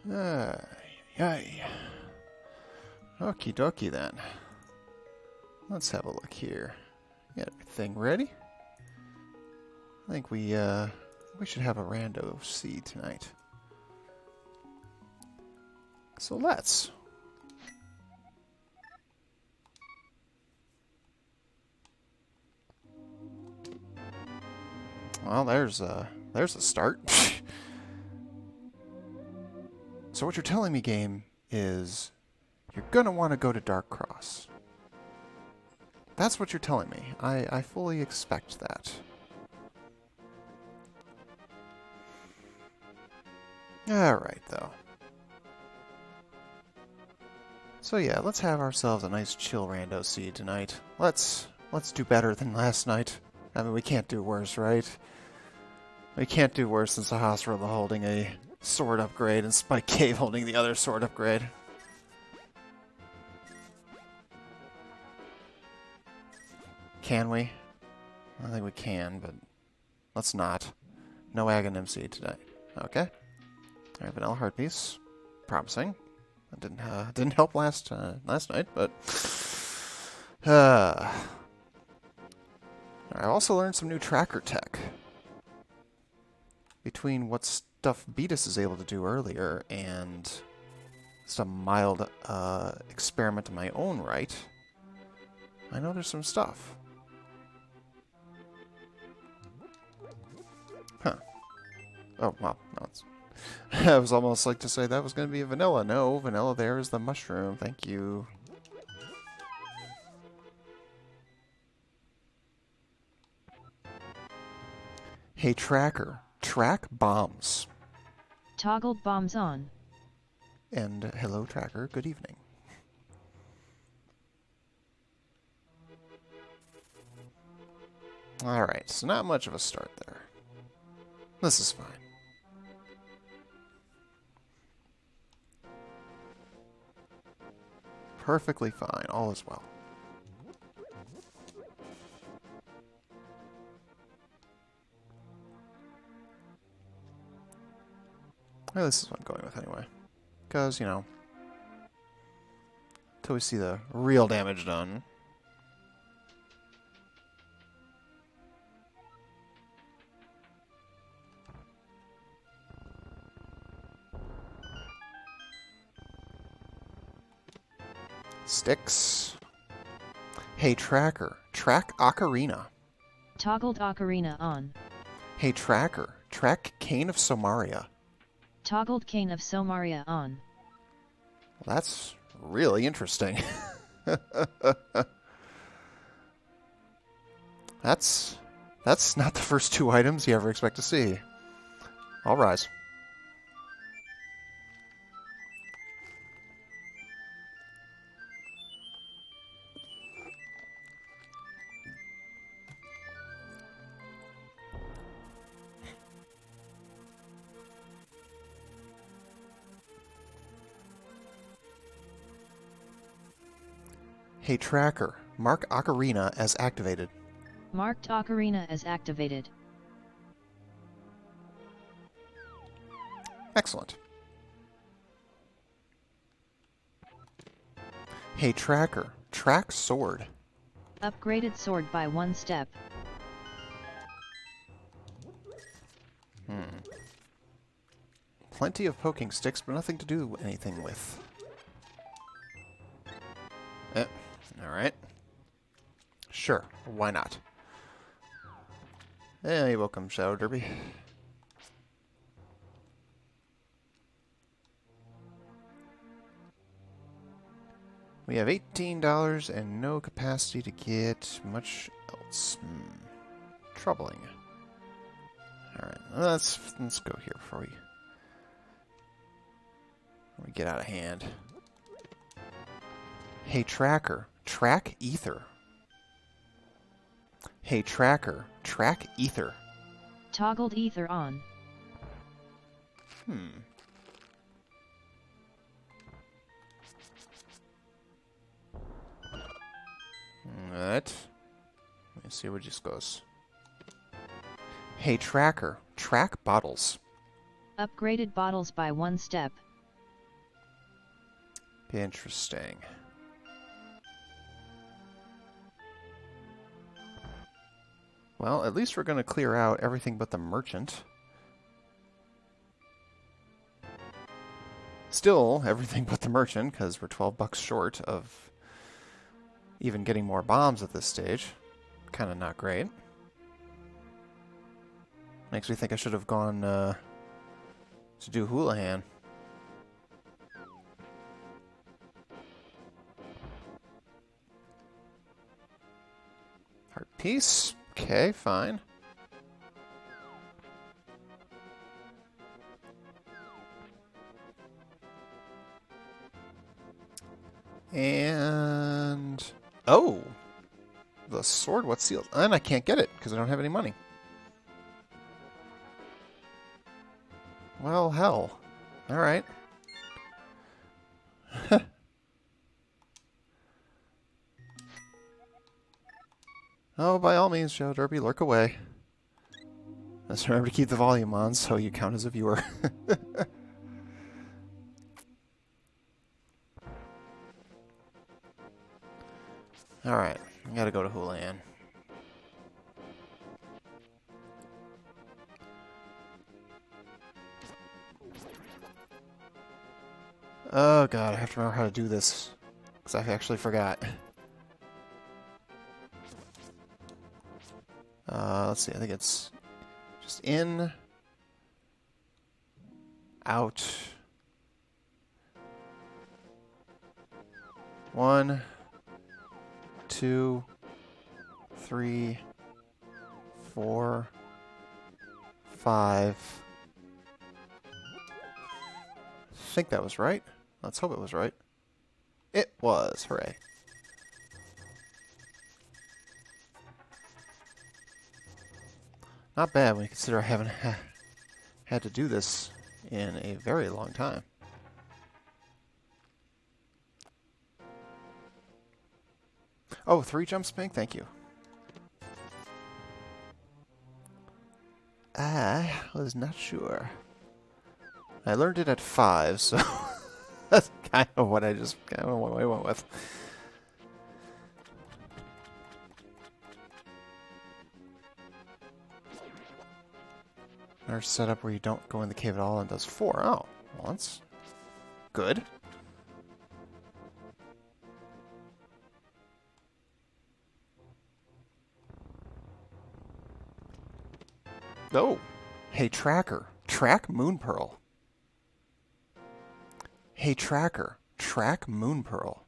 Yay. Okie dokie then. Let's have a look here. Got everything ready? I think we should have a rando seed tonight. So let's. Well, there's a start. So what you're telling me, game, is you're gonna want to go to Dark Cross. That's what you're telling me. I fully expect that. Alright, though. So yeah, let's have ourselves a nice chill rando seed tonight. Let's do better than last night. I mean, we can't do worse, right? We can't do worse than Sahasrah holding a sword upgrade and Spike Cave holding the other sword upgrade. Can we? I think we can, but let's not. No Aghanim seed today. Okay. Alright, Vanilla Heart Piece. Promising. That didn't help last night, but I also learned some new tracker tech. Between what stuff Beatus is able to do earlier and some mild experiment in my own right, I know there's some stuff. Huh. Oh, well, no, it's... I was almost like to say that was going to be a vanilla. No, vanilla there is the mushroom. Thank you. Hey, tracker. Track bombs. Toggled bombs on. And hello, tracker. Good evening. Alright, so not much of a start there. This is fine. Perfectly fine. All is well. Well, this is what I'm going with anyway. Because, you know, until we see the real damage done. Sticks. Hey, tracker. Track Ocarina. Toggled Ocarina on. Hey, tracker. Track Cane of Somaria. Toggled Cane of Somaria on. Well, that's really interesting. That's not the first two items you ever expect to see. I'll rise. Hey, tracker. Mark Ocarina as activated. Marked Ocarina as activated. Excellent. Hey, tracker. Track sword. Upgraded sword by 1 step. Plenty of poking sticks, but nothing to do anything with. Alright. Sure, why not? Yeah, you're welcome, Shadow Derby. We have $18 and no capacity to get much else. Troubling. Alright, let's go here before we get out of hand. Hey, tracker. Track ether. Hey, tracker. Track ether. Toggled ether on. Alright. Let me see where this goes. Hey, tracker. Track bottles. Upgraded bottles by 1 step. Interesting. Well, at least we're going to clear out everything but the merchant. Still, everything but the merchant, because we're 12 bucks short of even getting more bombs at this stage. Kind of not great. Makes me think I should have gone to do Houlihan. Heart piece. Okay, fine. And... oh! The sword, what's sealed? And I can't get it, because I don't have any money. Well, hell. Alright. Oh, by all means, Joe Derby, lurk away. Just remember to keep the volume on so you count as a viewer. Alright, I gotta go to Houlihan. Oh god, I have to remember how to do this, because I actually forgot. Let's see, I think it's just in, out, 1, 2, 3, 4, 5. I think that was right. Let's hope it was right. It was. Hooray. Not bad when you consider I haven't had to do this in a very long time. Oh, 3 jump spink? Thank you. I was not sure. I learned it at 5, so that's kind of what I went with. There's setup where you don't go in the cave at all and does 4. Oh, well, that's good. Oh, hey tracker, track Moon Pearl. Hey tracker, track Moon Pearl.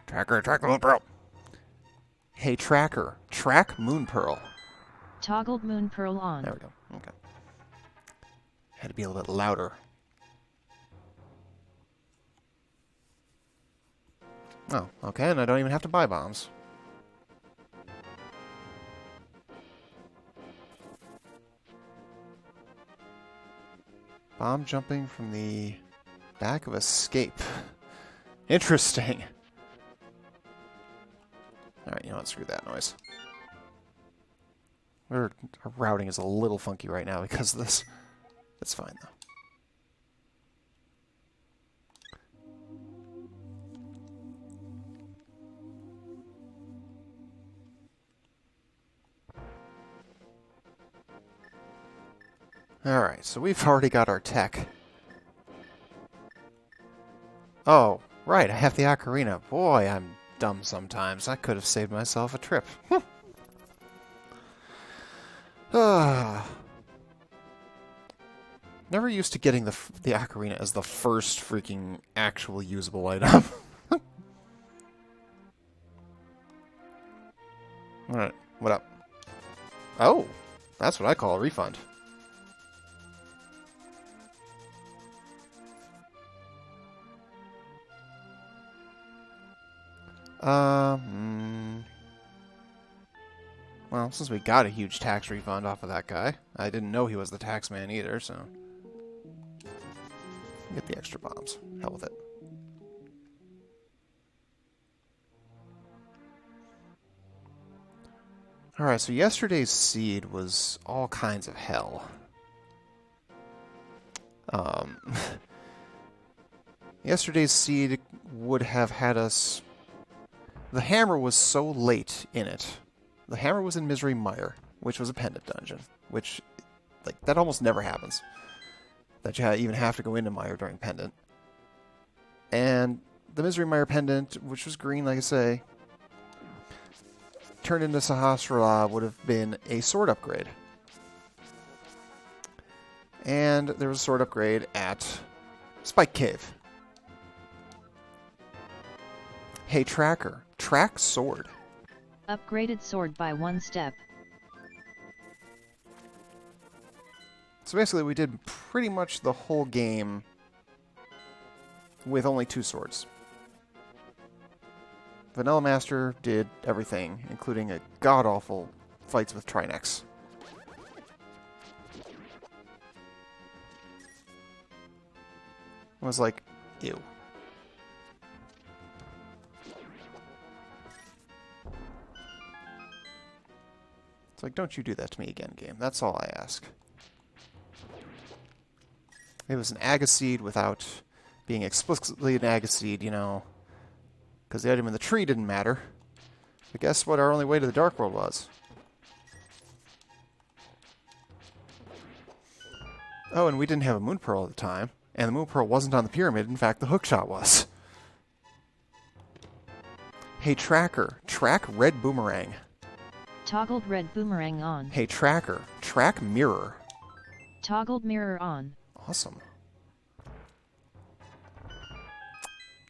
Tracker, track Moon Pearl. Hey tracker, track Moon Pearl. Toggled Moon Pearl on. There we go. Okay. Had to be a little bit louder. Oh, okay, and I don't even have to buy bombs. Bomb jumping from the back of escape. Interesting. Alright, you know what? Screw that noise. Our routing is a little funky right now because of this. That's fine, though. Alright, so we've already got our tech. Oh, right, I have the ocarina. Boy, I'm dumb sometimes. I could have saved myself a trip. Never used to getting the ocarina as the first freaking actual usable item. Alright, what up? Oh, that's what I call a refund. Well, since we got a huge tax refund off of that guy, I didn't know he was the tax man either, so... Get the extra bombs. Hell with it. Alright, so yesterday's seed was all kinds of hell. Um, yesterday's seed would have had us... The hammer was so late in it. The hammer was in Misery Mire, which was a pendant dungeon, which, like, that almost never happens. That you even have to go into Mire during pendant. And the Misery Mire pendant, which was green, like I say, turned into Sahasrara would have been a sword upgrade. And there was a sword upgrade at Spike Cave. Hey Tracker, track sword. Upgraded sword by 1 step. So basically we did pretty much the whole game with only 2 swords. Vanilla Master did everything, including a god-awful fights with Trinex. I was like, ew. It's like, don't you do that to me again, game. That's all I ask. It was an Agaseed without being explicitly an Agaseed, you know, because the item in the tree didn't matter. But guess what our only way to the Dark World was? Oh, and we didn't have a Moon Pearl at the time. And the Moon Pearl wasn't on the pyramid. In fact, the hookshot was. Hey, Tracker. Track red boomerang. Toggled red boomerang on. Hey, Tracker. Track mirror. Toggled mirror on. Awesome.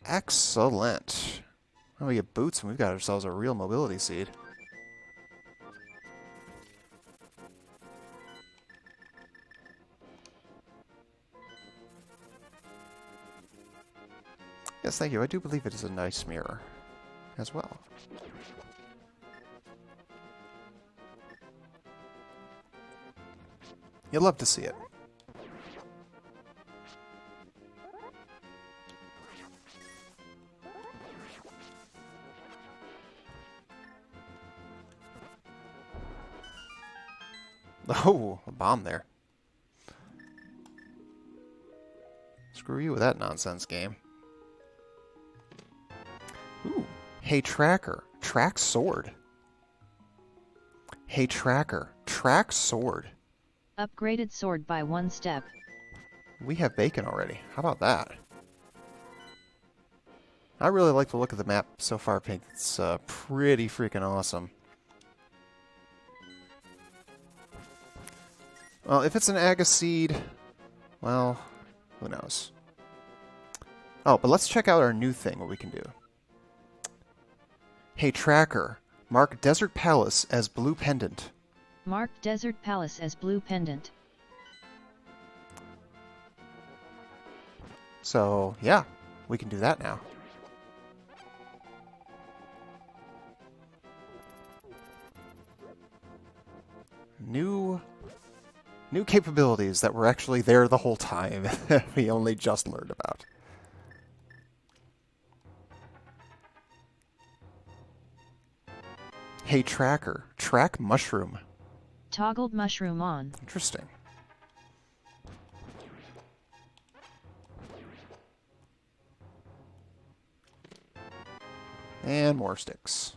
Excellent. Oh, we get boots and we've got ourselves a real mobility seed. Yes, thank you. I do believe it is a nice mirror as well. You'll love to see it. Oh, a bomb there. Screw you with that nonsense game. Ooh. Hey Tracker, track sword. Hey Tracker, track sword. Upgraded sword by 1 step. We have bacon already. How about that? I really like the look of the map so far, Pink. It's pretty freaking awesome. Well, if it's an Agaseed, well, who knows? Oh, but let's check out our new thing, what we can do. Hey Tracker, mark Desert Palace as blue pendant. Mark Desert Palace as blue pendant. So, yeah, we can do that now. New capabilities that were actually there the whole time that we only just learned about. Hey Tracker, track mushroom. Toggled mushroom on. Interesting. And more sticks.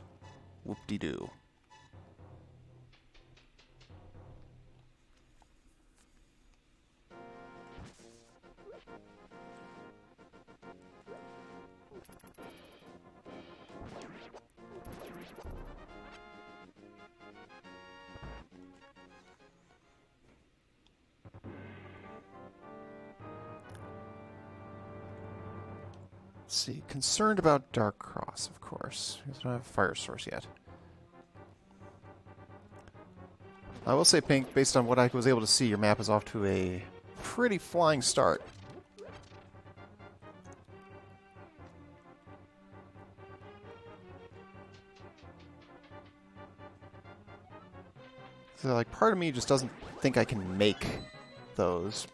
Whoop-de-doo. Let's see. Concerned about Dark Cross, of course. We don't have a fire source yet. I will say, Pink, based on what I was able to see, your map is off to a pretty flying start. So, like, part of me just doesn't think I can make those.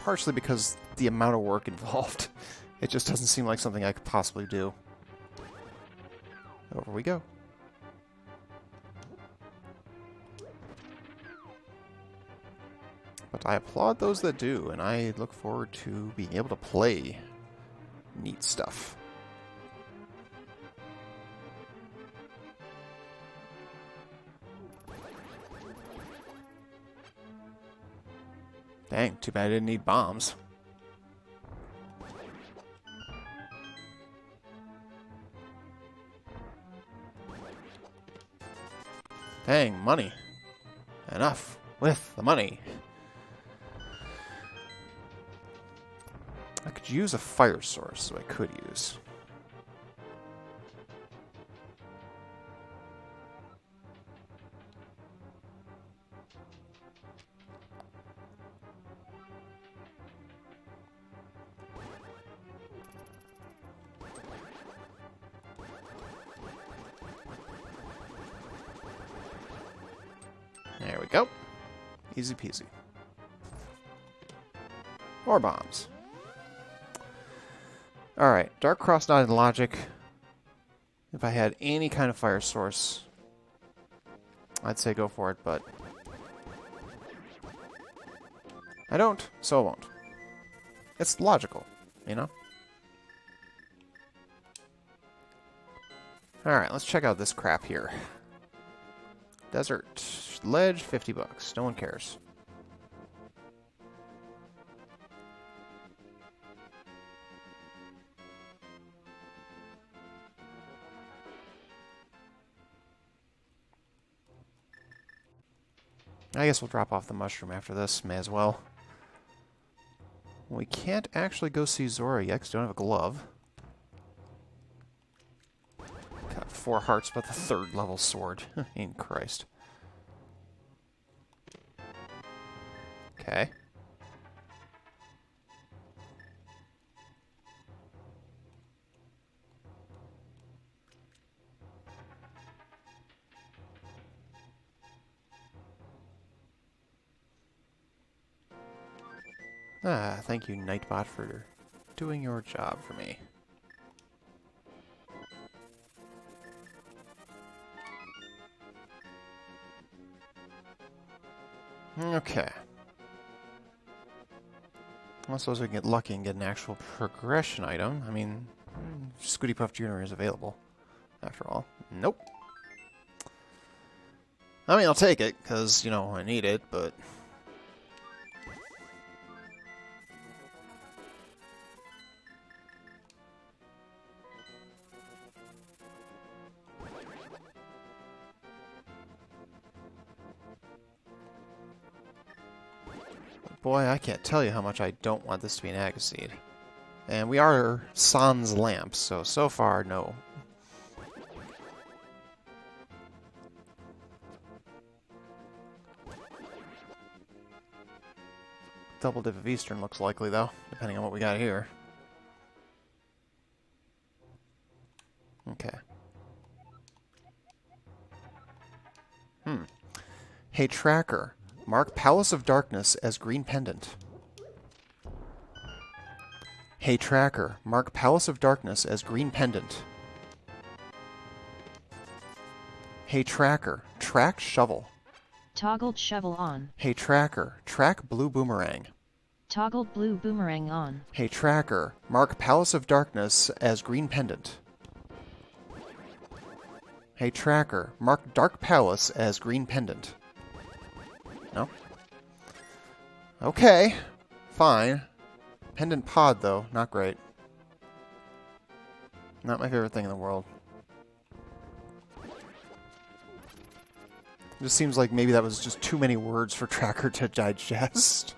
Partially because the amount of work involved. It just doesn't seem like something I could possibly do. Over we go. But I applaud those that do, and I look forward to being able to play neat stuff. Dang, too bad I didn't need bombs. Dang, money. Enough with the money. I could use a fire source, so I could use. There we go. Easy peasy. More bombs. Alright, Dark Cross not in logic. If I had any kind of fire source, I'd say go for it, but I don't, so I won't. It's logical, you know? Alright, let's check out this crap here. Desert. Ledge, $50. No one cares. I guess we'll drop off the mushroom after this. May as well. We can't actually go see Zora yet because we don't have a glove. Got 4 hearts, but the 3rd level sword. In Christ. Okay. Ah, thank you, Nightbot, for doing your job for me. Okay. I suppose we can get lucky and get an actual progression item. I mean, Scooty Puff Jr. is available, after all. Nope. I mean, I'll take it, because, you know, I need it, but... Boy, I can't tell you how much I don't want this to be an Agaseed. And we are Sans Lamp, so far, no. Double dip of Eastern looks likely, though, depending on what we got here. Okay. Hey, Tracker. Mark Palace of Darkness as green pendant. Hey, Tracker. Mark Palace of Darkness as green pendant. Hey, Tracker. Track shovel. Toggled shovel on. Hey, Tracker. Track blue boomerang. Toggled blue boomerang on. Hey, Tracker. Mark Palace of Darkness as green pendant. Hey, Tracker. Mark Dark Palace as green pendant. No? Okay. Fine. Pendant pod, though. Not great. Not my favorite thing in the world. It just seems like maybe that was just too many words for Tracker to digest.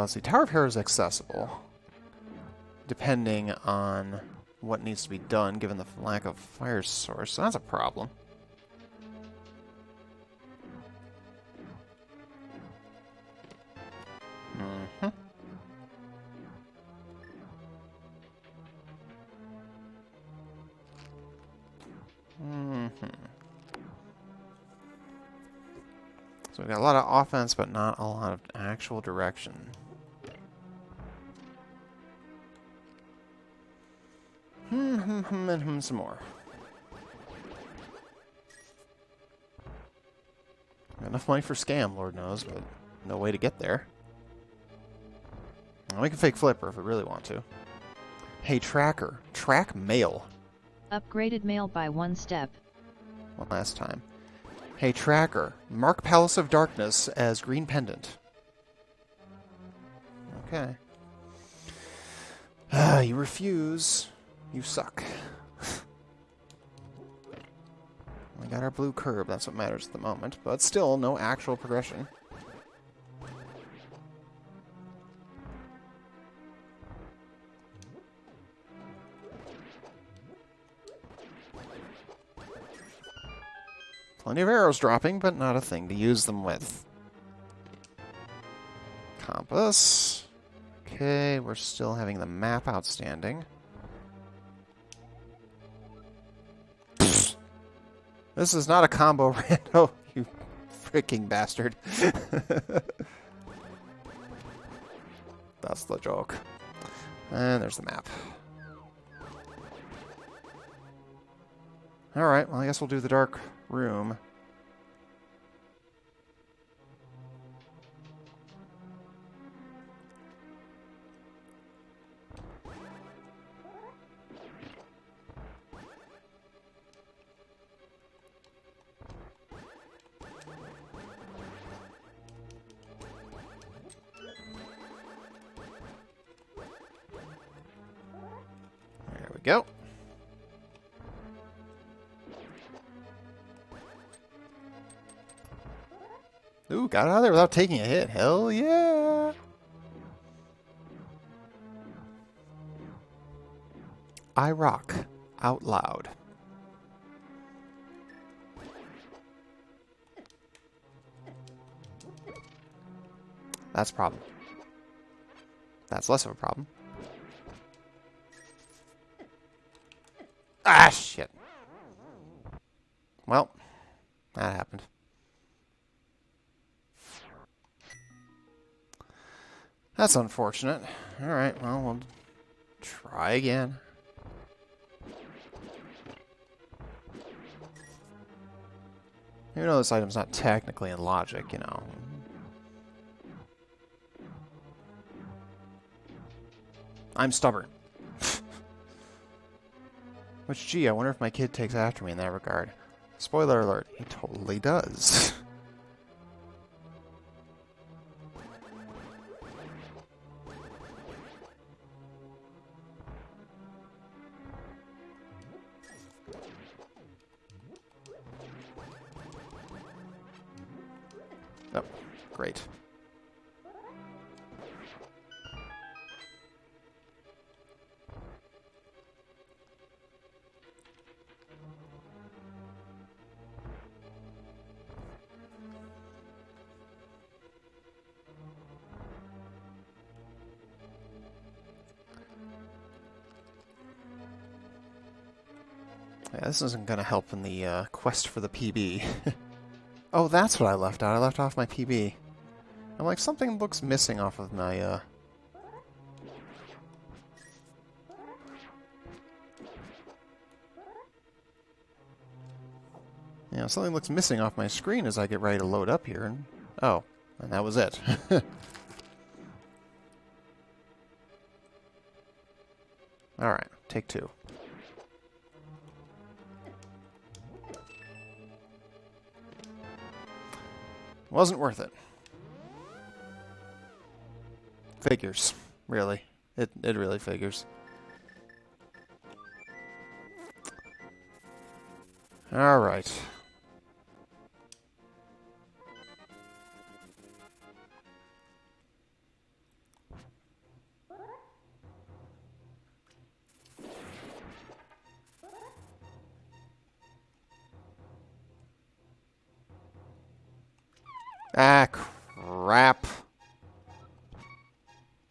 Let's see. Tower of Hera is accessible, depending on what needs to be done, given the lack of fire source. So that's a problem. So we've got a lot of offense, but not a lot of actual direction. And some more. Enough money for scam, Lord knows, but no way to get there. Well, we can fake flipper if we really want to. Hey, tracker. Track mail. Upgraded mail by 1 step. One last time. Hey, tracker. Mark Palace of Darkness as green pendant. Okay. You refuse. You suck. We got our blue curb. That's what matters at the moment. But still, no actual progression. Plenty of arrows dropping, but not a thing to use them with. Compass. Okay, we're still having the map outstanding. Pfft. This is not a combo rando, you freaking bastard. That's the joke. And there's the map. Alright, well I guess we'll do the dark room. There we go. Ooh, got out of there without taking a hit. Hell yeah! I rock out loud. That's a problem. That's less of a problem. Ah, shit. Well, that happened. That's unfortunate. Alright, well, we'll try again. Even though this item's not technically in logic, you know. I'm stubborn. Which, gee, I wonder if my kid takes after me in that regard. Spoiler alert, he totally does. Oh, great. Yeah, this isn't going to help in the quest for the PB. Oh, that's what I left out. I left off my PB. I'm like, something looks missing off of my, You know, something looks missing off my screen as I get ready to load up here, and... Oh, and that was it. Alright, take 2. Wasn't worth it. Figures. Really. It really figures. Alright. Ah, crap.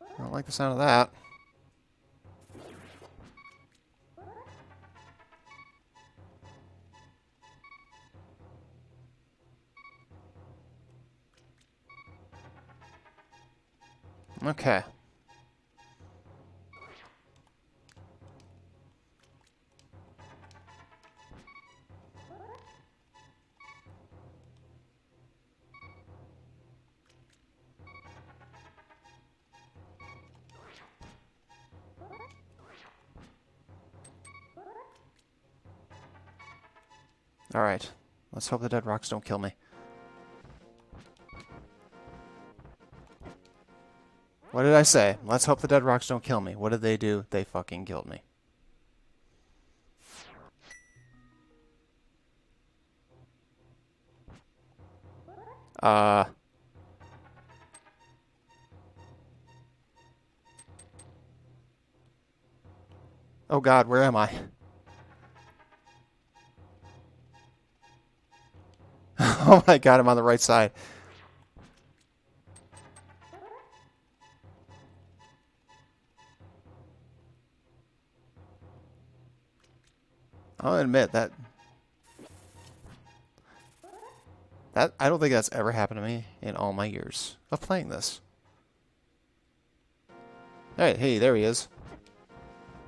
I don't like the sound of that. Okay. Alright. Let's hope the dead rocks don't kill me. What did I say? Let's hope the dead rocks don't kill me. What did they do? They fucking killed me. Oh god, where am I? Oh my god, I'm on the right side. I'll admit that I don't think that's ever happened to me in all my years of playing this. Alright, hey, there he is.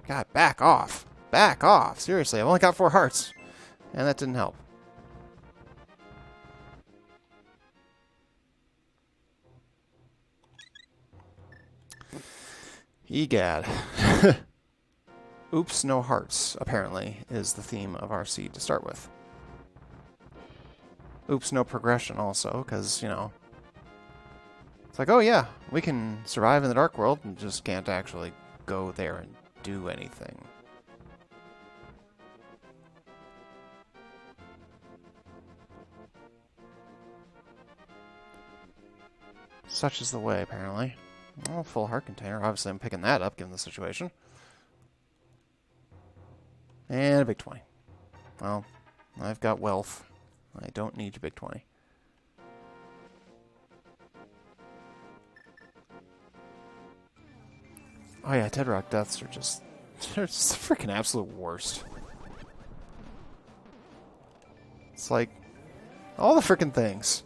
God, back off. Back off. Seriously, I've only got 4 hearts. And that didn't help. Egad. Oops, no hearts, apparently, is the theme of our seed to start with. Oops, no progression also, because, you know, it's like, oh yeah, we can survive in the Dark World and just can't actually go there and do anything. Such is the way, apparently. Oh, full heart container. Obviously, I'm picking that up, given the situation. And a big 20. Well, I've got wealth. I don't need your big 20. Oh yeah, Dead Rock deaths are just... they're just the freaking absolute worst. It's like... all the freaking things.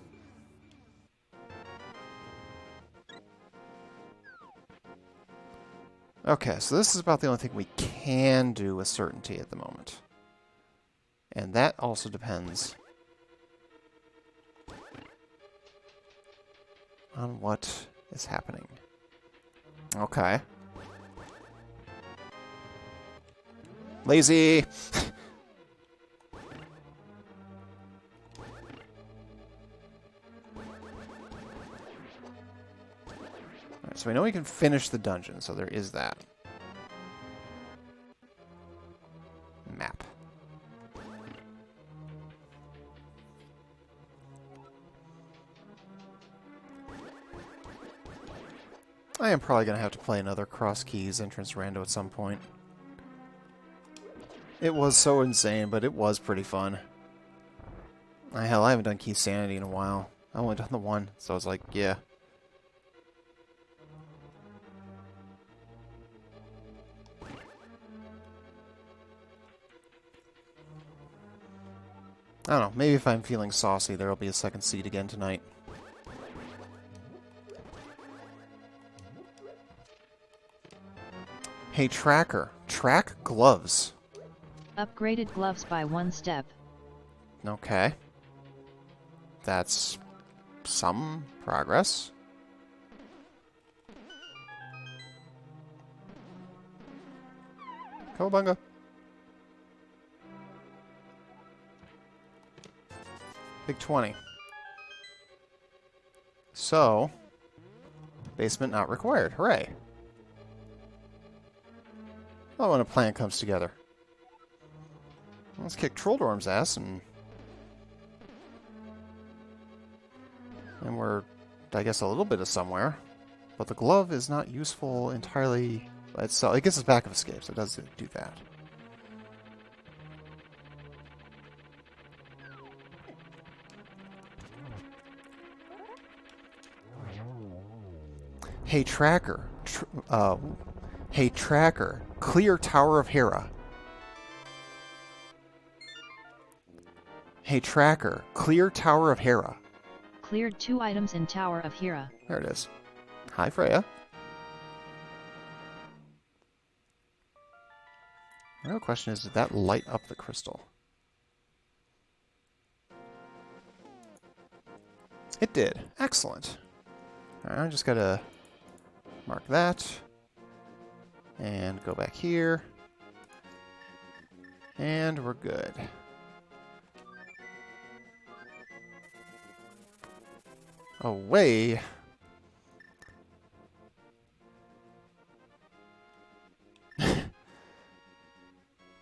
Okay, so this is about the only thing we can do with certainty at the moment. And that also depends on what is happening. Okay. Lazy! Alright, so we know we can finish the dungeon, so there is that. Map. I am probably going to have to play another Cross Keys entrance rando at some point. It was so insane, but it was pretty fun. Hell, I haven't done Key Sanity in a while. I've only done the one, so I was like, yeah. I don't know, maybe if I'm feeling saucy, there'll be a second seed again tonight. Hey, Tracker. Track gloves. Upgraded gloves by 1 step. Okay. That's some progress. Cowabunga. Big 20. So, basement not required. Hooray. Oh, when a plan comes together. Let's kick Trolldorm's ass and we're, I guess, a little bit of somewhere. But the glove is not useful entirely by itself. It gets us back of escape, so it does do that. Hey, Tracker. Hey, Tracker. Clear Tower of Hera. Hey, Tracker. Clear Tower of Hera. Cleared 2 items in Tower of Hera. There it is. Hi, Freya. The real question is, did that light up the crystal? It did. Excellent. Alright, I just gotta mark that. And go back here. And we're good. away.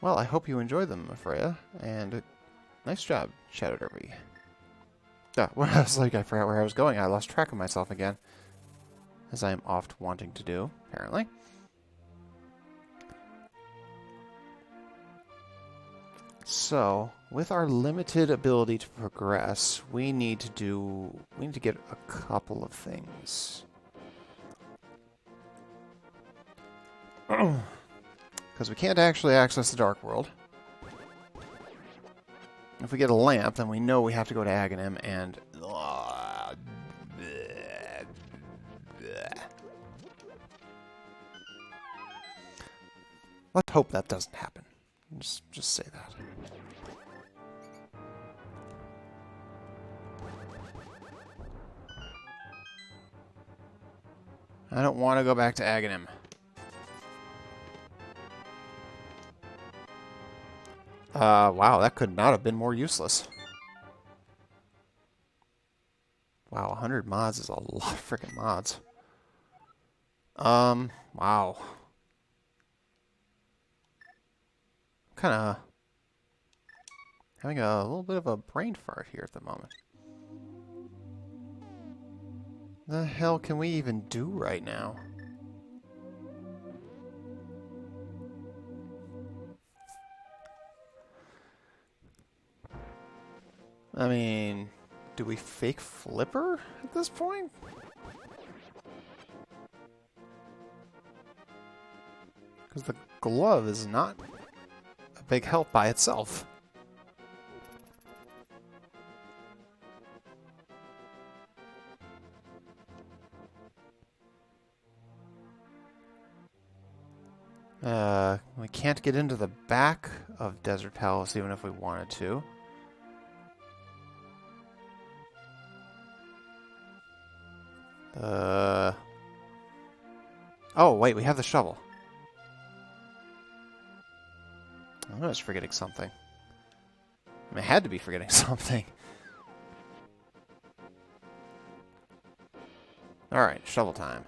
Well, I hope you enjoyed them, Freya, and nice job, Shadow Derby. Well, I was like, I forgot where I was going. I lost track of myself again, as I am oft wanting to do, apparently. So, with our limited ability to progress, we need to get a couple of things. Because we can't actually access the Dark World. If we get a lamp, then we know we have to go to Aghanim and... Let's hope that doesn't happen. Just say that. I don't want to go back to Aghanim. Wow, that could not have been more useless. Wow, 100 mods is a lot of freaking mods. Wow. Kind of having a little bit of a brain fart here at the moment. The hell can we even do right now? I mean, do we fake Flipper at this point? Because the glove is not a big help by itself. We can't get into the back of Desert Palace even if we wanted to. Oh, wait, we have the shovel. I was forgetting something. I mean, I had to be forgetting something. Alright, shovel time.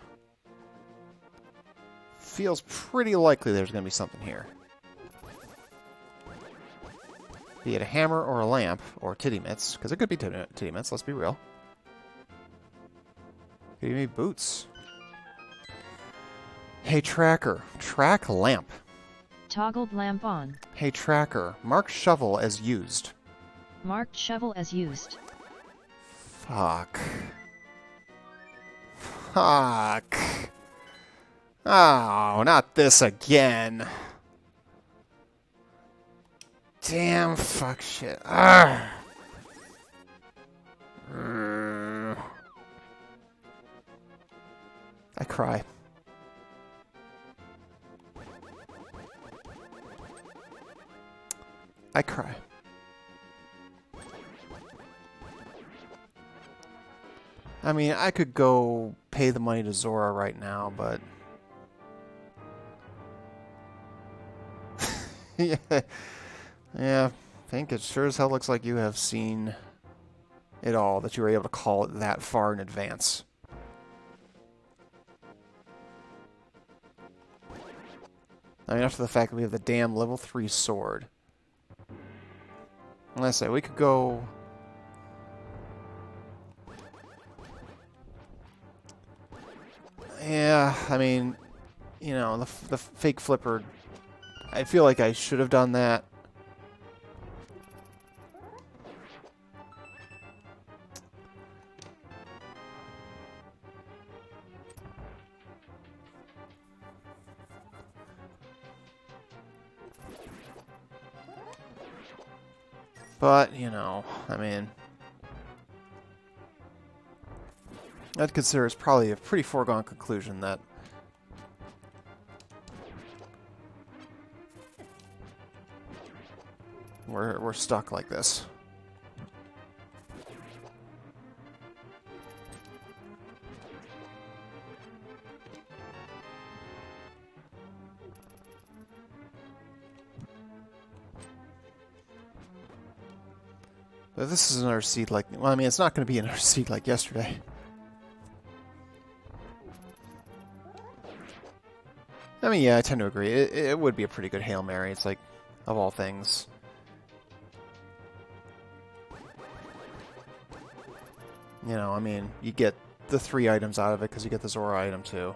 Feels pretty likely there's going to be something here. Be it a hammer or a lamp, or titty mitts, because it could be titty mitts, let's be real. Could even be boots. Hey Tracker, track lamp. Toggled lamp on. Hey Tracker, mark shovel as used. Marked shovel as used. Fuck. Fuck. Oh, not this again. Damn, fuck shit. I cry. I cry. I mean, I could go pay the money to Zora right now, but... yeah, I think it sure as hell looks like you have seen it all, that you were able to call it that far in advance. I mean, after the fact that we have the damn level 3 sword. Let's say we could go... Yeah, I mean, you know, the fake flipper... I feel like I should have done that. But, you know, I mean... I'd consider it's probably a pretty foregone conclusion that... We're stuck like this. But this is another seed like... Well, I mean, it's not going to be another seed like yesterday. I mean, yeah, I tend to agree. It would be a pretty good Hail Mary. It's like, of all things. You know, I mean, you get the 3 items out of it because you get the Zora item too.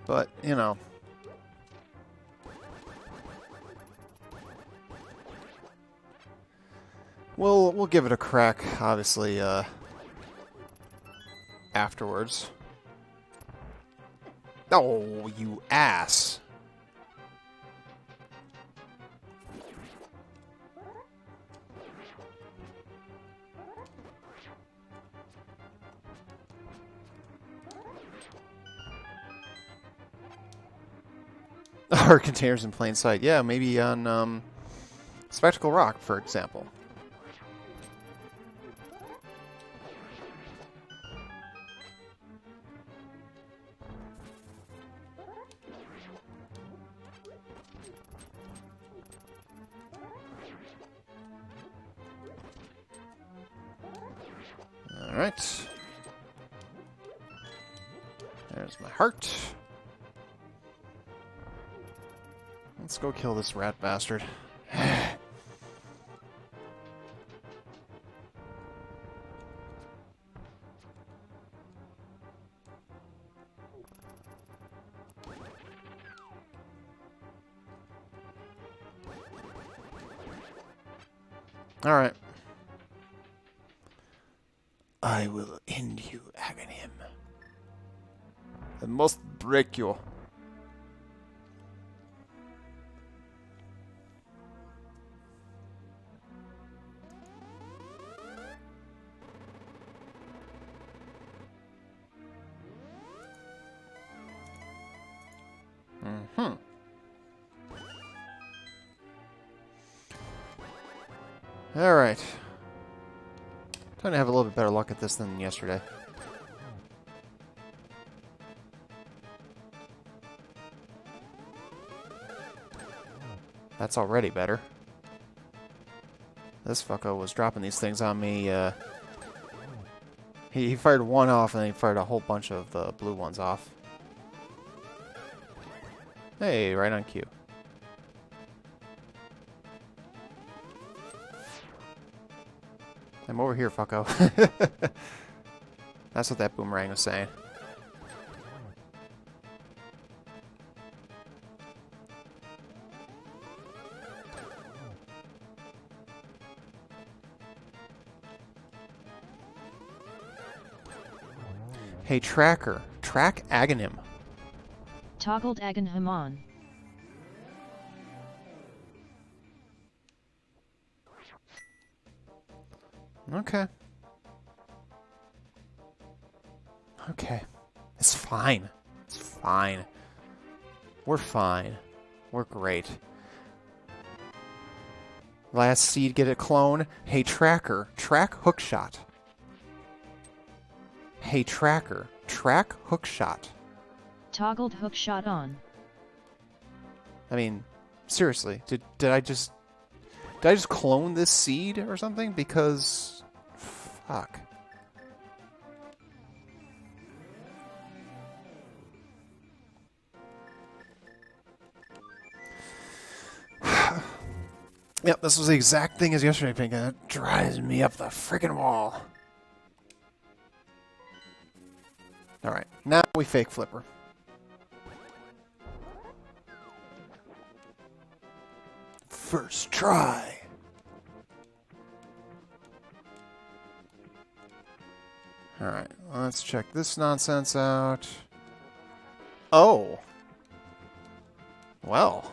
But, you know. We'll give it a crack, obviously, afterwards. Oh, you ass! Or containers in plain sight. Yeah, maybe on Spectacle Rock, for example. Alright. There's my heart. Let's go kill this rat bastard. Alright. I will end you, Aghanim. I must break you. Mm-hmm. Alright. Trying to have a little bit better luck at this than yesterday. That's already better. This fucko was dropping these things on me. He fired one off and then he fired a whole bunch of the blue ones off. Hey, right on cue. I'm over here, fucko. That's what that boomerang was saying. Hey, tracker. Track Aghanim. Toggled Aghanim on. Okay. Okay. It's fine. It's fine. We're fine. We're great. Last seed, get a clone. Hey, tracker. Track hookshot. Hey, tracker. Track hookshot. Toggled hookshot on. I mean, seriously, did I just clone this seed or something? Because fuck. Yep, this was the exact thing as yesterday, Pink, and it drives me up the freaking wall. Alright, now we fake flipper. First try. Alright, let's check this nonsense out. Oh. Well.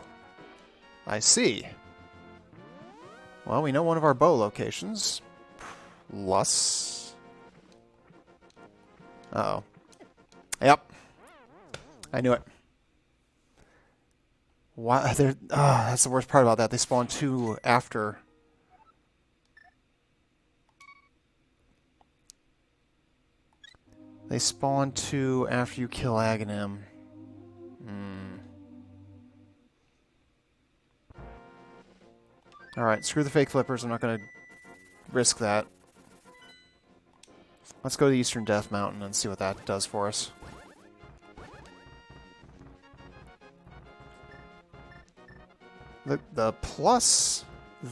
I see. Well, we know one of our bow locations. Plus. Uh-oh. Yep. I knew it. Why? That's the worst part about that. They spawn two after. They spawn two after you kill Aghanim. Alright, screw the fake flippers. I'm not going to risk that. Let's go to Eastern Death Mountain and see what that does for us. The plus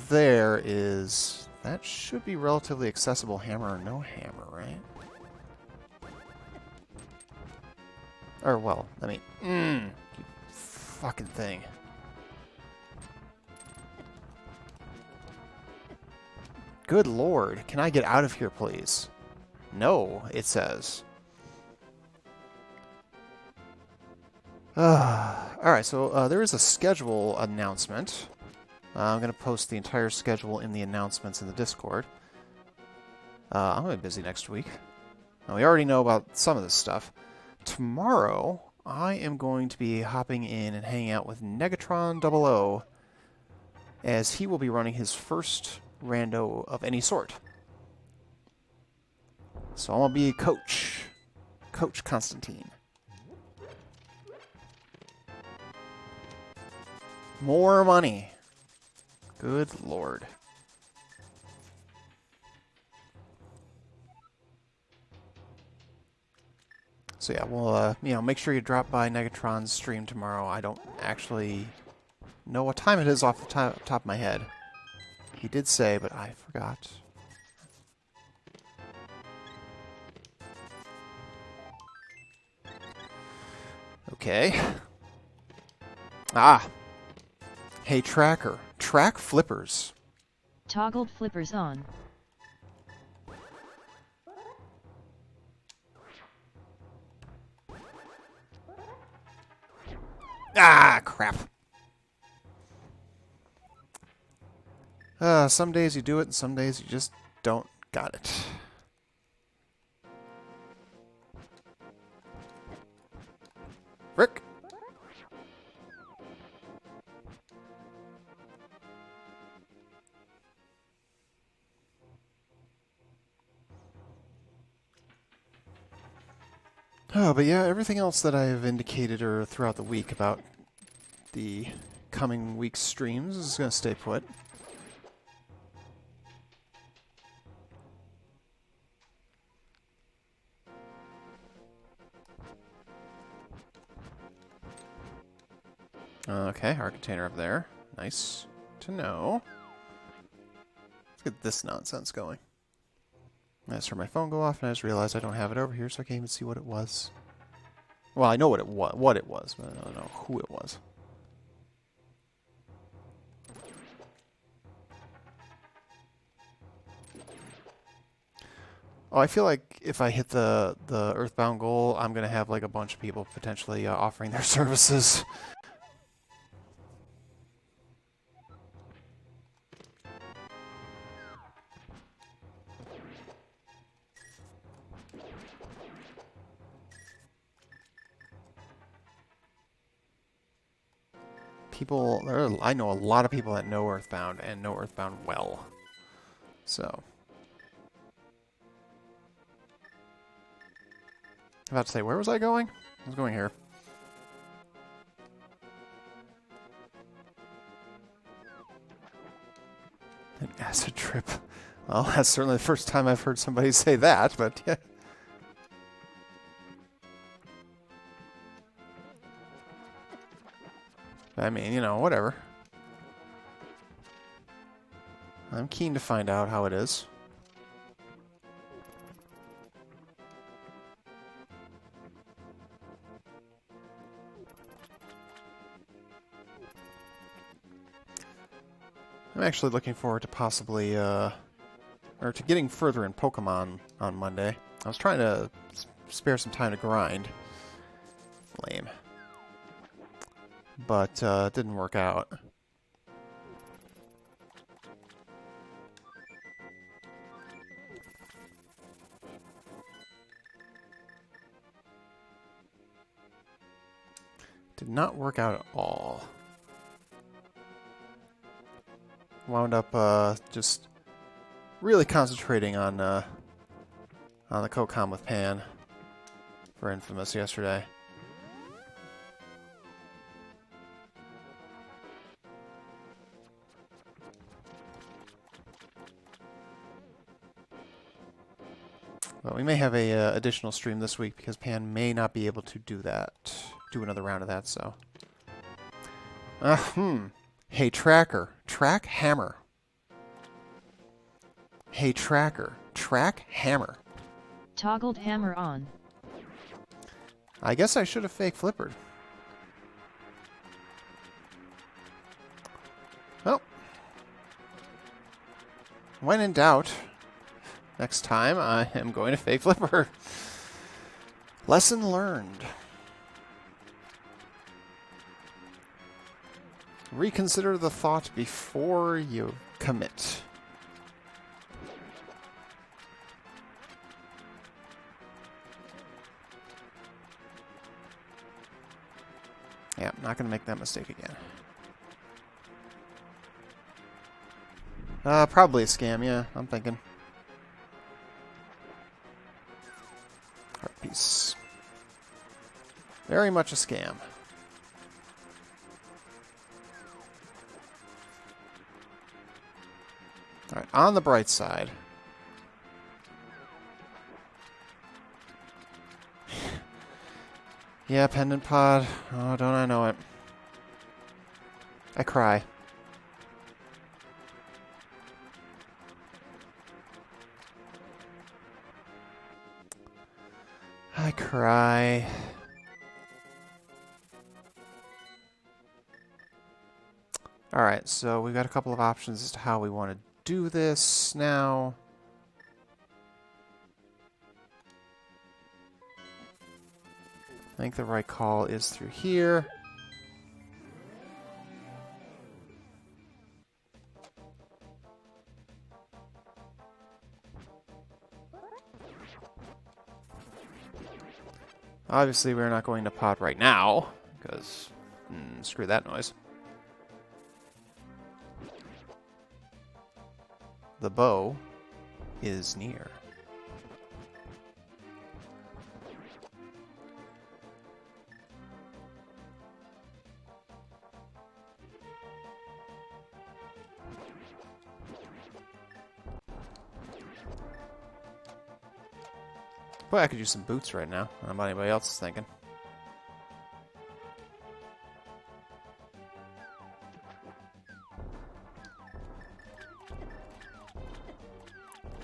there is... That should be relatively accessible hammer or no hammer, right? Or, well, I mean... you fucking thing. Good lord. Can I get out of here, please? No, it says. Alright, so there is a schedule announcement. I'm going to post the entire schedule in the announcements in the Discord. I'm going to be busy next week. Now, we already know about some of this stuff. Tomorrow, I am going to be hopping in and hanging out with Negatron 00, as he will be running his first rando of any sort. So I'm going to be Coach. Coach Constantine. More money. Good lord. So yeah, we'll, you know, make sure you drop by Negatron's stream tomorrow. I don't actually know what time it is off the top of my head. He did say, but I forgot. Okay. Ah! Hey, Tracker. Track flippers. Toggled flippers on. Ah, crap. Some days you do it, and some days you just don't got it. Frick! Oh, but yeah, everything else that I've indicated or throughout the week about the coming week's streams is going to stay put. Okay, our container up there. Nice to know. Let's get this nonsense going. I just heard my phone go off, and I just realized I don't have it over here, so I can't even see what it was. Well, I know what it was, but I don't know who it was. Oh, I feel like if I hit the Earthbound goal, I'm going to have like a bunch of people potentially offering their services. I know a lot of people that know Earthbound and know Earthbound well. So. I'm about to say, where was I going? I was going here. An acid trip. Well, that's certainly the first time I've heard somebody say that, but yeah. I mean, you know, whatever. I'm keen to find out how it is. I'm actually looking forward to possibly, or to getting further in Pokemon on Monday. I was trying to spare some time to grind. Lame. But, it didn't work out. Did not work out at all. Wound up just really concentrating on the co-com with Pan for Infamous yesterday. Well, we may have a additional stream this week because Pan may not be able to do that. Do another round of that, so. Hey, Tracker. Track Hammer. Hey, Tracker. Track Hammer. Toggled hammer on. I guess I should have fake flippered. Well. When in doubt, next time I am going to fake flipper. Lesson learned. Reconsider the thought before you commit. Yeah, I'm not going to make that mistake again. Probably a scam, yeah, I'm thinking. Heart piece. Very much a scam. Alright, on the bright side. Yeah, pendant pod. Oh, don't I know it. I cry. I cry. Alright, so we've got a couple of options as to how we want to do this now. I think the right call is through here. Obviously, we're not going to pot right now, because screw that noise. The bow is near. Boy, I could use some boots right now. I don't know what anybody else is thinking.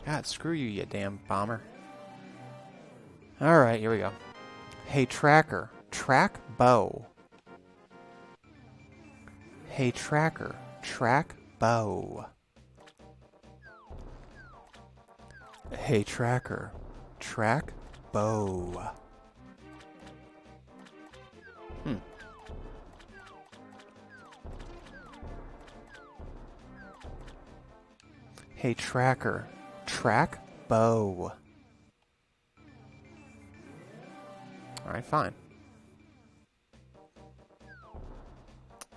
God, screw you, you damn bomber. Alright, here we go. Hey, Tracker. Track bow. Hey, Tracker. Track bow. Hey, Tracker. Track bow. Hey, Tracker. Track bow. Alright, fine.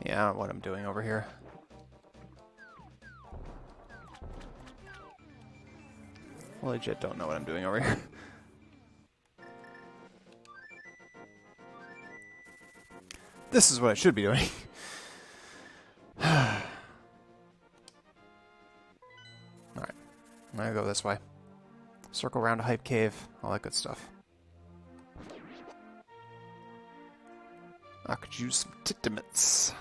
Yeah, I don't know what I'm doing over here. Legit don't know what I'm doing over here. This is what I should be doing. Alright. I'm gonna go this way. Circle around a hype cave, all that good stuff. I could use some titaments.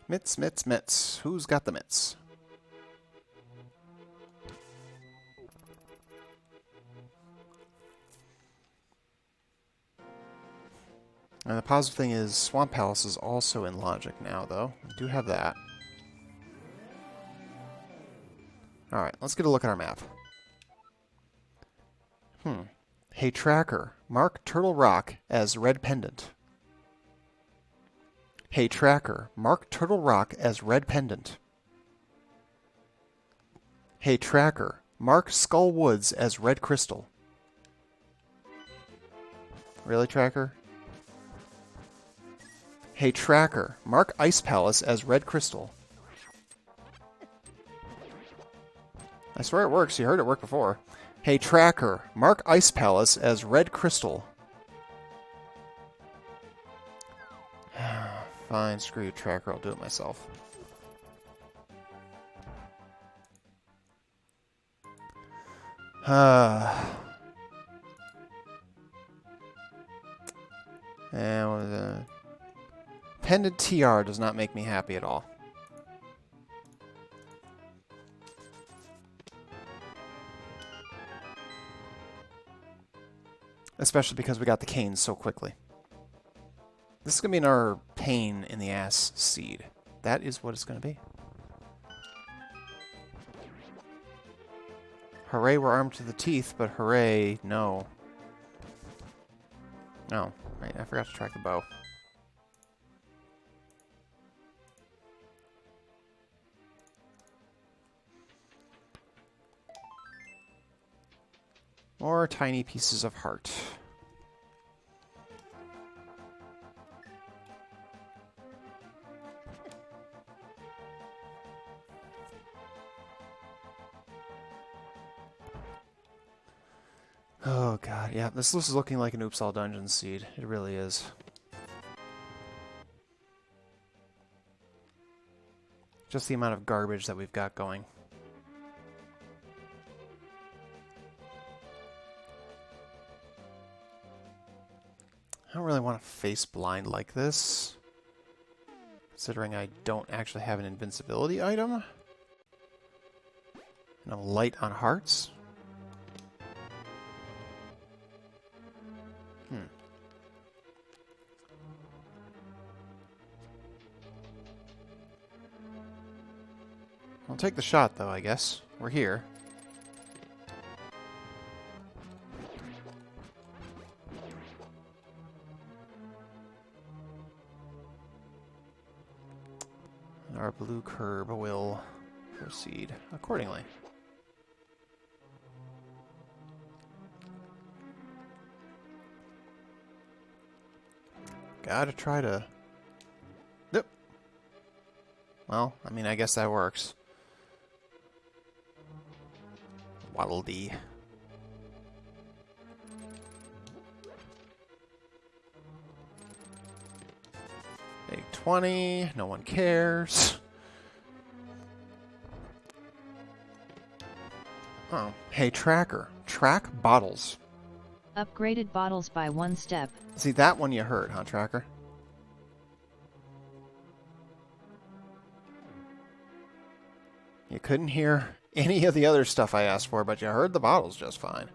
Mitts, mitts, mitts. Who's got the mitts? And the positive thing is, Swamp Palace is also in Logic now, though. We do have that. Alright, let's get a look at our map. Hey, Tracker. Mark Turtle Rock as Red Pendant. Hey, Tracker. Mark Turtle Rock as Red Pendant. Hey, Tracker. Mark Skull Woods as Red Crystal. Really, Tracker? Hey, Tracker. Mark Ice Palace as Red Crystal. I swear it works. You heard it work before. Hey, Tracker. Mark Ice Palace as Red Crystal. Fine, screw you, Tracker. I'll do it myself. And what was it? Pendant TR does not make me happy at all. Especially because we got the canes so quickly. This is going to be another pain in the ass seed. That is what it's going to be. Hooray, we're armed to the teeth, but hooray, no. No, right, I forgot to track the bow. More tiny pieces of heart. Oh god, yeah, this is looking like an Oops All Dungeons seed. It really is. Just the amount of garbage that we've got going. I don't really want to face blind like this, considering I don't actually have an invincibility item. And I'm light on hearts. I'll take the shot, though, I guess. We're here. Our blue curb will proceed accordingly. Gotta try to... Yep. Well, I mean, I guess that works. Waddle Dee. 20. No one cares. Oh, hey, Tracker. Track bottles. Upgraded bottles by 1 step. See, that one you heard, huh, Tracker? You couldn't hear any of the other stuff I asked for, but you heard the bottles just fine.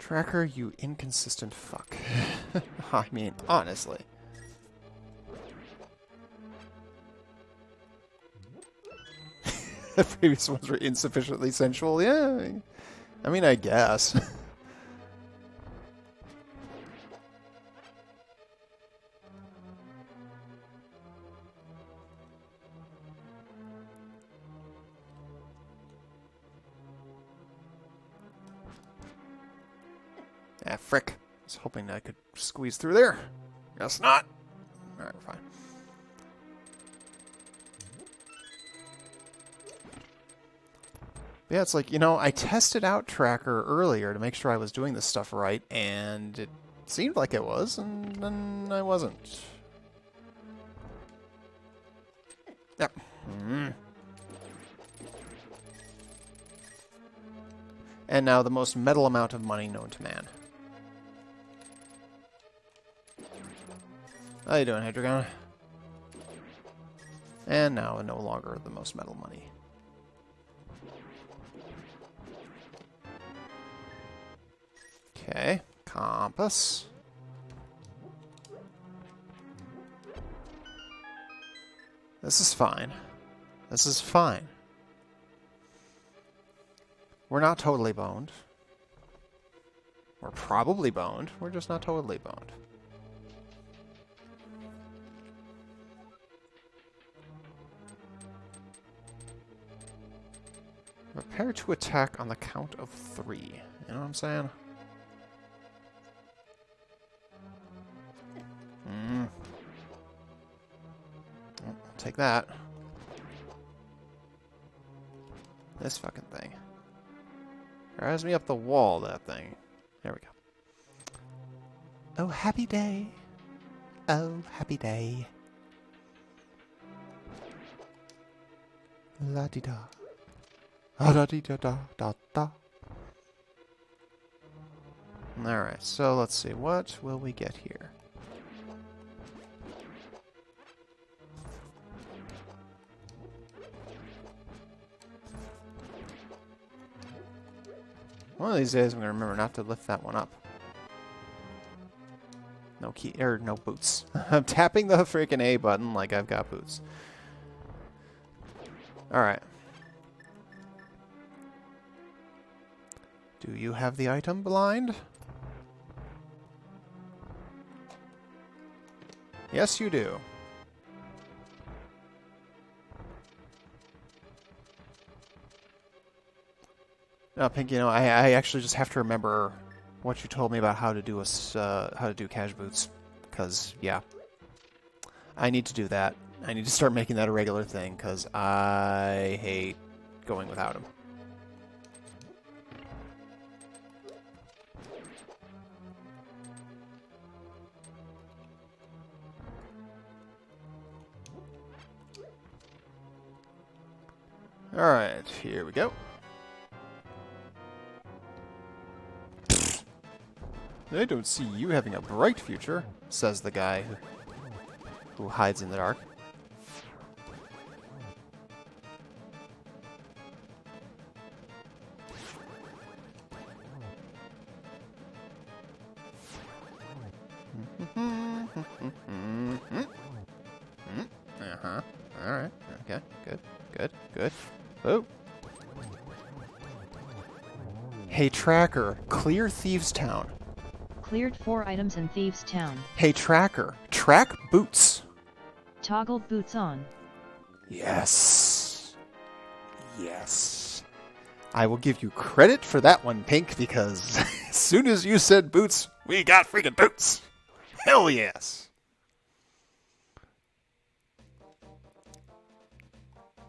Tracker, you inconsistent fuck. I mean, honestly. The previous ones were insufficiently sensual. Yeah, I mean, I guess. Ah, frick. I was hoping I could squeeze through there. Guess not. Alright, we're fine. Yeah, it's like, you know, I tested out Tracker earlier to make sure I was doing this stuff right, and it seemed like it was, and then I wasn't. Yep. And now the most metal amount of money known to man. How you doing, Hedragon? And now no longer the most metal money. Okay, compass. This is fine. This is fine. We're not totally boned. We're probably boned. We're just not totally boned. Prepare to attack on the count of 3. You know what I'm saying? Oh, take that. This fucking thing. Drives me up the wall, that thing. There we go. Oh, happy day. Oh, happy day. La-di-da. Ah-da-di-da-da-da-da. Alright, so let's see. What will we get here? One of these days I'm going to remember not to lift that one up. No key, or no boots. I'm tapping the freaking A button like I've got boots. Alright. Do you have the item blind? Yes, you do. No, Pink, you know, I actually just have to remember what you told me about how to do cache boots, because yeah, I need to do that. I need to start making that a regular thing, because I hate going without them. Alright, here we go. I don't see you having a bright future, says the guy who hides in the dark. Uh-huh. Alright. Okay. Good. Good. Good. Oh. Hey, Tracker. Clear Thieves Town. Cleared 4 items in Thieves Town. Hey, Tracker. Track boots. Toggle boots on. Yes. Yes. I will give you credit for that one, Pink, because as soon as you said boots, we got freaking boots. Hell yes.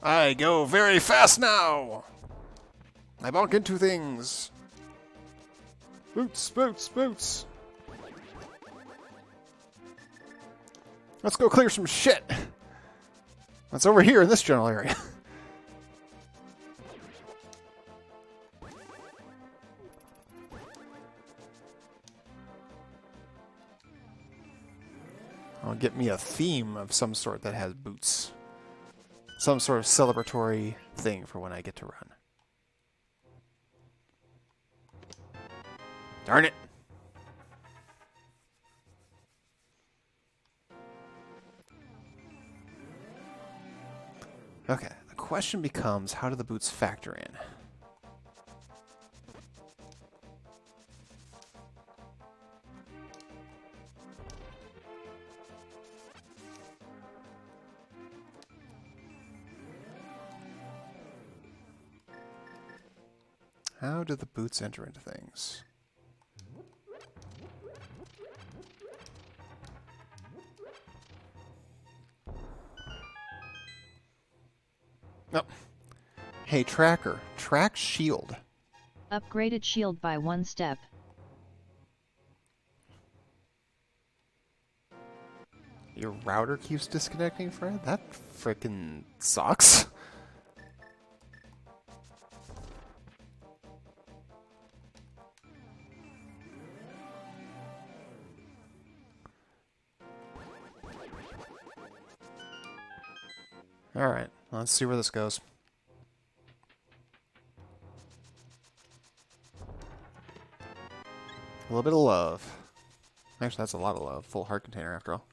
I go very fast now. I bonk into things. Boots, boots, boots. Let's go clear some shit. That's over here in this general area. I'll get me a theme of some sort that has boots. Some sort of celebratory thing for when I get to run. Darn it! Okay, the question becomes, how do the boots factor in? How do the boots enter into things? No. Hey, Tracker. Track shield. Upgraded shield by 1 step. Your router keeps disconnecting, Fred? That frickin' sucks. Alright, let's see where this goes. A little bit of love. Actually, that's a lot of love. Full heart container, after all.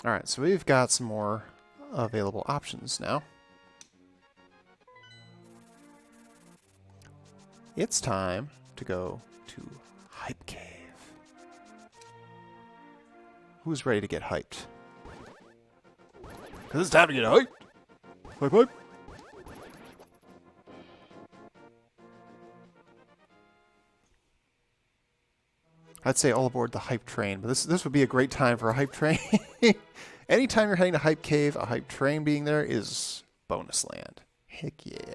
Alright, so we've got some more available options now. It's time to go to Hype Cave. Who's ready to get hyped? Because it's time to get hyped. Hype, hype. I'd say all aboard the hype train, but this would be a great time for a hype train. Anytime you're heading to Hype Cave, a hype train being there is bonus land. Heck yeah.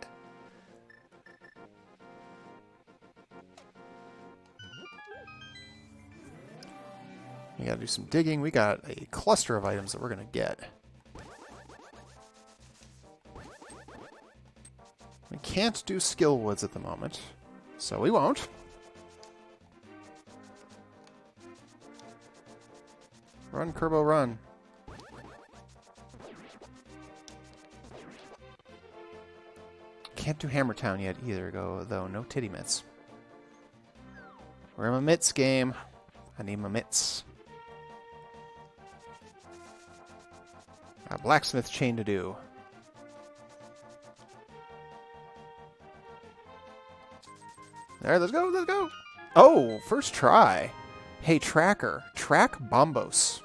We gotta do some digging. We got a cluster of items that we're gonna get. We can't do skill woods at the moment, so we won't. Run, Kerbo, run. Can't do Hammertown yet either, though. No titty mitts. We're in my mitts game. I need my mitts. A blacksmith chain to do. There, let's go, let's go. Oh, first try. Hey, tracker, track Bombos.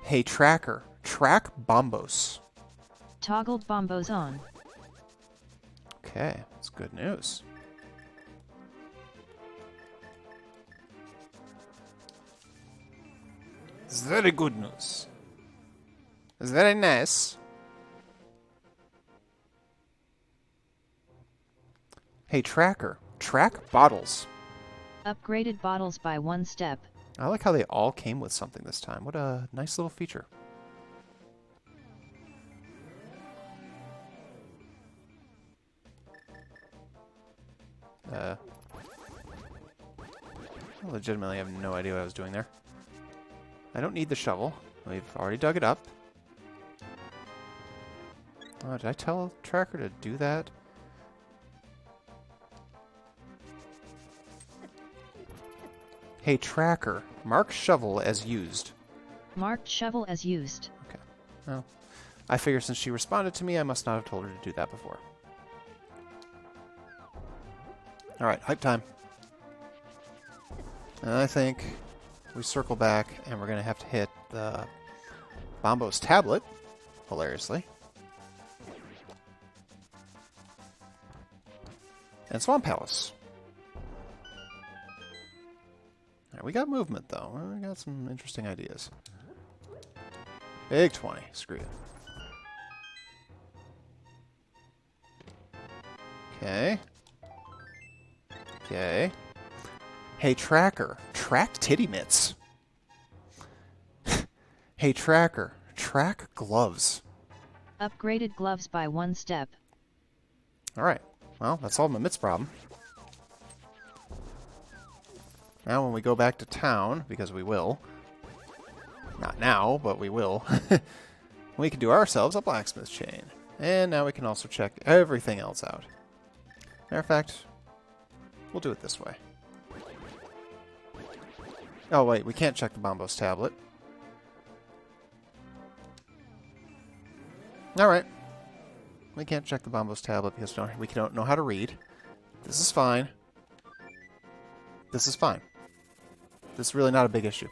Hey, tracker, track Bombos. Toggled bombos on. Okay, that's good news. It's very good news. It's very nice. Hey, tracker, track bottles. Upgraded bottles by 1 step. I like how they all came with something this time. What a nice little feature. I legitimately have no idea what I was doing there. I don't need the shovel. We've already dug it up. Oh, did I tell Tracker to do that? Hey, Tracker, mark shovel as used. Marked shovel as used. Okay. Well, I figure since she responded to me, I must not have told her to do that before. Alright, hype time. And I think we circle back and we're going to have to hit the Bombo's tablet, hilariously. And Swamp Palace. Alright, we got movement though. We got some interesting ideas. Big 20. Screw it. Okay. Okay. Hey, Tracker, track titty mitts. Hey, Tracker, track gloves. Upgraded gloves by 1 step. Alright. Well, that solved my mitts problem. Now when we go back to town, because we will. Not now, but we will. We can do ourselves a blacksmith chain. And now we can also check everything else out. Matter of fact, we'll do it this way. Oh wait, we can't check the Bombo's tablet. Alright. We can't check the Bombo's tablet because we don't know how to read. This is fine. This is fine. This is really not a big issue.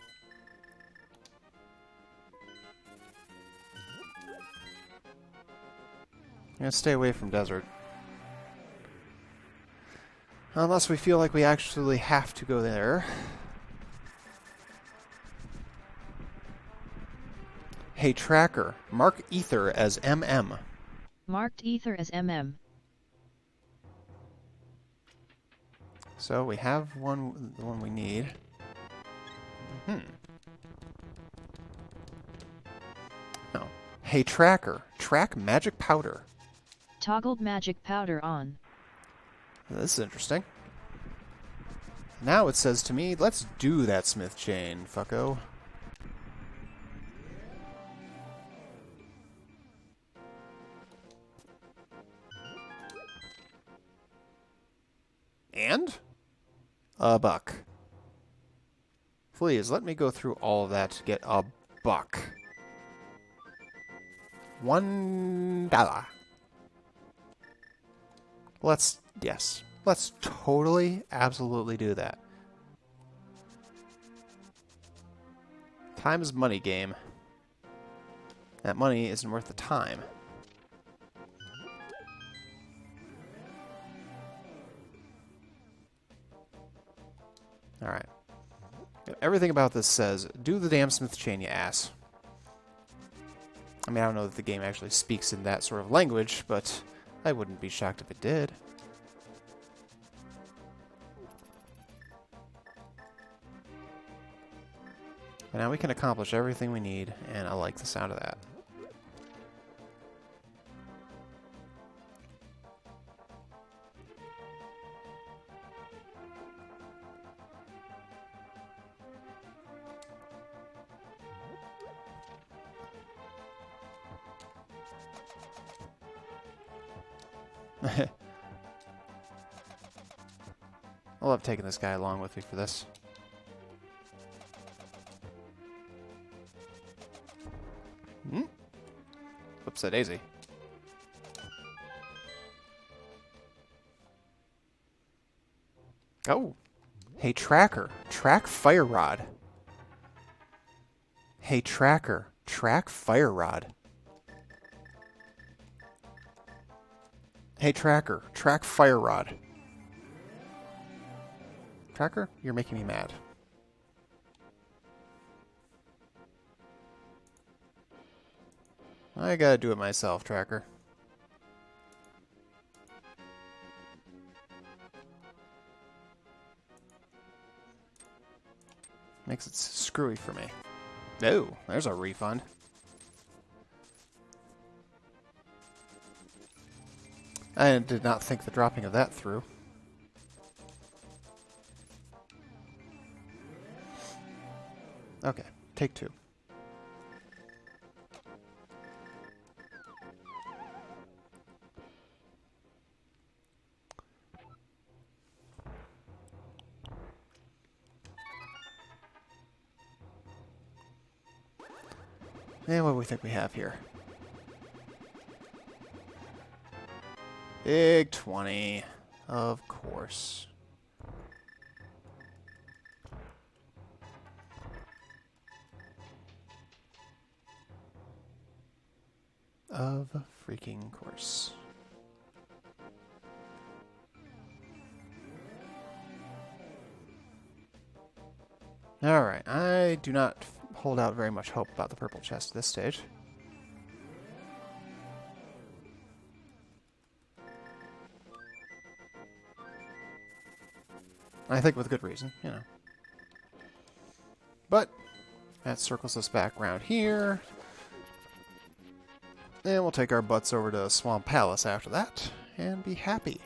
I'm gonna stay away from desert. Unless we feel like we actually have to go there. Hey, Tracker, mark Ether as MM. Marked ether as MM. So we have the one we need. Oh. Hey, Tracker, track magic powder. Toggled magic powder on. This is interesting. Now it says to me, let's do that smith chain, fucko. And? A buck. Please, let me go through all of that to get a buck. $1. Yes. Let's totally, absolutely do that. Time is money game. That money isn't worth the time. Alright. Everything about this says, do the damn smith chain, you ass. I mean, I don't know that the game actually speaks in that sort of language, but I wouldn't be shocked if it did. And now we can accomplish everything we need, and I like the sound of that. I love taking this guy along with me for this. Whoops, a daisy. Oh. Hey, Tracker. Track Fire Rod. Hey, Tracker. Track Fire Rod. Hey, Tracker. Track Fire Rod. Tracker, you're making me mad. I gotta do it myself, Tracker. Makes it screwy for me. Oh, there's a refund. I did not think the dropping of that through. Okay, take two. And what do we think we have here? Big 20, of course. Of freaking course. Alright, I do not hold out very much hope about the purple chest at this stage. I think with good reason, you know. But that circles us back around here. And we'll take our butts over to Swamp Palace after that and be happy.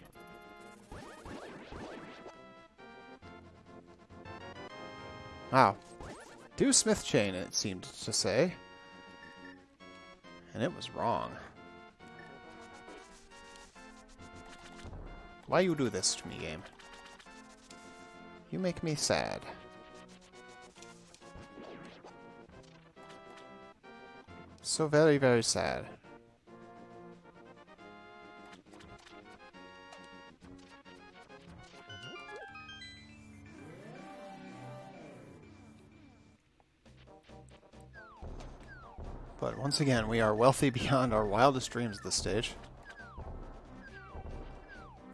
Wow. Do Smith Chain, it seemed to say. And it was wrong. Why you do this to me, game? You make me sad. So very, very sad. But once again, we are wealthy beyond our wildest dreams at this stage.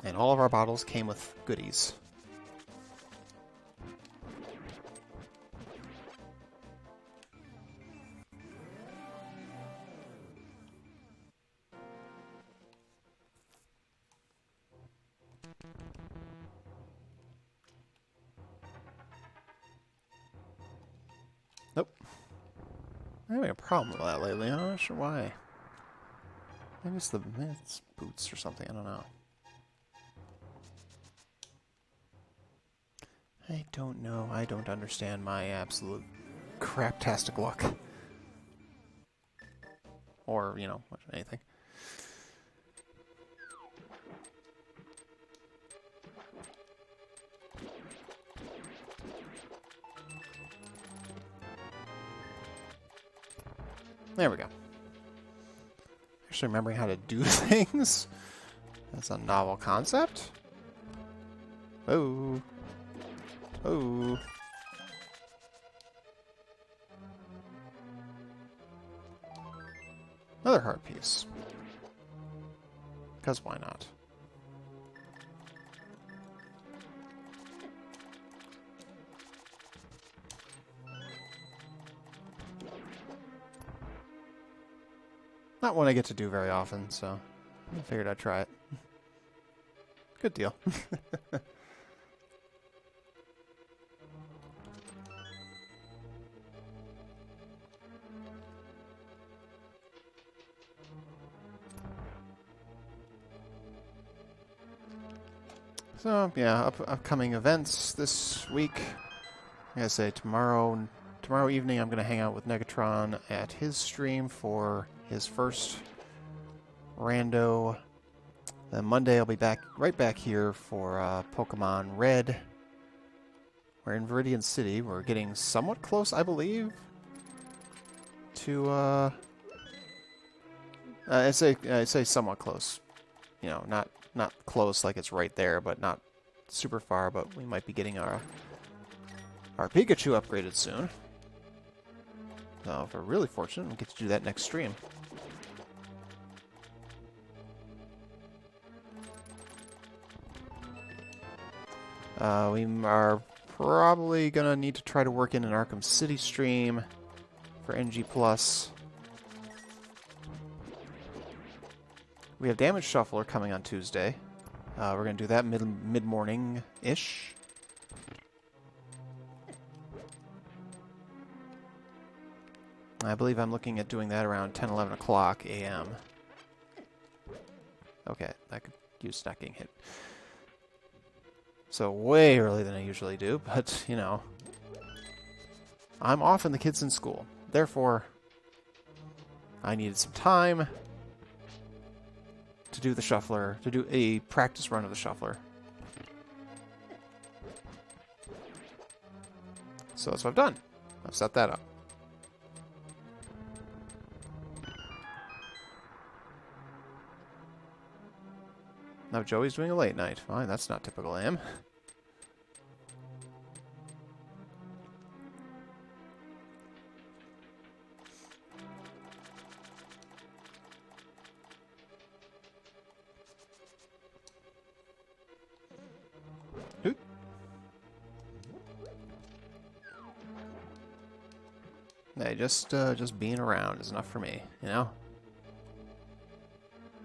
And all of our bottles came with goodies. Nope. I'm having a problem with that lately. I'm not sure why. Maybe it's it's boots or something. I don't know. I don't know. I don't understand my absolute craptastic luck. Or, you know, anything. There we go. Actually remembering how to do things. That's a novel concept. Oh. Oh. Another heart piece. Because why not? Not one I get to do very often, so I figured I'd try it. Good deal. So, yeah, upcoming events this week. Like I say, tomorrow evening I'm going to hang out with Negatron at his stream for his first rando. Then Monday I'll be right back here for Pokemon Red. We're in Viridian City. We're getting somewhat close, I believe, to I say somewhat close. You know, not close like it's right there, but not super far. But we might be getting our Pikachu upgraded soon. So if we're really fortunate, we'll get to do that next stream. We are probably gonna need to try to work in an Arkham City stream for NG+. We have Damage Shuffler coming on Tuesday. We're gonna do that mid-morning-ish. I believe I'm looking at doing that around 10, 11 o'clock a.m. Okay, I could use not getting hit. So way earlier than I usually do, but, you know, I'm off and the kids in school. Therefore, I needed some time to do the shuffler, to do a practice run of the shuffler. So that's what I've done. I've set that up. Now Joey's doing a late night. Fine, that's not typical of him. Oop. Hey, just being around is enough for me, you know?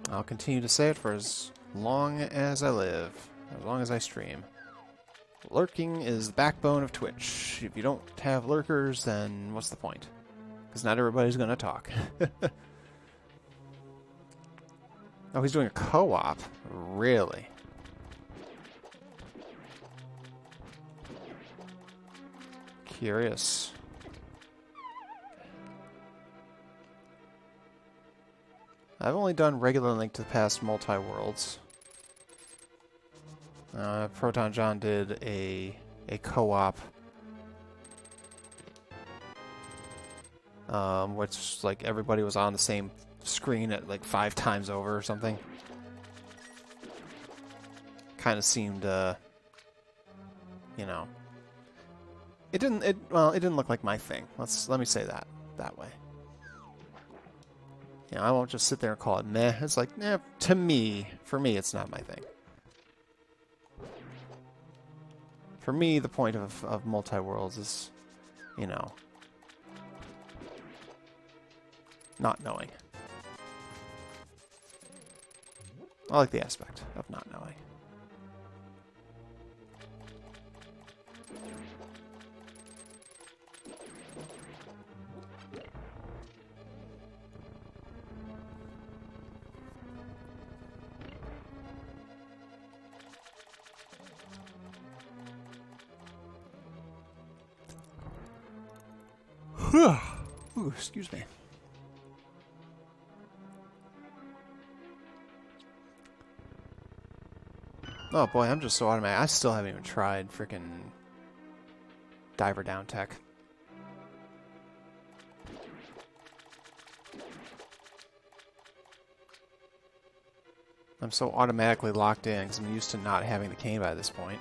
I'll continue to say it for as long as I live, as long as I stream. Lurking is the backbone of Twitch. If you don't have lurkers, then what's the point? Because not everybody's going to talk. Oh, he's doing a co-op? Really? Curious. I've only done regular Link to the Past multi-worlds. Proton John did a co-op, which like everybody was on the same screen at like 5 times over or something. Kind of seemed, you know, it didn't look like my thing. Let me say that way. You know, I won't just sit there and call it meh. It's like, eh, for me, it's not my thing. For me, the point of multi-worlds is, you know, not knowing. I like the aspect of not knowing. Ooh, excuse me. Oh boy, I'm just so automatic. I still haven't even tried frickin' Diver Down Tech. I'm so automatically locked in because I'm used to not having the cane by this point.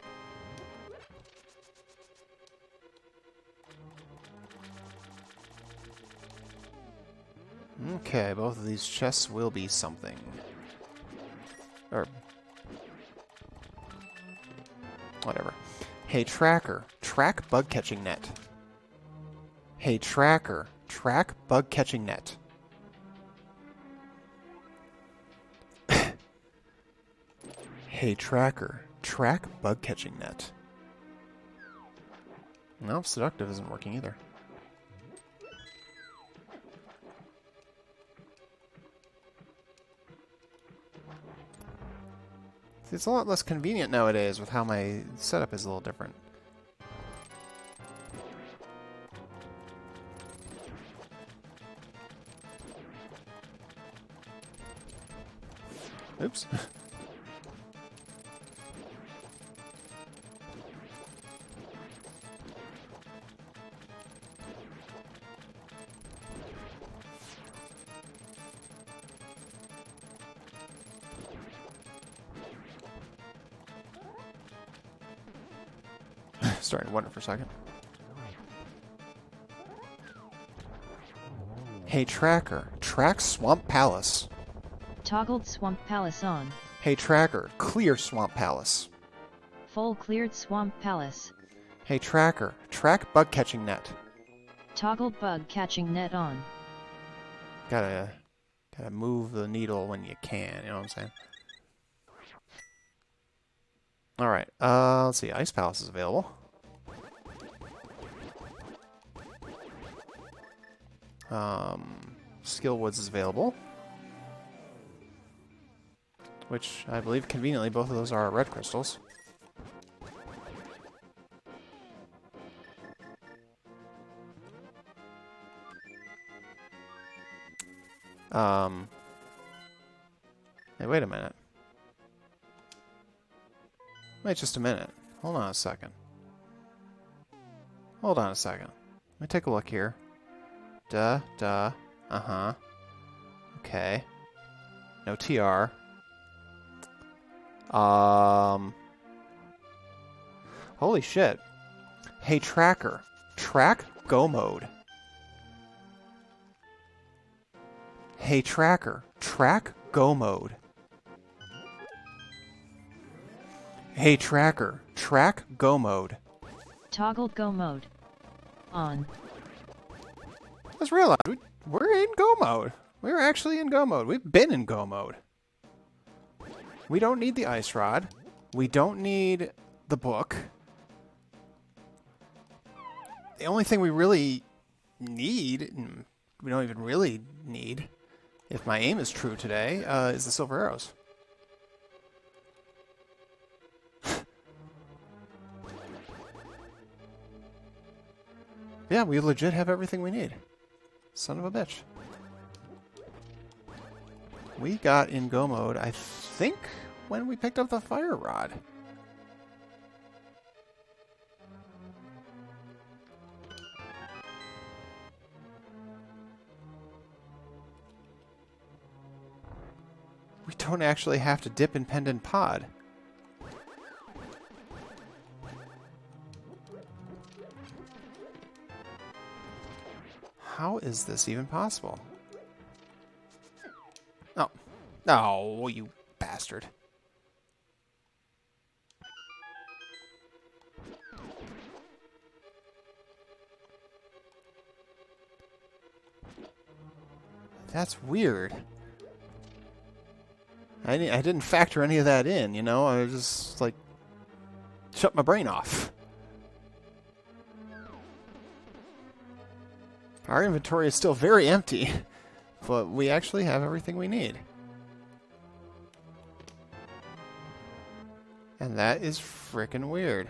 Okay, both of these chests will be something. Or whatever. Hey, Tracker. Track bug catching net. Hey, Tracker. Track bug catching net. Hey Tracker, track bug catching net. No, seductive isn't working either. It's a lot less convenient nowadays with how my setup is a little different. Oops. Starting to wonder for a second. Hey Tracker, track Swamp Palace. Toggled Swamp Palace on. Hey Tracker, clear Swamp Palace. Full cleared Swamp Palace. Hey Tracker, track bug catching net. Toggled bug catching net on. Gotta move the needle when you can, you know what I'm saying? Alright, let's see, Ice Palace is available. Skill Woods is available. Which, I believe, conveniently, both of those are red crystals. Hey, wait a minute. Wait just a minute. Hold on a second. Hold on a second. Let me take a look here. Uh-huh. Okay. No TR. Holy shit. Hey Tracker, track Go Mode. Hey Tracker, track Go Mode. Hey Tracker, track Go Mode. Toggled Go Mode on. Let's realize we're in Go Mode. We're actually in Go Mode. We've been in Go Mode. We don't need the Ice Rod. We don't need the book. The only thing we really need, we don't even really need, if my aim is true today, is the silver arrows. Yeah, we legit have everything we need. Son of a bitch. We got in Go Mode, I think, when we picked up the Fire Rod. We don't actually have to dip in Pendant Pod. How is this even possible? Oh. Oh, you bastard. That's weird. I didn't factor any of that in, you know? I just, like, shut my brain off. Our inventory is still very empty, but we actually have everything we need. And that is frickin' weird.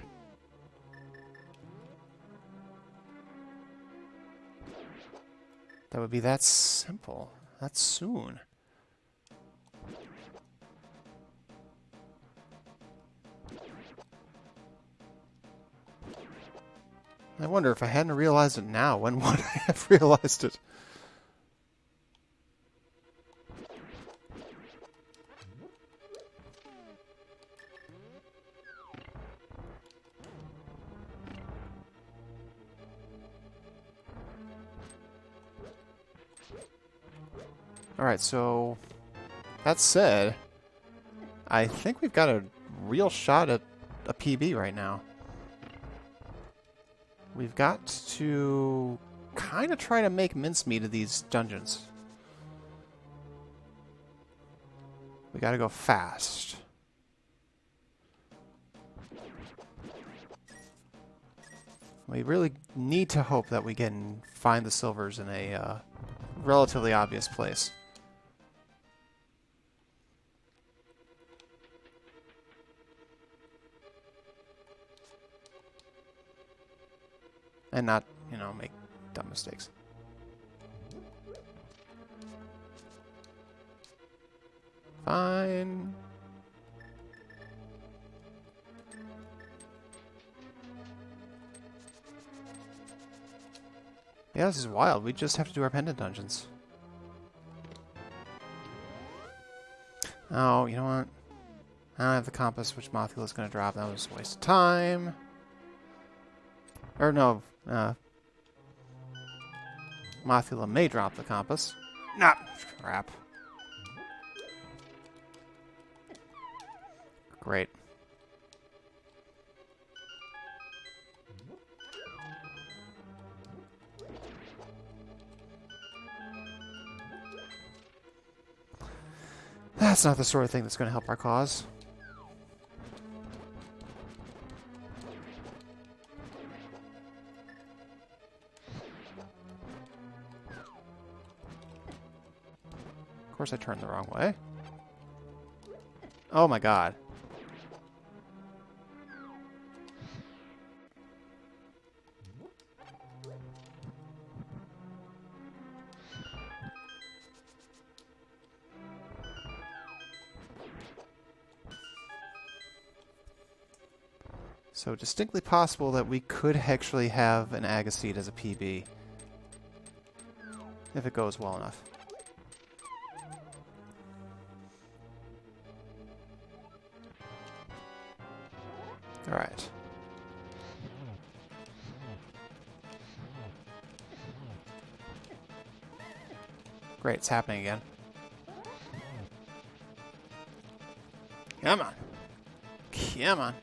That would be that simple. That soon. I wonder if I hadn't realized it now, when would I have realized it? Alright, so that said, I think we've got a real shot at a PB right now. We've got to kind of try to make mincemeat of these dungeons. We gotta go fast. We really need to hope that we can find the silvers in a relatively obvious place. And not, you know, make dumb mistakes. Fine. Yeah, this is wild. We just have to do our pendant dungeons. Oh, you know what? I don't have the compass, which Mothula's going to drop. That was a waste of time. Or no, Mothula may drop the compass. Nah, crap. Great. That's not the sort of thing that's going to help our cause. Of course I turned the wrong way. Oh my god. So distinctly possible that we could actually have an Agaseed as a PB. If it goes well enough. Alright. Great, it's happening again. Come on. Come on.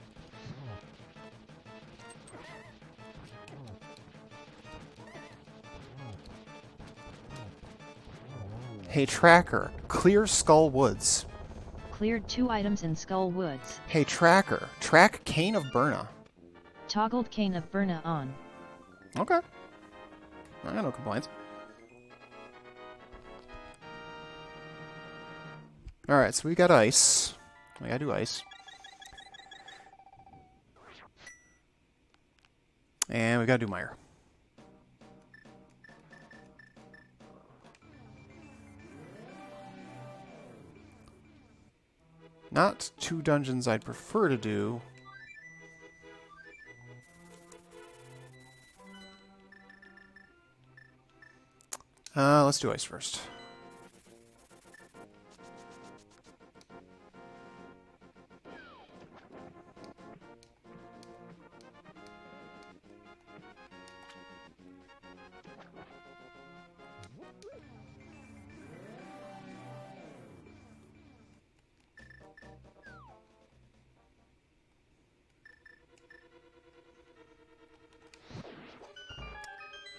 Hey, Tracker, clear Skull Woods. Cleared 2 items in Skull Woods. Hey, Tracker, track Cane of Burna. Toggled Cane of Burna on. Okay. I got no complaints. Alright, so we got ice. We gotta do ice. And we gotta do Mire. Not 2 dungeons I'd prefer to do. Let's do ice first.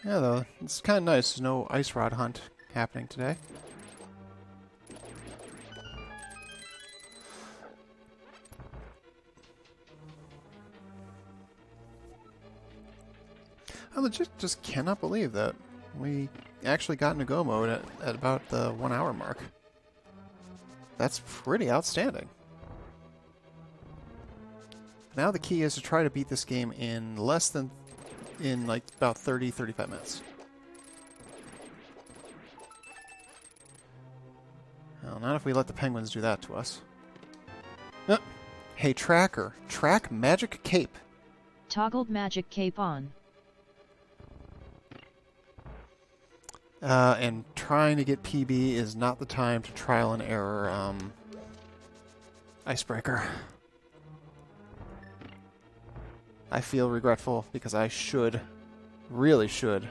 Yeah, though, it's kind of nice. There's no ice rod hunt happening today. I legit just cannot believe that we actually got into go mode at about the 1 hour mark. That's pretty outstanding. Now the key is to try to beat this game in like about 30-35 minutes. Well, not if we let the penguins do that to us. Hey, Tracker, track Magic Cape. Toggled Magic Cape on. And trying to get PB is not the time to trial and error Icebreaker. I feel regretful because I should, really should,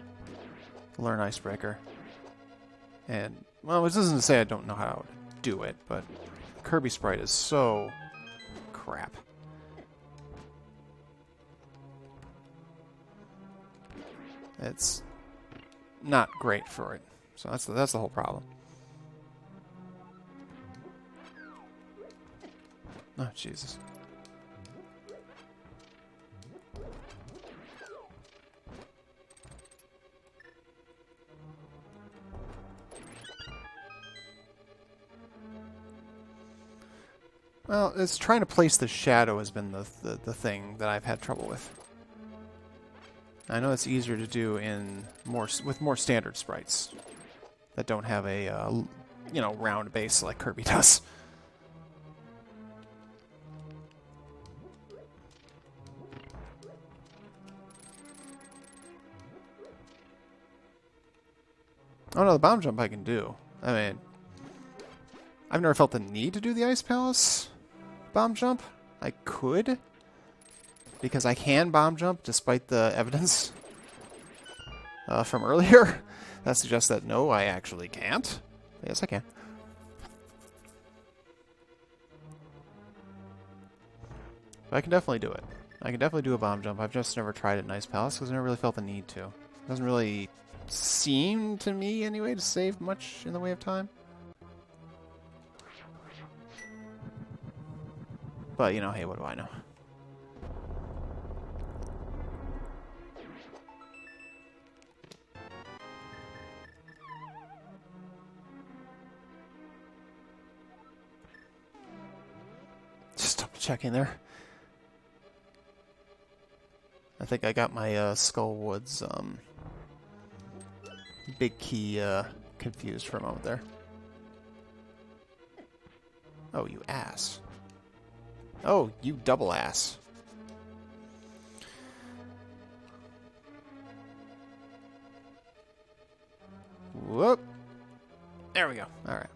learn Icebreaker. And, well, which isn't to say I don't know how to do it, but Kirby Sprite is so crap. It's not great for it. So that's the whole problem. Oh, Jesus. Well, it's trying to place the shadow has been the thing that I've had trouble with. I know it's easier to do in with more standard sprites that don't have a you know, round base like Kirby does. Oh no, the bomb jump I can do. I mean, I've never felt the need to do the Ice Palace bomb jump. I could, because I can bomb jump despite the evidence from earlier that suggests that no, I actually can't. Yes, I can. But I can definitely do it. I can definitely do a bomb jump. I've just never tried it in Ice Palace because I never really felt the need to. It doesn't really seem to me, anyway, to save much in the way of time. But, you know, hey, what do I know? Just double checking there. I think I got my Skullwoods big key confused for a moment there. Oh, you ass. Oh, you double ass. Whoop. There we go. All right.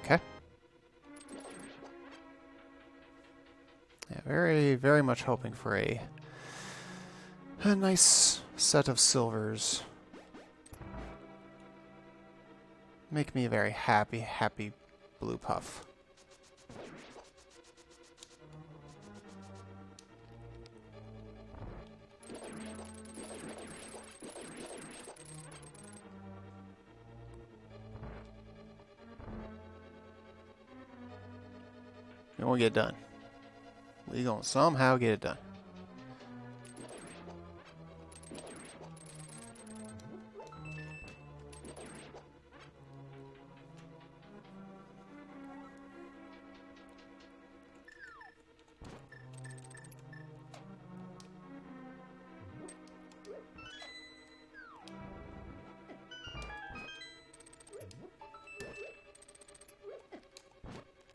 Okay. Yeah, very, very much hoping for a nice set of silvers. Make me a very happy, happy blue puff. And we'll get it done. We're gonna somehow get it done.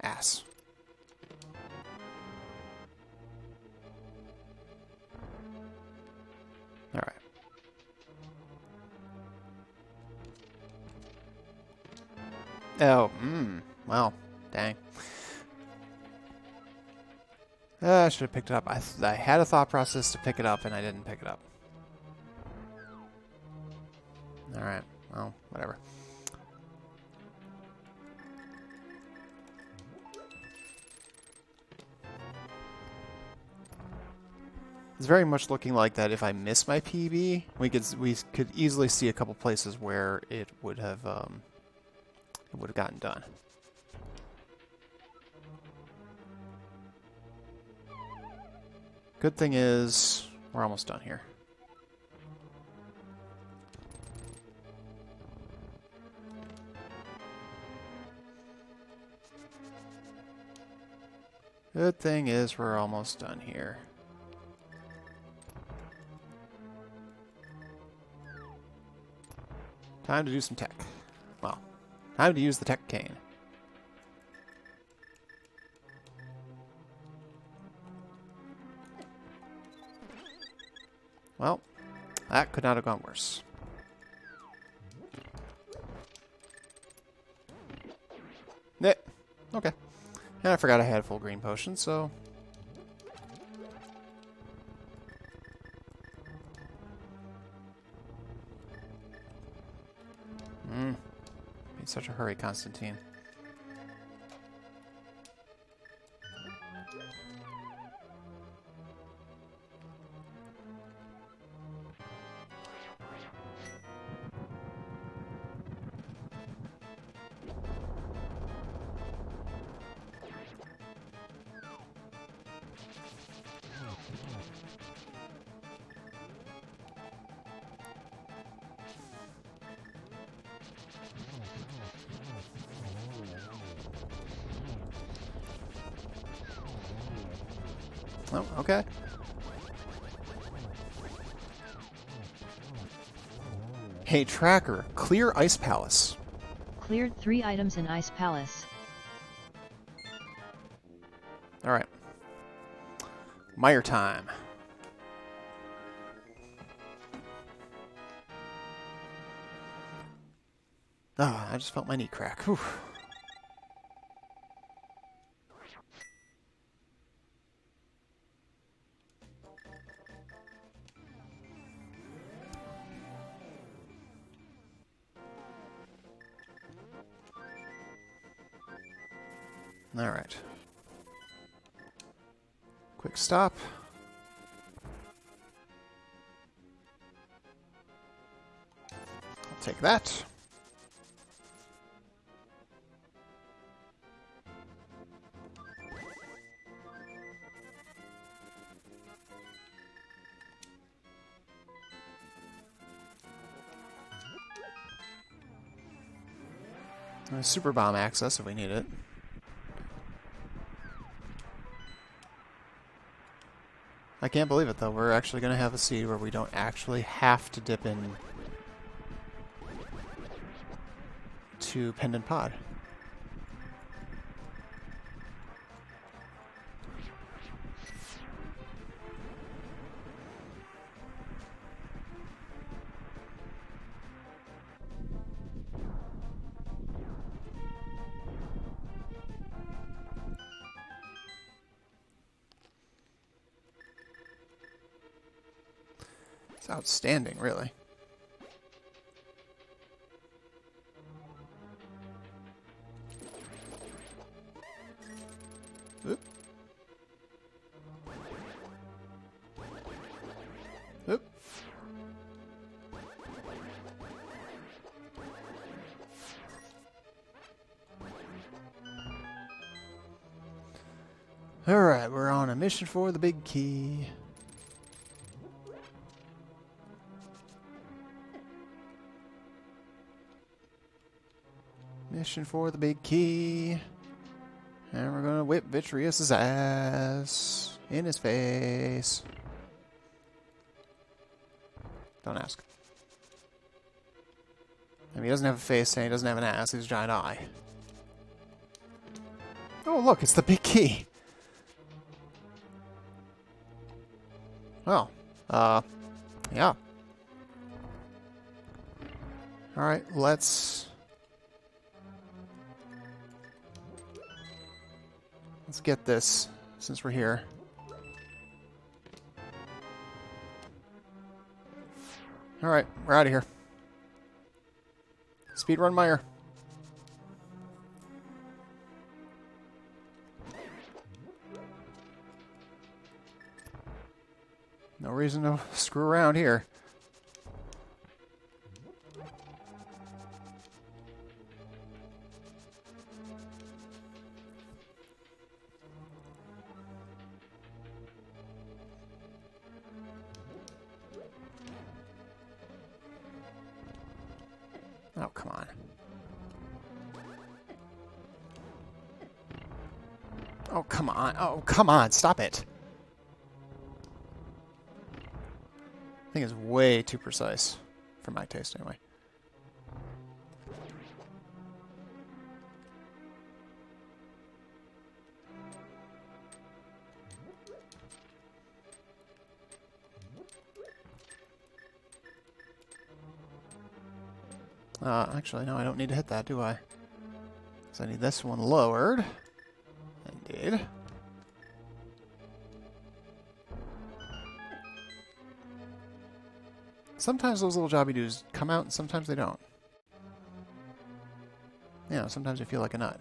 Ass. All right. Oh, well, dang. I should have picked it up. I had a thought process to pick it up, and I didn't pick it up. All right. Well, whatever. It's very much looking like that if I miss my PB, we could easily see a couple places where it would have gotten done. Good thing is we're almost done here. Good thing is we're almost done here. Time to do some tech. Well, time to use the tech cane. Well, that could not have gone worse. Yeah, okay. And I forgot I had full green potion, so... In such a hurry, Constantine. Oh, okay. Hey, Tracker, clear Ice Palace. Cleared 3 items in Ice Palace. Alright. Mire time. Ah, I just felt my knee crack. Whew. Alright. Quick stop. I'll take that. Super bomb access if we need it. I can't believe it though. We're actually going to have a seed where we don't actually have to dip in to Pendant Pod. It's outstanding, really. Oop. Oop. Alright, we're on a mission for the big key. Mission for the big key. And we're gonna whip Vitreous's ass in his face. Don't ask. I mean, he doesn't have a face and he doesn't have an ass, he has a giant eye. Oh, look, it's the big key. Well, yeah. Alright, let's get this, since we're here. Alright, we're out of here. Speedrun Mire. No reason to screw around here. Oh, come on. Oh, come on. Oh, come on. Stop it. I think it's way too precise. For my taste, anyway. Actually, no, I don't need to hit that, do I? So I need this one lowered. Indeed. Sometimes those little jobby doos come out and sometimes they don't. You know, sometimes you feel like a nut.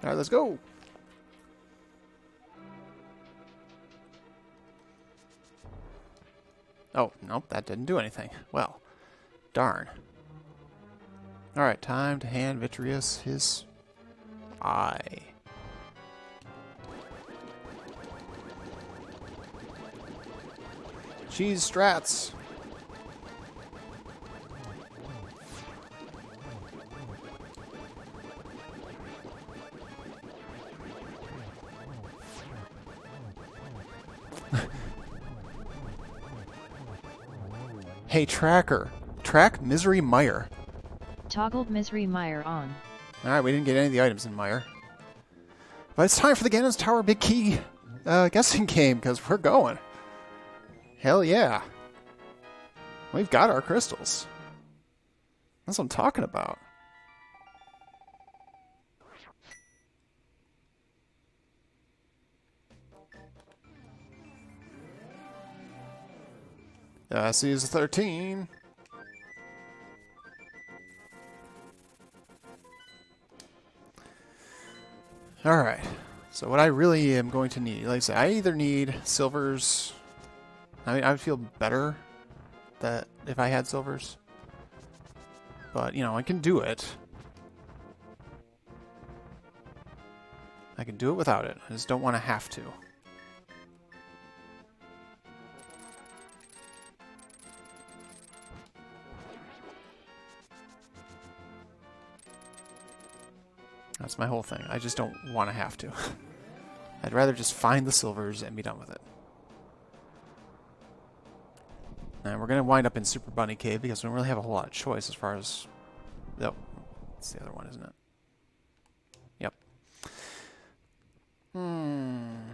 Alright, let's go! Oh, nope, that didn't do anything. Well, darn. Alright, time to hand Vitreous his eye. Cheese strats. Hey, Tracker. Track Misery Mire. Toggled Misery Mire on. Alright, we didn't get any of the items in Mire. But it's time for the Ganon's Tower Big Key guessing game, because we're going. Hell yeah. We've got our crystals. That's what I'm talking about. See, it's 13. Alright. So what I really am going to need, like I say, I either need silvers. I mean, I would feel better that if I had silvers. But, you know, I can do it. I can do it without it. I just don't want to have to. That's my whole thing. I just don't want to have to. I'd rather just find the silvers and be done with it. And we're going to wind up in Super Bunny Cave because we don't really have a whole lot of choice as far as... Oh, it's the other one, isn't it? Yep.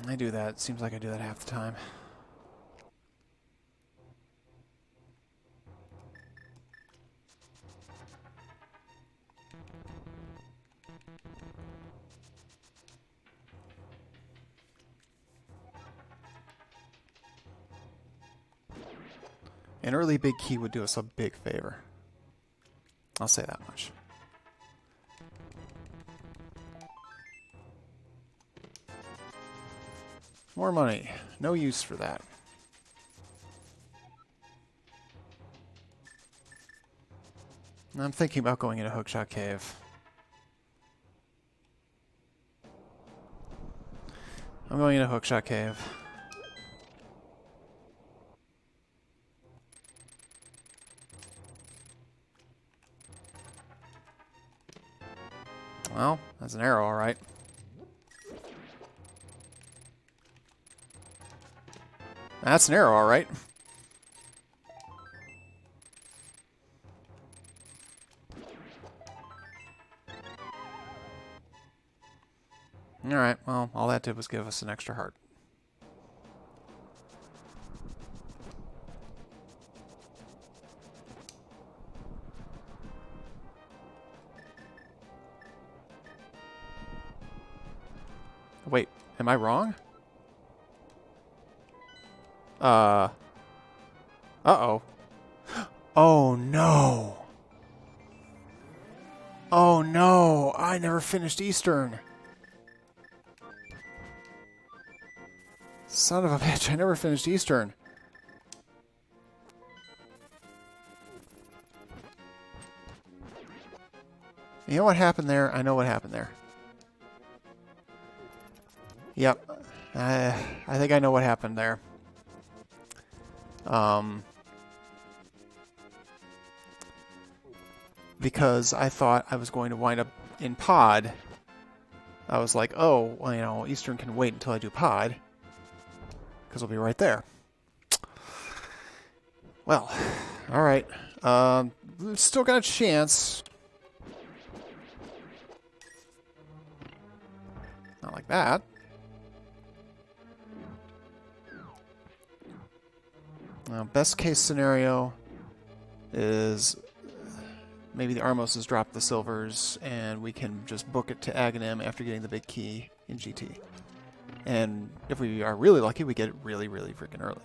I do that. Seems like I do that half the time. An early big key would do us a big favor. I'll say that much. More money. No use for that. I'm thinking about going into Hookshot Cave. I'm going into Hookshot Cave. Well, that's an arrow, alright. That's an arrow, alright. Alright, well, all that did was give us an extra heart. Wait, am I wrong? Uh-oh. Oh, no. Oh, no. I never finished Eastern. Son of a bitch, I never finished Eastern. You know what happened there? I know what happened there. Yep. I think I know what happened there. Because I thought I was going to wind up in Pod. I was like, oh, well, you know, Eastern can wait until I do Pod. Because we'll be right there. Well, alright. We've still got a chance. Not like that. Best case scenario is maybe the Armoses drop the silvers and we can just book it to Aghanim after getting the big key in GT. And if we are really lucky, we get it really, really freaking early.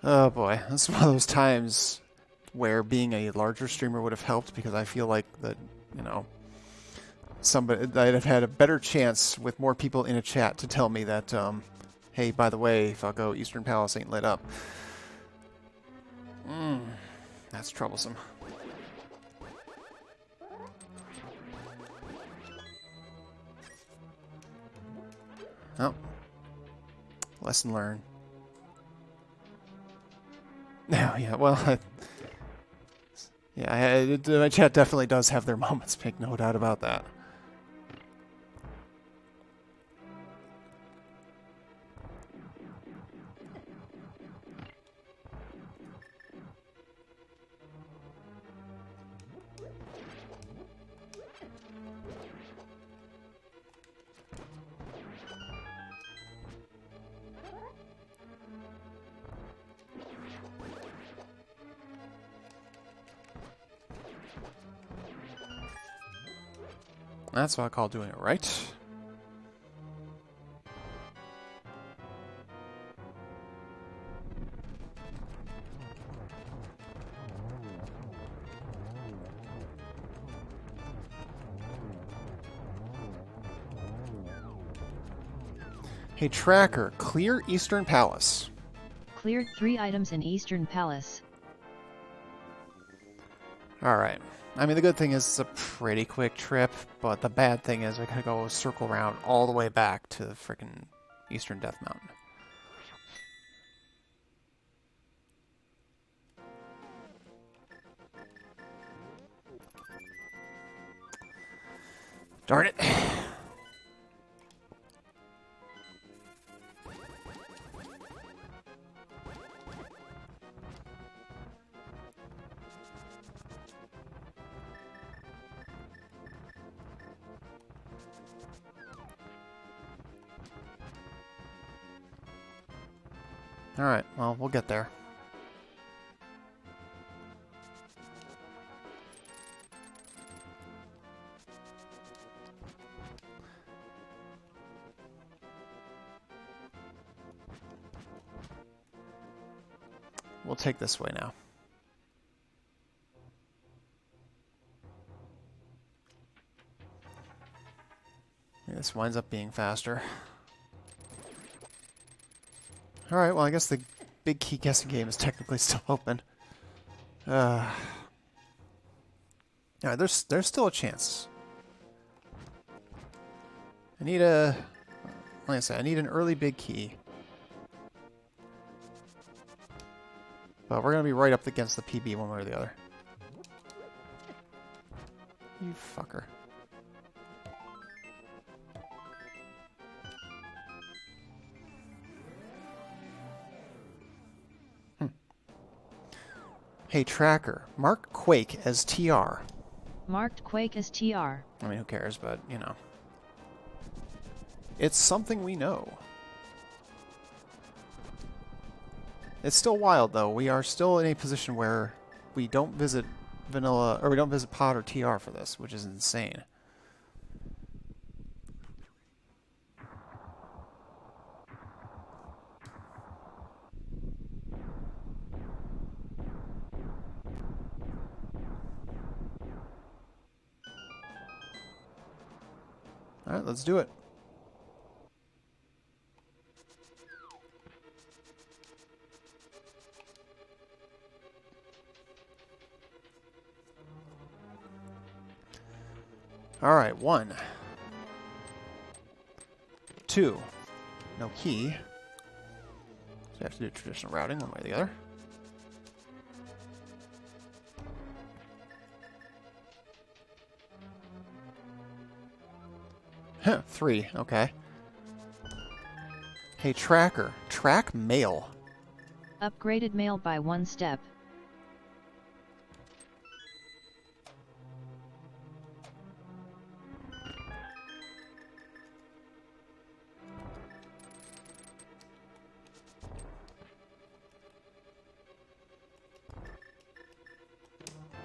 Oh boy, this is one of those times where being a larger streamer would have helped, because I feel like that, you know, somebody I'd have had a better chance with more people in a chat to tell me that Hey, by the way, fucko, Eastern Palace ain't lit up. That's troublesome. Oh. Lesson learned. No, yeah, well, yeah, my chat definitely does have their moments, make no doubt about that. That's what I call doing it right. Hey, Tracker, clear Eastern Palace. Cleared 3 items in Eastern Palace. Alright. I mean, the good thing is it's a pretty quick trip, but the bad thing is I gotta go circle around all the way back to the frickin' Eastern Death Mountain. Darn it. Alright, well, we'll get there. We'll take this way now. This winds up being faster. Alright, well, I guess the big key guessing game is technically still open. Alright, there's still a chance. I need a... Like I said, I need an early big key. But we're going to be right up against the PB one way or the other. You fucker. Hey, Tracker, mark Quake as TR. Marked Quake as TR. I mean, who cares, but, you know. It's something we know. It's still wild, though. We are still in a position where we don't visit vanilla, or we don't visit pod or TR for this, which is insane. Alright, let's do it. Alright, 1. 2. No key. So you have to do traditional routing one way or the other. Huh, 3. Okay. Hey, Tracker. Track mail. Upgraded mail by 1 step.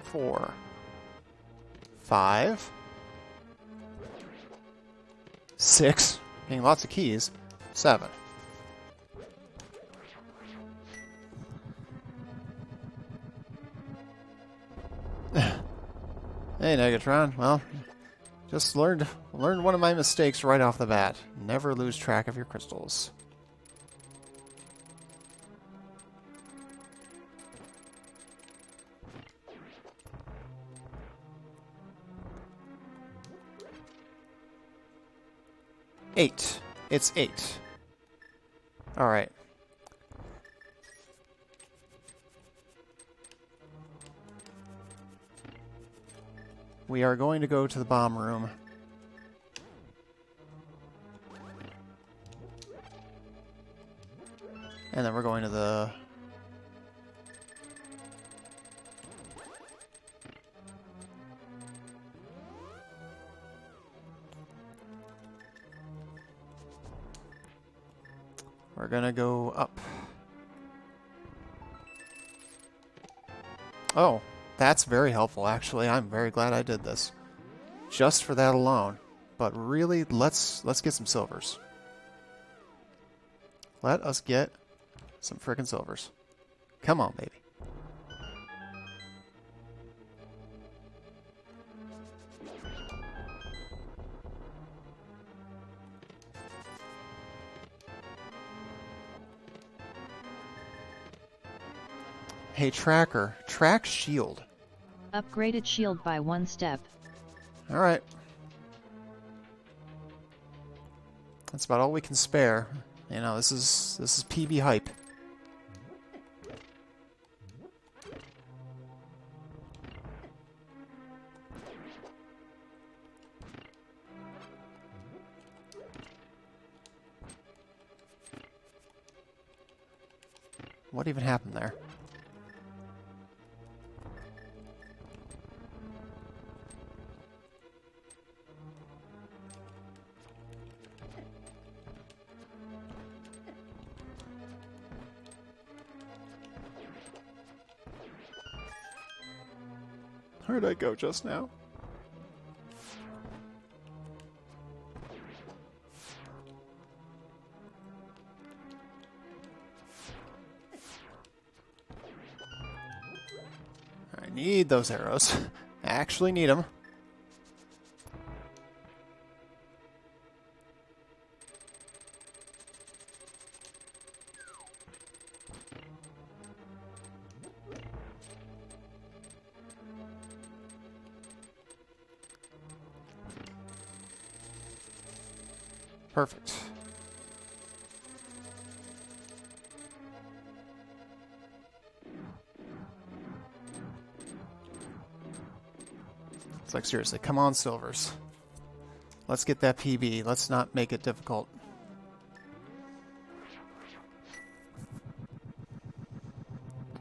Four. 5. 6. Getting lots of keys. 7. Hey, Negatron. Well, just learned one of my mistakes right off the bat. Never lose track of your crystals. 8. It's 8. Alright. We are going to go to the bomb room. And then we're going to the... We're gonna go up. Oh, that's very helpful, actually. I'm very glad I did this. Just for that alone. But really, let's get some silvers. Let us get some frickin' silvers. Come on, baby. Hey, Tracker. Track shield. Upgraded shield by 1 step. Alright. That's about all we can spare. You know, this is PB hype. What even happened there? Where'd I go just now? I need those arrows. I actually need them. Perfect. It's like, seriously, come on, silvers. Let's get that PB. Let's not make it difficult.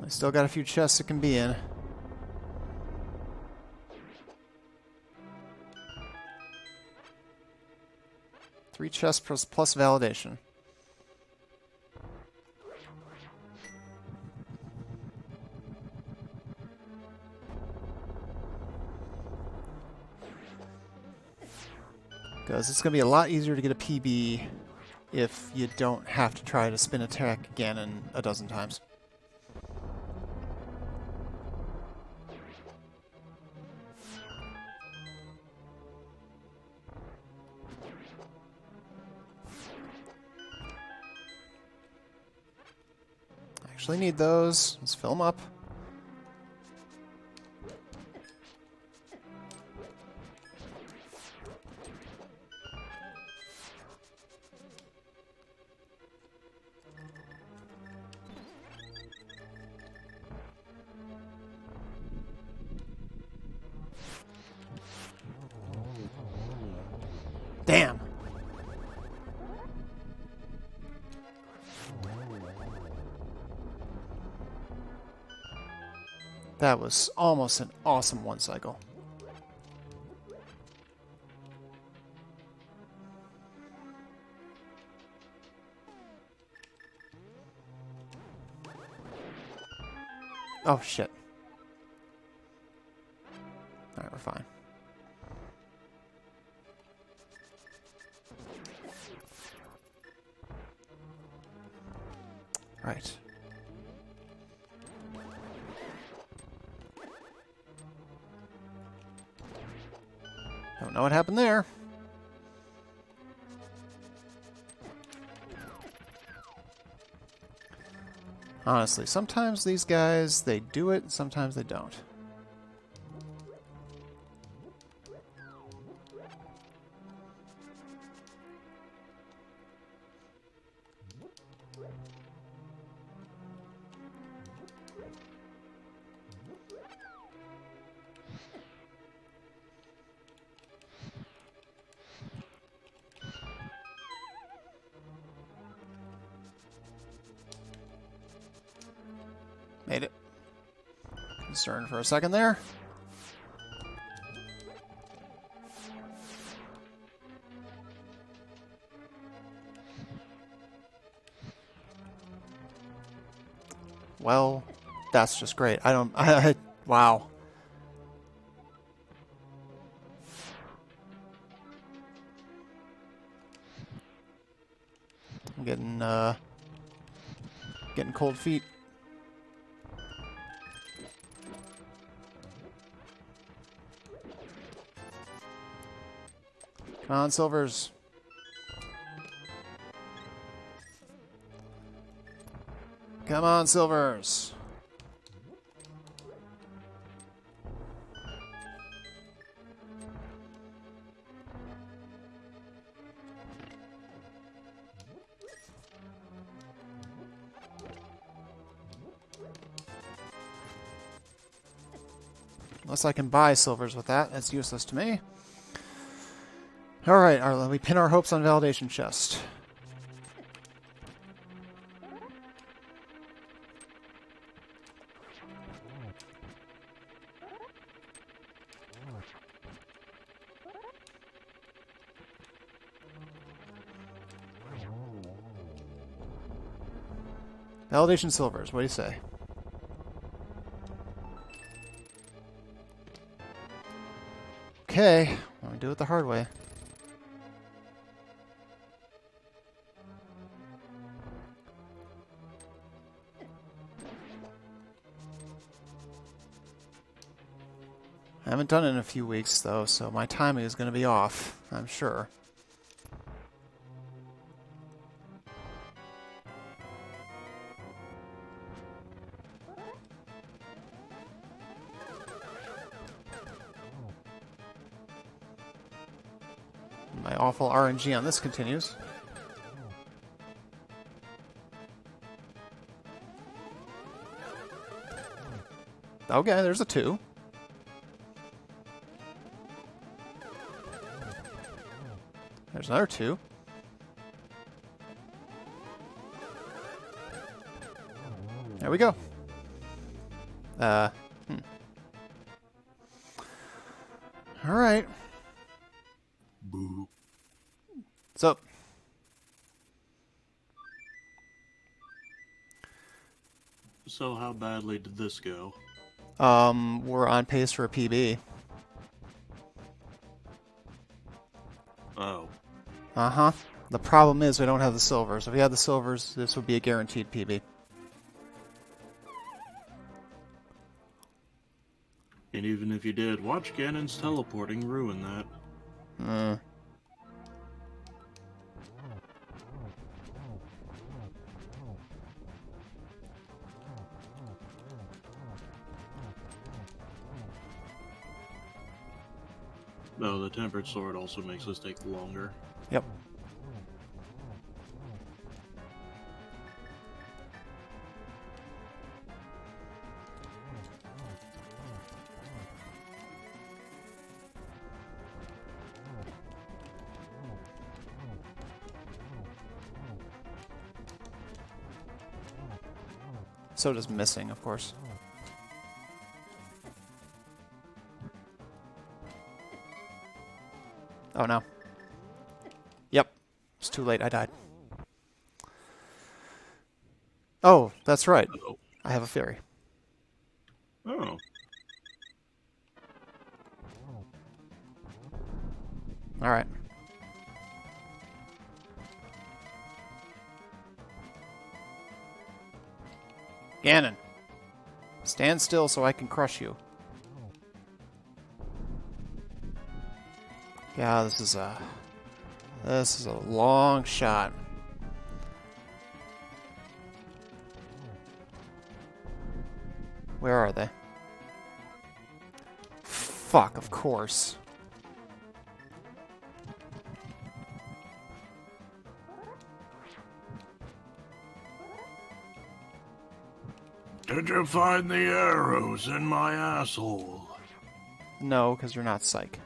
I still got a few chests it can be in. Three chests plus validation. Because it's going to be a lot easier to get a PB if you don't have to try to spin attack again in a dozen times. Actually need those. Let's fill them up. Damn. That was almost an awesome one cycle. Oh shit. Alright, we're fine. Right. Don't know what happened there. Honestly, sometimes these guys, they do it, sometimes they don't. Made it. Concerned for a second there. Well, that's just great. Wow. I'm getting cold feet. Come on, Silvers. Come on, Silvers. Unless I can buy silvers with that, that's useless to me. Alright, we pin our hopes on validation chest. Validation silvers, what do you say? Okay, well, we do it the hard way. I haven't done it in a few weeks, though, so my timing is going to be off, I'm sure. My awful RNG on this continues. Okay, there's a 2. There's another 2. There we go. Alright. Boo. What's up? So how badly did this go? We're on pace for a PB. Oh. Uh-huh. The problem is we don't have the silvers. If we had the silvers, this would be a guaranteed PB. And even if you did, watch Ganon's teleporting ruin that. No, the tempered sword also makes this take longer. Yep. So does missing, of course. Oh no. Yep. It's too late, I died. Oh, that's right. Uh-oh. I have a theory. Oh. Alright. Ganon. Stand still so I can crush you. Yeah, this is a long shot. Where are they? Fuck, of course. Did you find the arrows in my asshole? No, because you're not psych.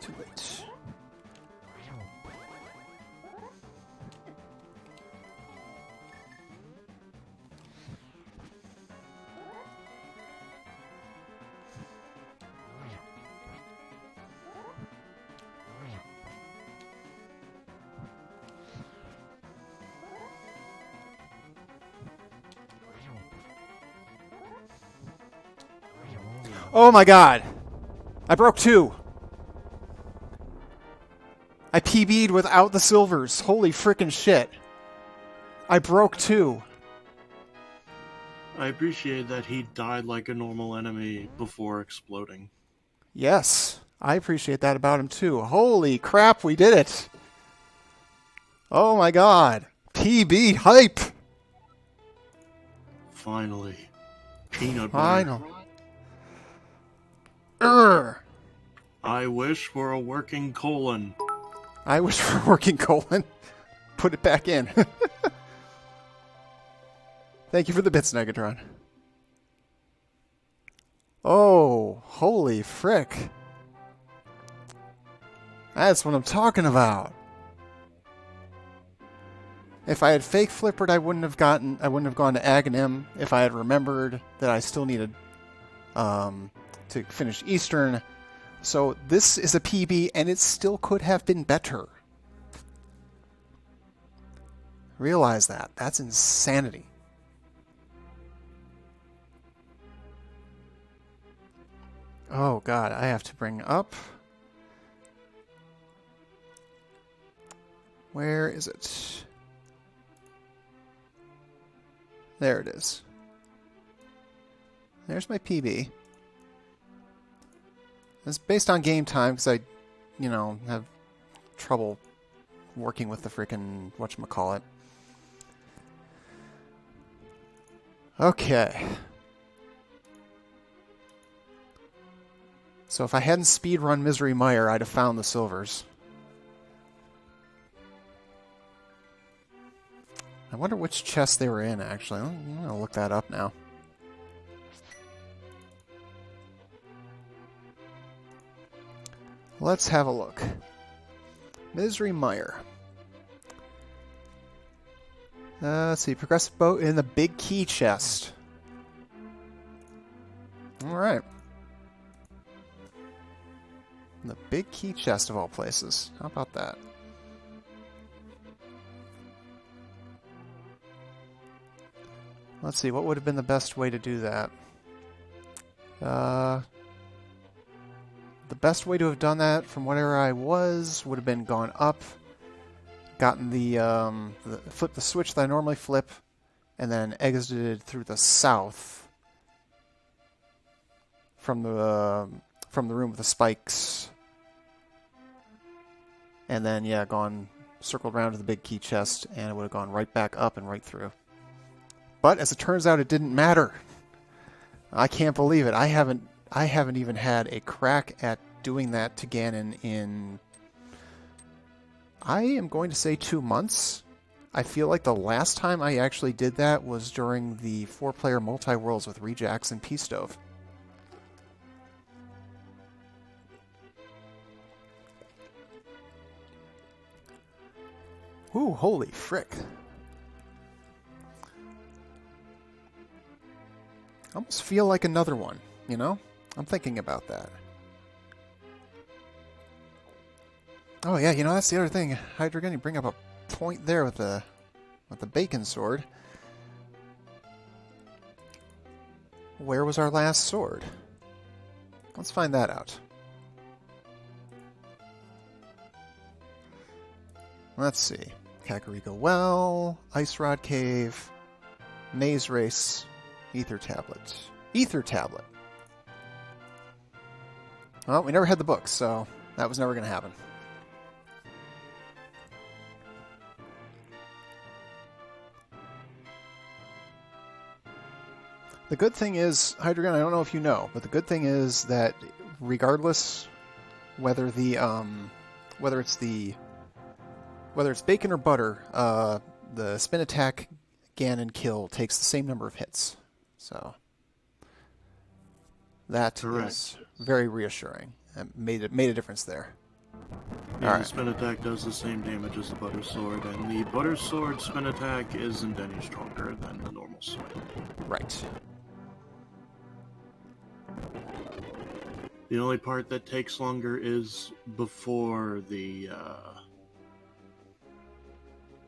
Too late. Oh my god! I broke 2! I PB'd without the silvers. Holy frickin' shit. I broke 2. I appreciate that he died like a normal enemy before exploding. Yes, I appreciate that about him too. Holy crap, we did it! Oh my god. PB hype! Finally. Peanut butter. Final. Urgh. I wish for a working colon. I wish for a working colon. Put it back in. Thank you for the bits, Negatron. Oh, holy frick. That's what I'm talking about. If I had fake flippered, I wouldn't have gone to Ag and M if I had remembered that I still needed to finish Eastern. So this is a PB, and it still could have been better. Realize that. That's insanity. Oh god, I have to bring up... Where is it? There it is. There's my PB. It's based on game time because I, have trouble working with the freaking whatchamacallit. Okay. So if I hadn't speedrun Misery Mire, I'd have found the silvers. I wonder which chest they were in, actually. I'm going to look that up now. Let's have a look. Misery Mire. Let's see. Progressive boat in the big key chest. Alright. In the big key chest of all places. How about that? Let's see, what would have been the best way to do that? The best way to have done that from whatever I was would have been gone up, gotten flip the switch that I normally flip, and then exited through the south from the room with the spikes, and then circled around to the big key chest, and it would have gone right back up and right through. But as it turns out, it didn't matter. I can't believe it. I haven't even had a crack at doing that to Ganon in, I am going to say 2 months. I feel like the last time I actually did that was during the 4-player multi-worlds with Rejax and P-Stove. Ooh, holy frick. I almost feel like another one, I'm thinking about that. Oh yeah, that's the other thing. Hydrogen, you bring up a point there with the bacon sword. Where was our last sword? Let's find that out. Let's see. Kakariko Well, Ice Rod Cave, Maze Race, Ether Tablet. Ether Tablet. Well, we never had the books, so that was never going to happen. The good thing is, Hydrogen, I don't know if you know, but the good thing is that regardless whether it's bacon or butter, the spin attack Ganon kill takes the same number of hits. So that is very reassuring. It made a difference there. Yeah, Alright. the spin attack does the same damage as the butter sword, and the butter sword spin attack isn't any stronger than the normal swing. Right. The only part that takes longer is before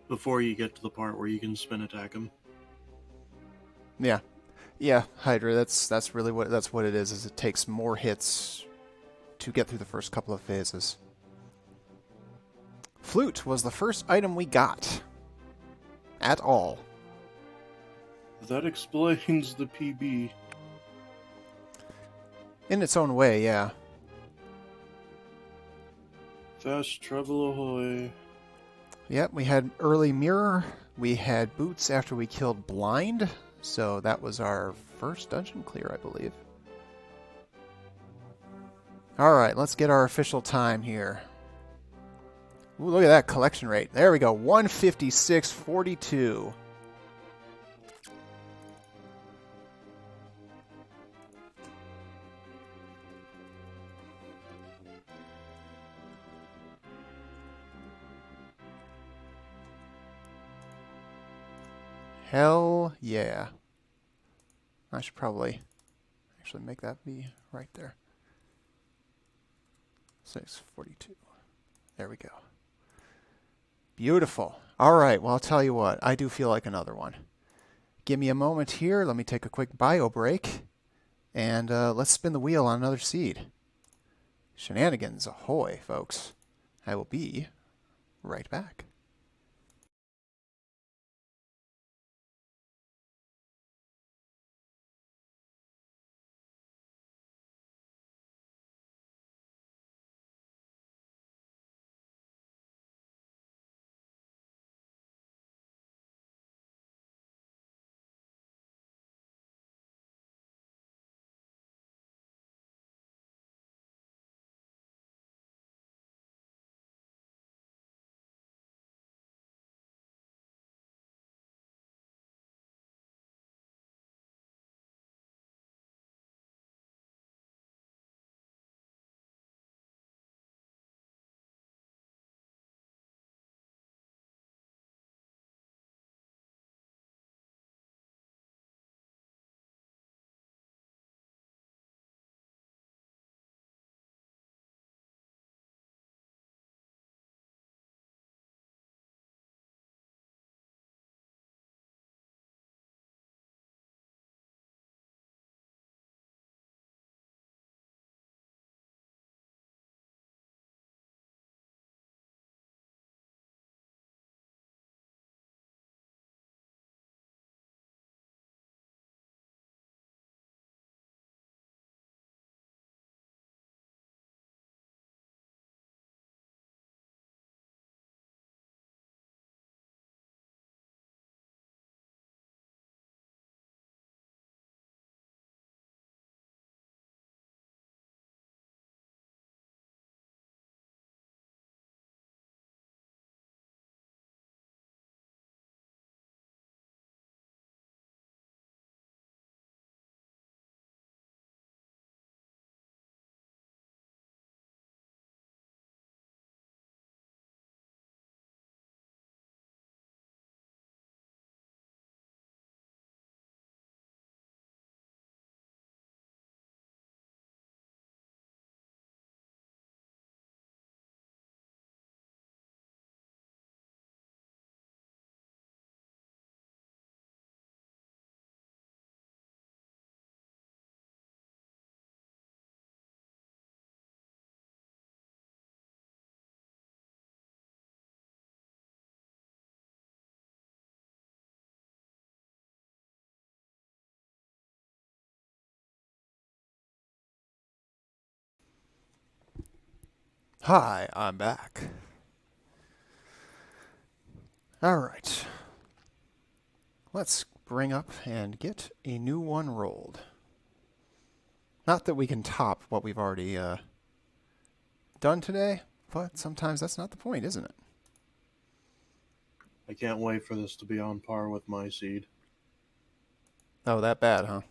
before you get to the part where you can spin attack him. Yeah. Yeah, Hydra, that's really what it is it takes more hits to get through the first couple of phases. Flute was the first item we got. At all. That explains the PB. In its own way, yeah. Fast travel ahoy. Yep, we had early mirror. We had boots after we killed blind. So that was our first dungeon clear, I believe. Alright, let's get our official time here. Ooh, look at that collection rate. There we go, 156.42. Hell yeah. I should probably actually make that be right there. 642. There we go. Beautiful. All right, well, I'll tell you what. I do feel like another one. Give me a moment here. Let me take a quick bio break. And let's spin the wheel on another seed. Shenanigans ahoy, folks. I will be right back. Hi, I'm back. All right. Let's bring up and get a new one rolled. Not that we can top what we've already done today, but sometimes that's not the point, isn't it? I can't wait for this to be on par with my seed. Oh, that bad, huh?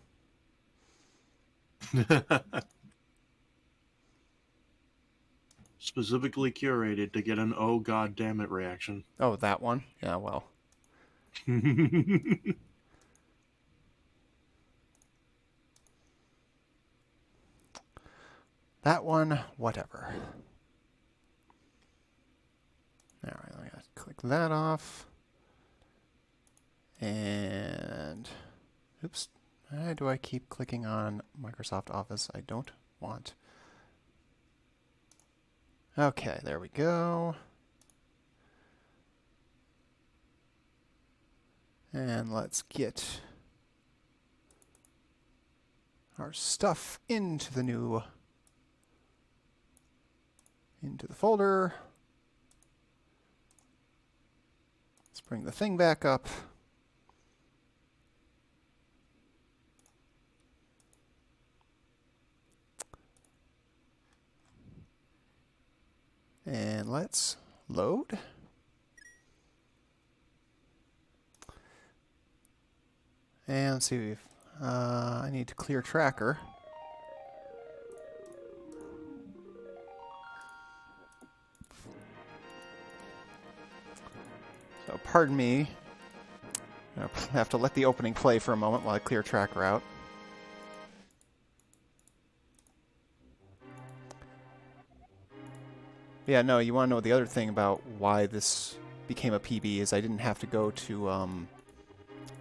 Specifically curated to get an "oh god damn it" reaction. Oh, that one? Yeah, well. That one, whatever. Alright, I gotta click that off. And oops. Why do I keep clicking on Microsoft Office? I don't want. Okay, there we go. And let's get our stuff into the folder. Let's bring the thing back up. And let's load. And let's see, I need to clear tracker. So pardon me. I have to let the opening play for a moment while I clear tracker out. Yeah, no, you want to know the other thing about why this became a PB is I didn't have to go to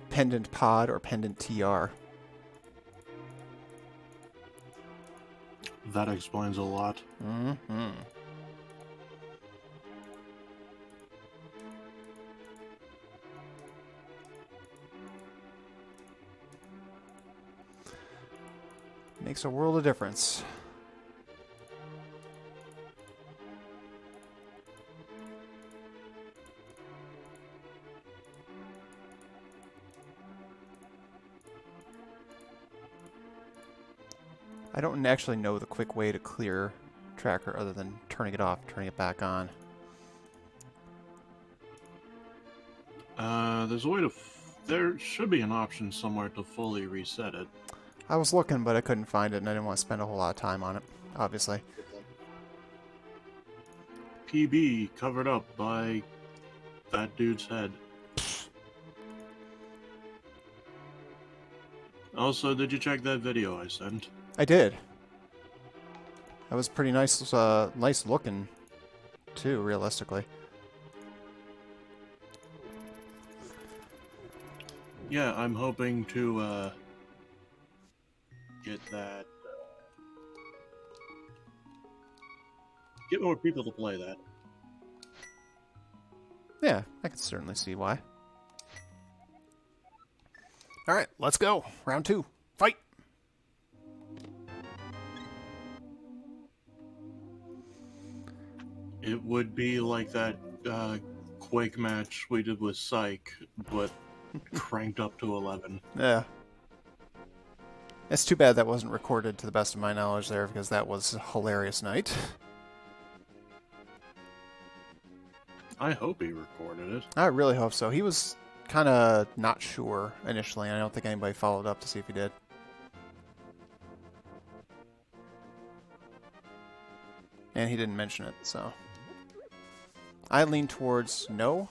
pendant pod or pendant TR. That explains a lot. Mm-hmm. Makes a world of difference. I don't actually know the quick way to clear tracker other than turning it off, turning it back on. There's a way to... there should be an option somewhere to fully reset it. I was looking, but I couldn't find it, and I didn't want to spend a whole lot of time on it, obviously. PB covered up by that dude's head. Also, did you check that video I sent? I did. That was pretty nice, nice looking, too, realistically. Yeah, I'm hoping to, get that... get more people to play that. Yeah, I can certainly see why. Alright, let's go. Round 2. Fight! It would be like that, Quake match we did with Psych, but cranked up to 11. Yeah. It's too bad that wasn't recorded to the best of my knowledge there, because that was a hilarious night. I hope he recorded it. I really hope so. He was kind of not sure initially, and I don't think anybody followed up to see if he did. And he didn't mention it, so... I lean towards no.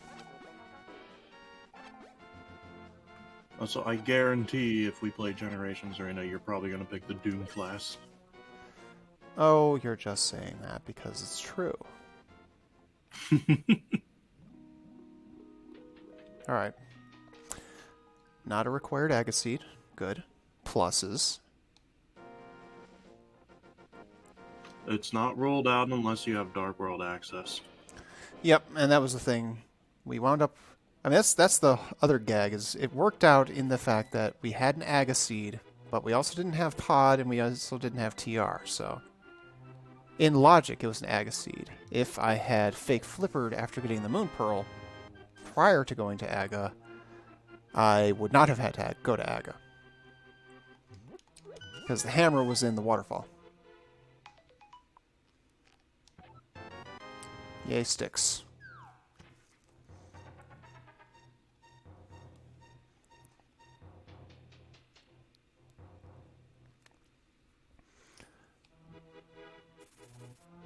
Also, I guarantee if we play Generations Arena, you're probably going to pick the Doom class. Oh, you're just saying that because it's true. Alright. Not a required Agaseed. Good. Pluses. It's not rolled out unless you have Dark World access. Yep, and that was the thing. We wound up... I mean, that's the other gag, is it worked out in the fact that we had an Agaseed, but we also didn't have Pod, and we also didn't have TR, so... In logic, it was an Agaseed. If I had fake flippered after getting the Moon Pearl prior to going to Aga, I would not have had to go to Aga. Because the hammer was in the waterfall. Yay, sticks.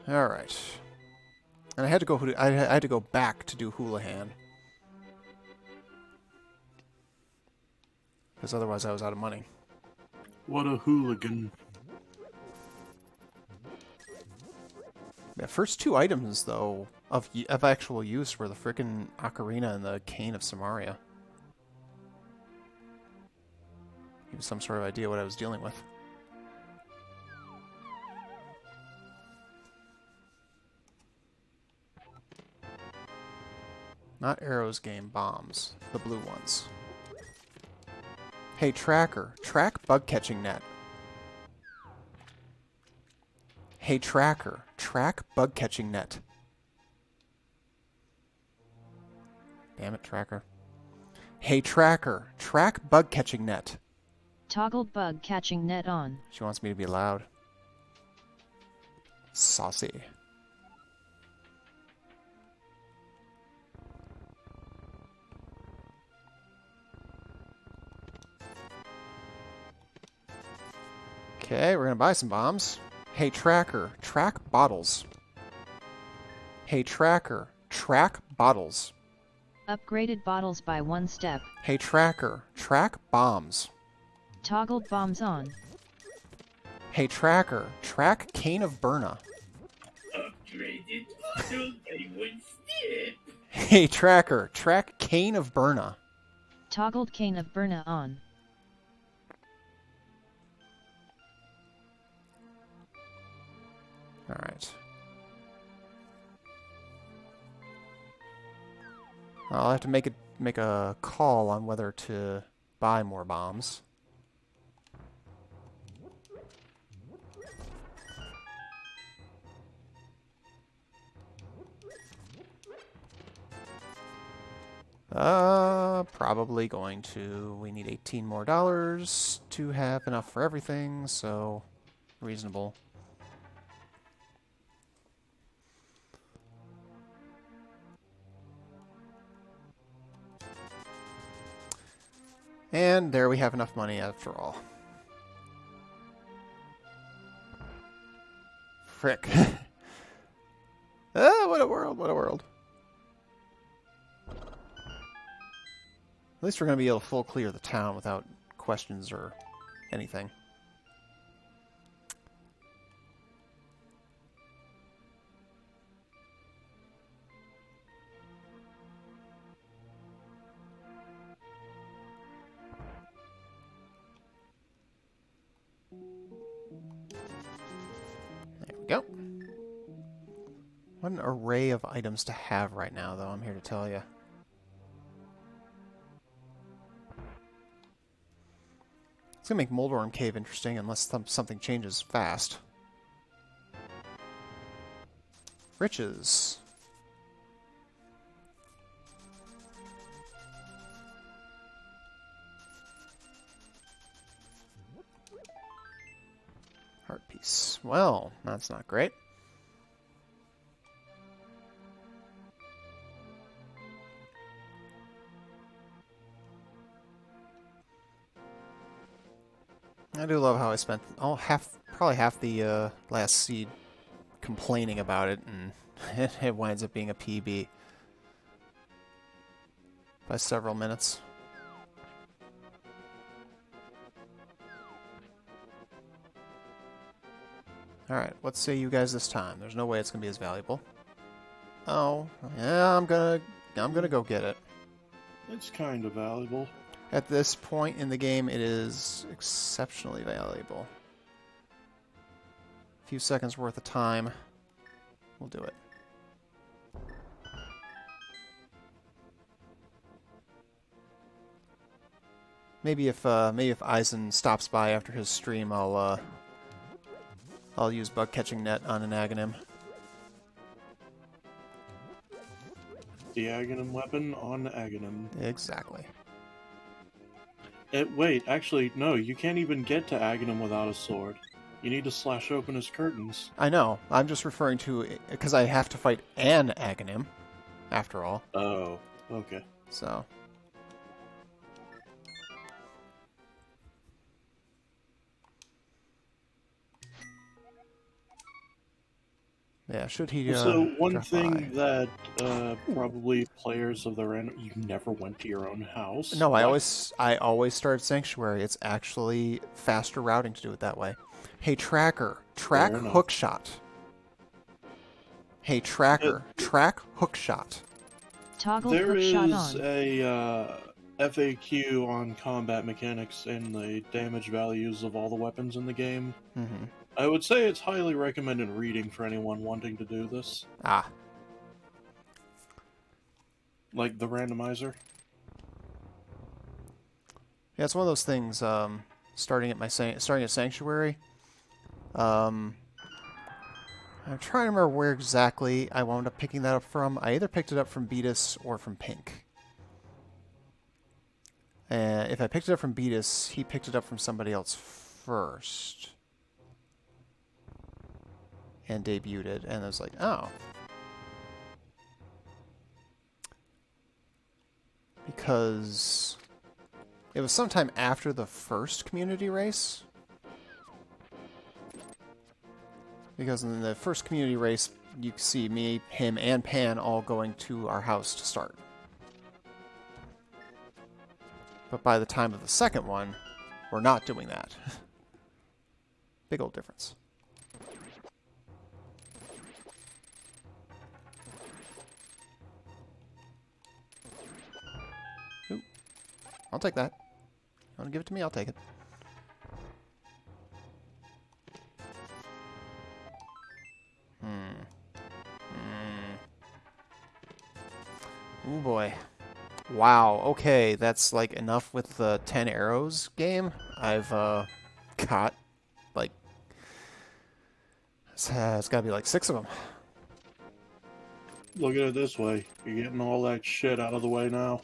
Alright. And I had to go. I had to go back to do Houlihan. Because otherwise I was out of money. What a hooligan. The first two items, though, of actual use were the frickin' Ocarina and the Cane of Samaria. Give me some sort of idea what I was dealing with. Not arrows game, bombs. The blue ones. Hey, Tracker. Track bug catching net. Hey, Tracker. Track bug catching net. Damn it, Tracker. Hey, Tracker. Track bug catching net. Toggled bug catching net on. She wants me to be loud. Saucy. Okay, we're gonna buy some bombs. Hey, Tracker, track bottles. Hey, Tracker, track bottles. Upgraded bottles by 1 step. Hey, Tracker, track bombs. Toggled bombs on. Hey, Tracker, track Cane of Burna. Upgraded bottles by 1 step. Hey, Tracker, track Cane of Burna. Toggled Cane of Burna on. Alright. I'll have to make a call on whether to buy more bombs. Probably going to. We need $18 more to have enough for everything, so reasonable. And there we have enough money after all. Frick. Ah, what a world, what a world. At least we're going to be able to full clear the town without questions or anything. There we go. What an array of items to have right now, though, I'm here to tell you. It's going to make Moldorm Cave interesting unless something changes fast. Riches. Heart piece. Well, that's not great. I do love how I spent probably half the last seed complaining about it, and it winds up being a PB by several minutes. Alright, what say you guys this time? There's no way it's gonna be as valuable. Oh, yeah, I'm gonna go get it. It's kind of valuable. At this point in the game, it is exceptionally valuable. A few seconds worth of time. We'll do it. Maybe if Eisen stops by after his stream, I'll use bug catching net on an Aghanim. The Aghanim weapon on Aghanim. Exactly. Wait, actually, no, you can't even get to Aghanim without a sword. You need to slash open his curtains. I know. I'm just referring to because I have to fight an Aghanim, after all. Oh, okay. So. Yeah, should he So one drop thing by. that probably players of the random, you never went to your own house. No, I What? always start Sanctuary. It's actually faster routing to do it that way. Hey tracker, track Fair enough. hookshot. Hey Uh, tracker, track hookshot. Toggled There hookshot is on. a FAQ on combat mechanics and the damage values of all the weapons in the game. Mm-hmm. I would say it's highly recommended reading for anyone wanting to do this, Ah, like the randomizer. yeah, it's one of those things. Starting at Sanctuary. Um, I'm trying to remember where exactly I wound up picking that up from. I either picked it up from Beatus or from Pink. And if I picked it up from Beatus, he picked it up from somebody else first. And debuted it, and I was like, oh. Because it was sometime after the first community race. Because in the first community race, you see me, him, and Pan all going to our house to start. But by the time of the second one, we're not doing that. Big old difference. Ooh. I'll take that. You want to give it to me? I'll take it. Ooh boy. Wow, okay, that's like enough with the 10 arrows game. I've caught like it's gotta be like 6 of them. Look at it this way: you're getting all that shit out of the way now.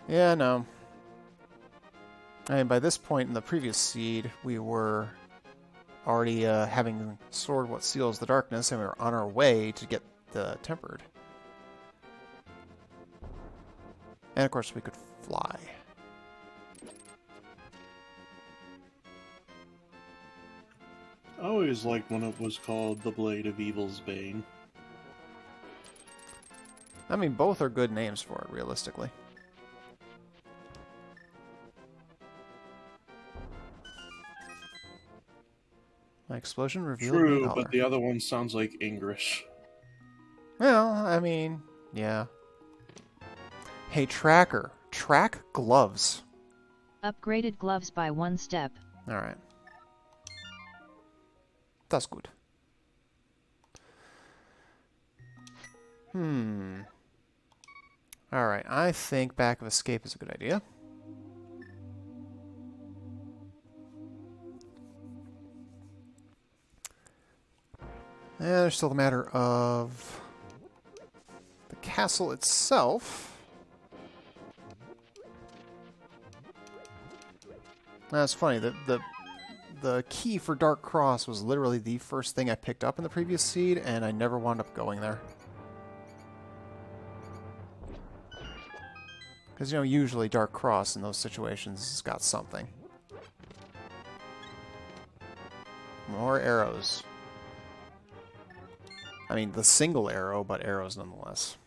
Yeah, no. I mean, by this point in the previous seed, we were already having Sword What Seals the Darkness, and we were on our way to get the Tempered. And of course, we could fly. I always liked when it was called the Blade of Evil's Bane. I mean, both are good names for it, realistically. My explosion revealed me True, dollar. but the other one sounds like English. Well, I mean, yeah. Hey, tracker. Track gloves. Upgraded gloves by 1 step. Alright. That's good. Alright, I think Back of Escape is a good idea. And there's still the matter of the castle itself. That's funny. The key for Dark Cross was literally the first thing I picked up in the previous seed, and I never wound up going there. Because, you know, usually Dark Cross in those situations has got something. More arrows. I mean, the single arrow, but arrows nonetheless.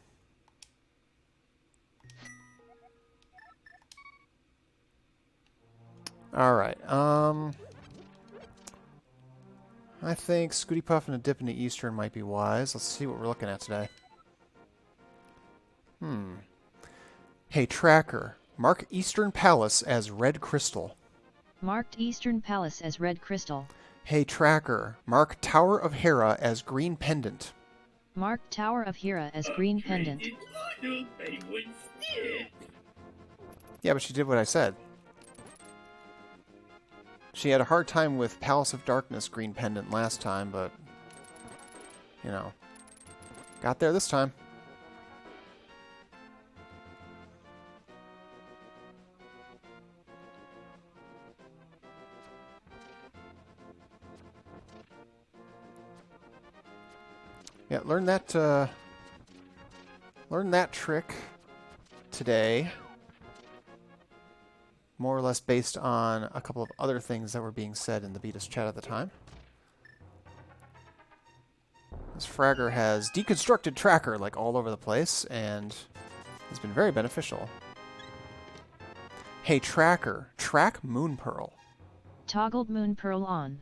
Alright, I think Scooty Puff and a dip into Eastern might be wise. Let's see what we're looking at today. Hey, tracker. Mark Eastern Palace as red crystal. Marked Eastern Palace as red crystal. Hey, tracker. Mark Tower of Hera as green pendant. Marked Tower of Hera as green pendant. Upgraded model by 1 step. Yeah, but she did what I said. She had a hard time with Palace of Darkness green pendant last time, but, you know, got there this time. Yeah, learn that trick today. More or less based on a couple of other things that were being said in the Beatus chat at the time. This Fragger has deconstructed Tracker like all over the place, and has been very beneficial. Hey Tracker, track Moon Pearl. Toggled Moon Pearl on.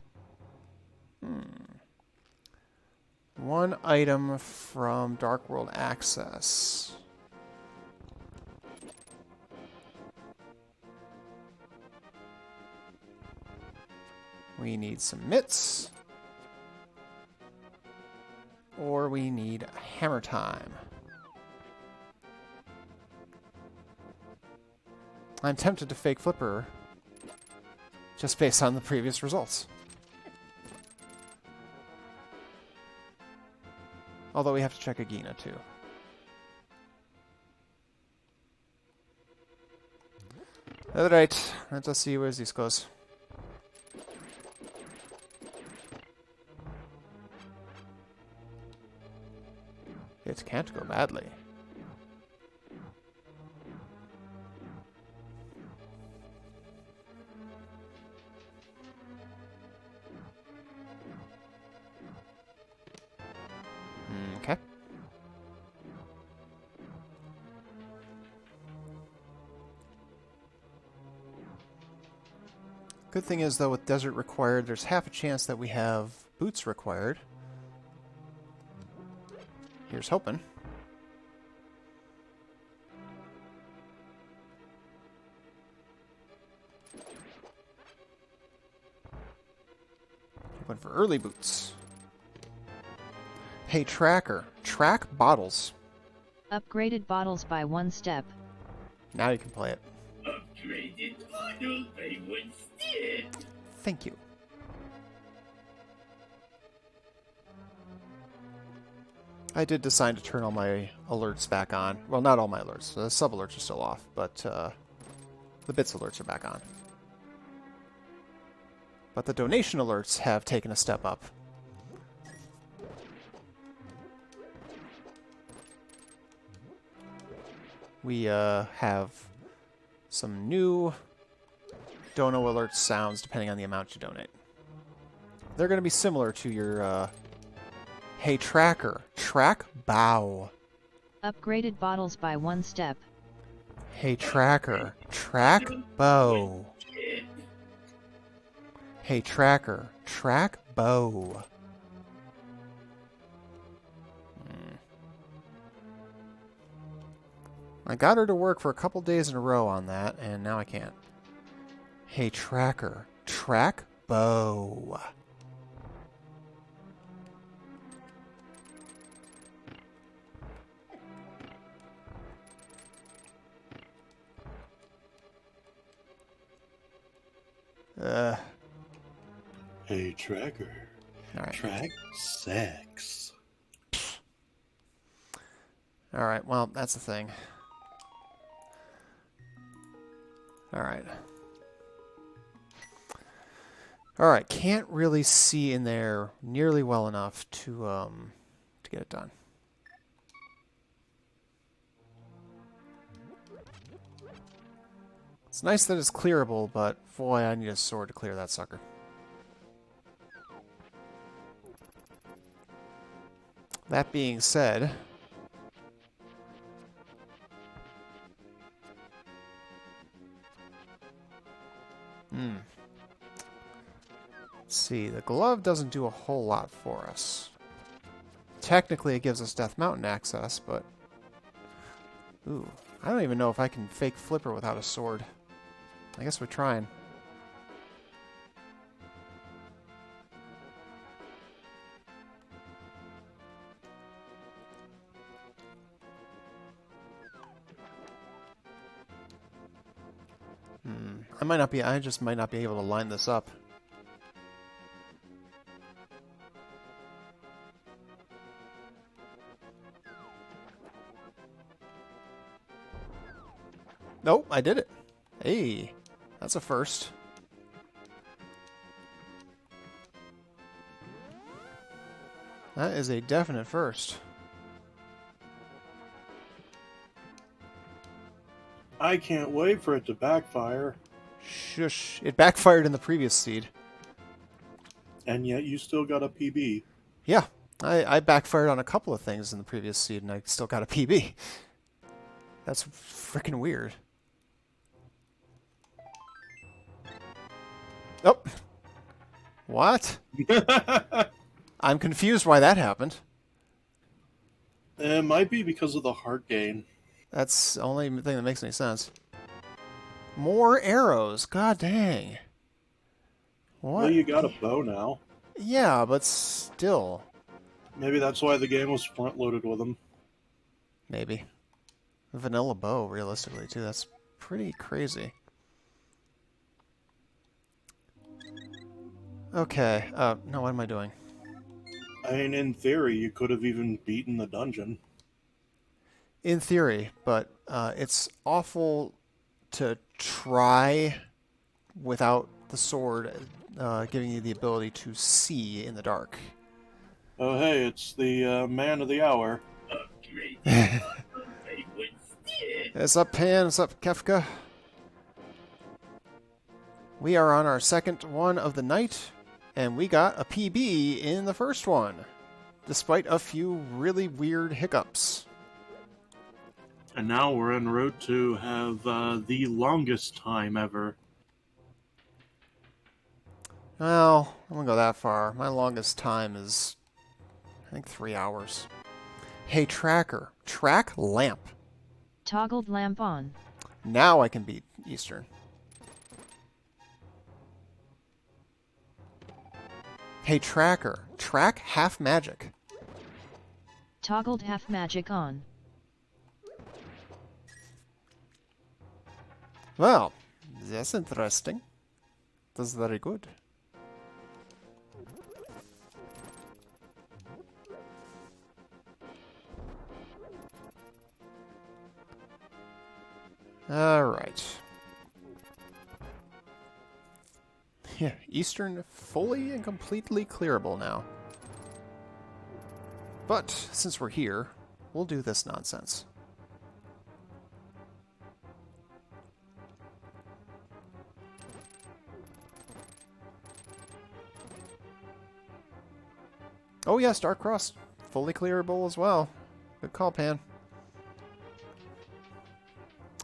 One item from Dark World Access. We need some mitts. Or we need hammer time. I'm tempted to fake Flipper just based on the previous results. Although we have to check Agina too. Alright, let us see where this goes. It can't go badly. Okay. Good thing is, though, with Desert required, there's half a chance that we have Boots required. Here's hoping. Hoping for early Boots. Hey Tracker, track bottles. Upgraded bottles by 1 step. Now you can play it. Upgraded model by 1 step. Thank you. I did decide to turn all my alerts back on. Well, not all my alerts. The sub-alerts are still off, but the bits alerts are back on. But the donation alerts have taken a step up. We have some new dono alert sounds depending on the amount you donate. They're going to be similar to your Hey Tracker, track bow. Upgraded bottles by 1 step. Hey Tracker, track bow. Hey Tracker, track bow. I got her to work for a couple days in a row on that, and now I can't. Hey Tracker, track bow. Hey, Tracker. Alright. Track sex. Alright, well, that's the thing. Alright. Alright, can't really see in there nearly well enough to get it done. It's nice that it's clearable, but boy, I need a sword to clear that sucker. That being said, let's see, the glove doesn't do a whole lot for us. Technically, it gives us Death Mountain access, but ooh, I don't even know if I can fake Flipper without a sword. I guess we're trying. I just might not be able to line this up. Nope, I did it. Hey, that's a first. That is a definite first. I can't wait for it to backfire. Shush. It backfired in the previous seed. And yet you still got a PB. Yeah, I backfired on a couple of things in the previous seed, and I still got a PB. That's freaking weird. Oh! What? I'm confused why that happened. It might be because of the heart gain. That's the only thing that makes any sense. More arrows. God dang. What? Well, you got a bow now. Yeah, but still. Maybe that's why the game was front-loaded with them. Maybe. Vanilla bow, realistically, too. That's pretty crazy. Okay. No, what am I doing? I mean, in theory, you could have even beaten the dungeon. In theory, but it's awful to try without the sword giving you the ability to see in the dark. Oh, hey, it's the man of the hour. Upgraded by 1 step. What's up, Pan? What's up, Kefka? We are on our second one of the night, and we got a PB in the first one, despite a few really weird hiccups. And now we're en route to have the longest time ever. Well, I won't go that far. My longest time is, I think, 3 hours. Hey, tracker. Track lamp. Toggled lamp on. Now I can beat Eastern. Hey, tracker. Track half magic. Toggled half magic on. Well, that's interesting. That's very good. Alright. Yeah, Eastern fully and completely clearable now. But, since we're here, we'll do this nonsense. Oh yes, Dark Cross, fully clearable as well. Good call, Pan.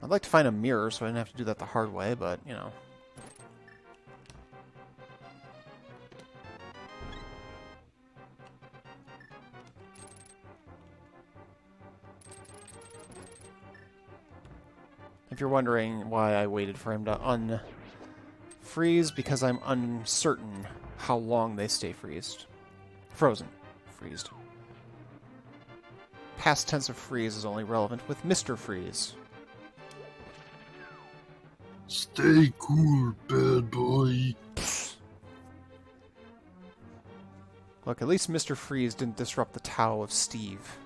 I'd like to find a mirror so I didn't have to do that the hard way, but, you know. If you're wondering why I waited for him to unfreeze, because I'm uncertain how long they stay freezed. Frozen. Freezed. Past tense of freeze is only relevant with Mr. Freeze. Stay cool, bad boy. Look, at least Mr. Freeze didn't disrupt the Tao of Steve.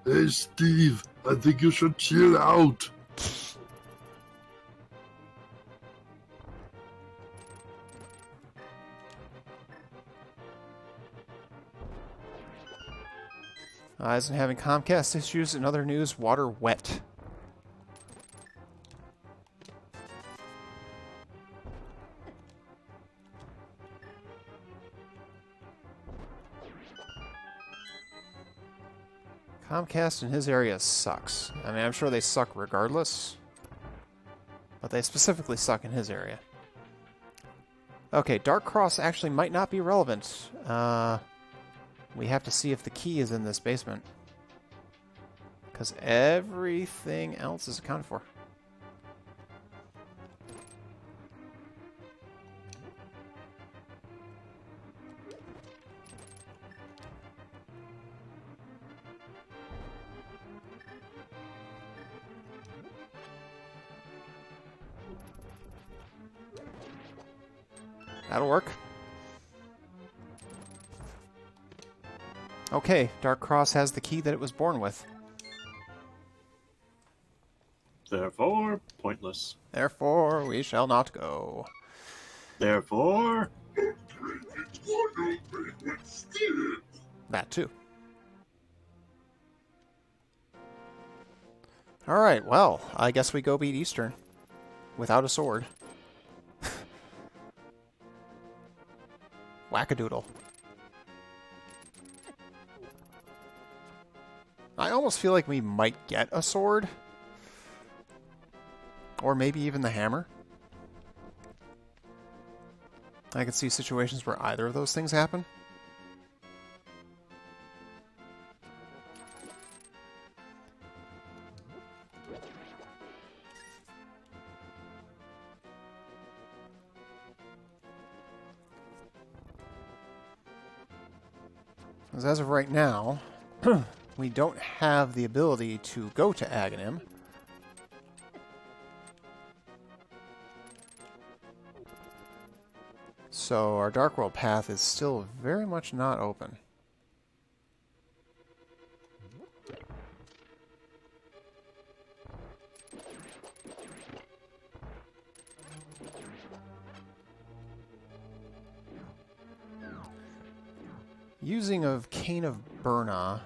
Hey, Steve, I think you should chill out. Isn't having Comcast issues. In other news, water wet. Comcast in his area sucks. I mean, I'm sure they suck regardless, but they specifically suck in his area. Okay, Dark Cross actually might not be relevant. We have to see if the key is in this basement, because everything else is accounted for. That'll work. Okay, Dark Cross has the key that it was born with. Therefore, pointless. Therefore, we shall not go. Therefore, That too. Alright, well, I guess we go beat Eastern. Without a sword. Wackadoodle. I almost feel like we might get a sword. Or maybe even the hammer. I could see situations where either of those things happen. Because as of right now, we don't have the ability to go to Aghanim. So our Dark World path is still very much not open. Using of Cane of Burna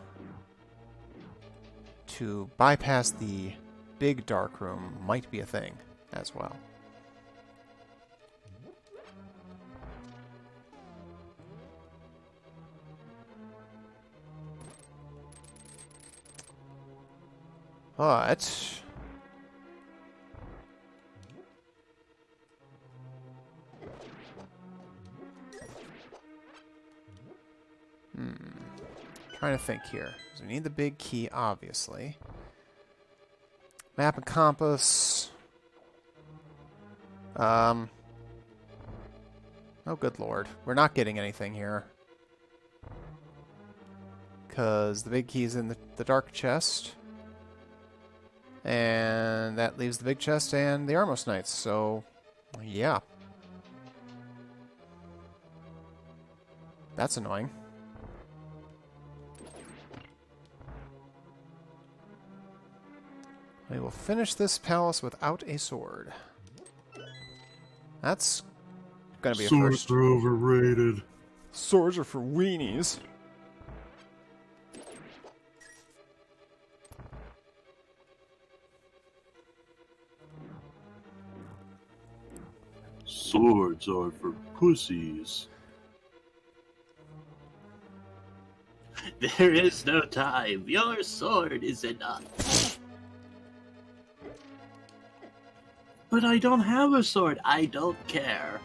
to bypass the big dark room might be a thing as well. But trying to think here. So we need the big key, obviously. Map and compass. Oh, good lord. We're not getting anything here. Because the big key is in the dark chest. And that leaves the big chest and the Armos Knights, so yeah. That's annoying. We will finish this palace without a sword. That's gonna be a first. Swords are overrated. Swords are for weenies. Swords are for pussies. There is no time. Your sword is enough. But I don't have a sword. I don't care.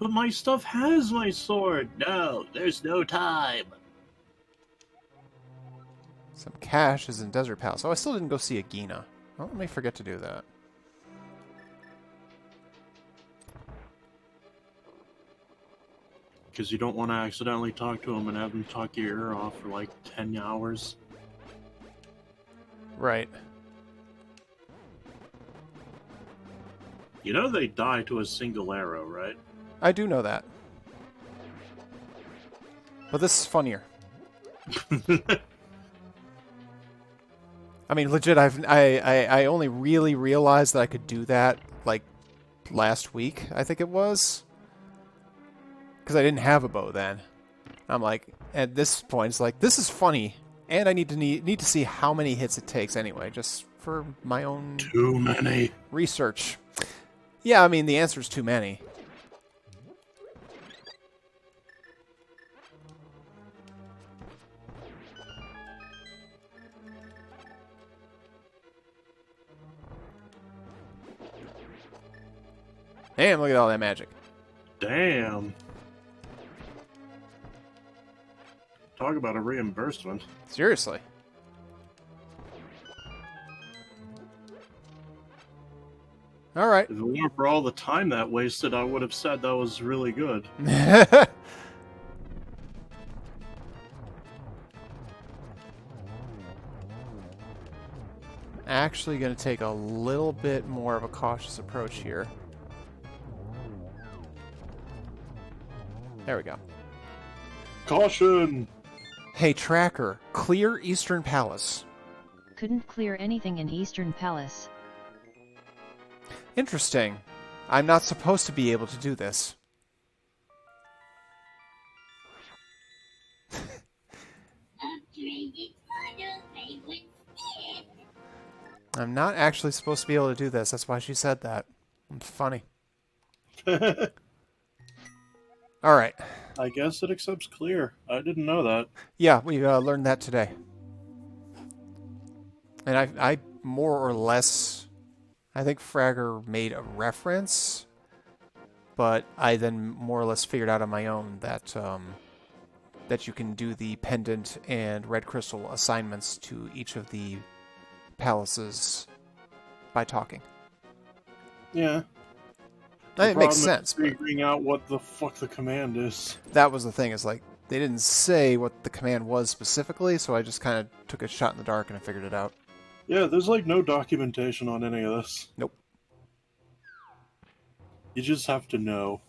But my stuff has my sword. No, there's no time. Some cash is in Desert Palace. Oh, I still didn't go see Agina. Oh, let me forget to do that. Because you don't want to accidentally talk to him and have him talk your ear off for like 10 hours. Right. You know they die to a single arrow, right? I do know that. But this is funnier. I mean, legit, I only really realized that I could do that, like, last week, I think it was. Because I didn't have a bow then. I'm like, at this point, it's like, this is funny, and I need to see how many hits it takes anyway, just for my own Too many. research. Yeah, I mean, the answer is too many. Damn, look at all that magic. Damn. Talk about a reimbursement. Seriously. Alright. If it weren't for all the time that wasted, I would have said that was really good. Actually going to take a little bit more of a cautious approach here. There we go. Caution! Hey, Tracker, clear Eastern Palace. Couldn't clear anything in Eastern Palace. Interesting. I'm not supposed to be able to do this. I'm not actually supposed to be able to do this. That's why she said that. It's funny. All right. I guess it accepts clear. I didn't know that. Yeah, we learned that today. And I more or less, I think Fragger made a reference, but I then more or less figured out on my own that that you can do the pendant and red crystal assignments to each of the palaces by talking. Yeah. It makes sense. But Figuring out what the fuck the command is. that was the thing. Is like they didn't say what the command was specifically, so I just kind of took a shot in the dark and I figured it out. Yeah, there's like no documentation on any of this. Nope. You just have to know.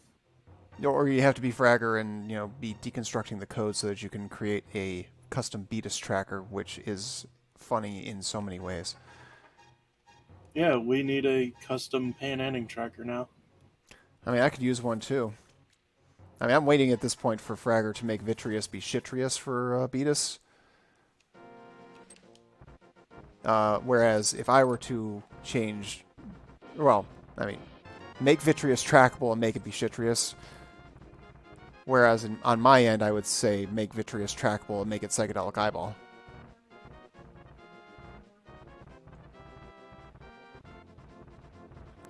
Or you have to be Fragger and be deconstructing the code so that you can create a custom Beatus tracker, which is funny in so many ways. Yeah, we need a custom pan-ending tracker now. I mean, I could use one too. I mean, I'm waiting at this point for Fragger to make Vitreous be Shitrious for Beatus. Whereas if I were to change, well, I mean, make Vitreous trackable and make it be Shitrious. Whereas on my end, I would say make Vitreous trackable and make it Psychedelic Eyeball.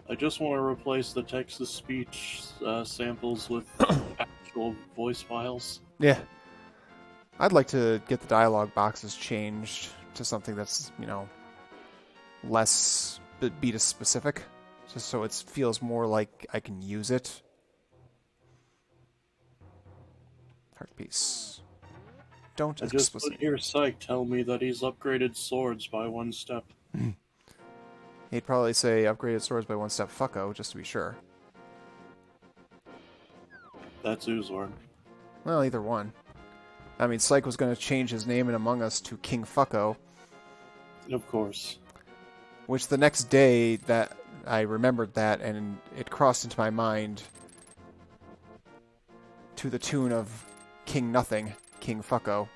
I just want to replace the text-to-speech samples with actual voice files. Yeah. I'd like to get the dialogue boxes changed to something that's, less Beatus specific, just so it feels more like I can use it. Heart piece. Don't I just put here Psych tell me that he's upgraded swords by 1 step. He'd probably say upgraded swords by 1 step fucko, just to be sure. That's Uzorn. Well, either one. I mean, Psych was going to change his name in Among Us to King Fucko. Of course. Which the next day that I remembered that, and it crossed into my mind to the tune of King Nothing, King Fucko.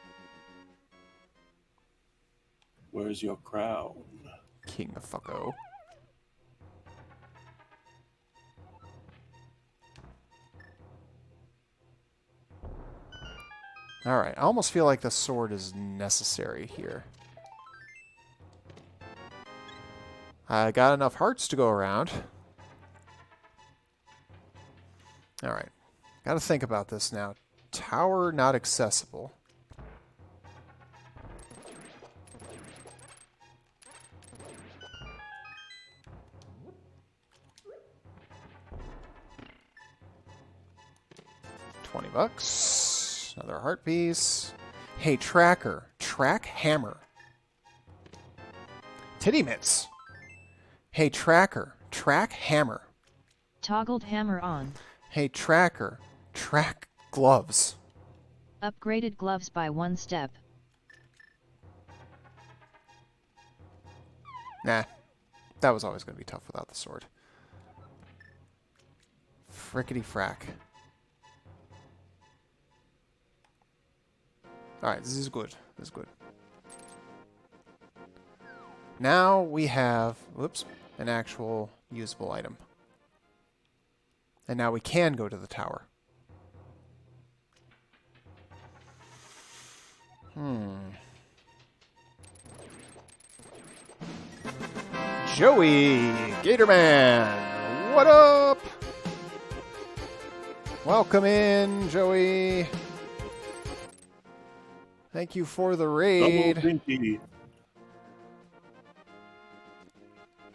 Where's your crown? King of Fucko. Alright, I almost feel like the sword is necessary here. I got enough hearts to go around. Alright, gotta think about this now. Tower not accessible. $20. Another heart piece. Hey, tracker. Track hammer. Titty mitts. Hey, tracker. Track hammer. Toggled hammer on. Hey, tracker. Track gloves. Upgraded gloves by 1 step. Nah. That was always going to be tough without the sword. Frickety frack. Alright, this is good. This is good. Now we have, whoops, an actual usable item. And now we can go to the tower. Joey! Gatorman! What up? Welcome in, Joey. Thank you for the raid. Double dinky.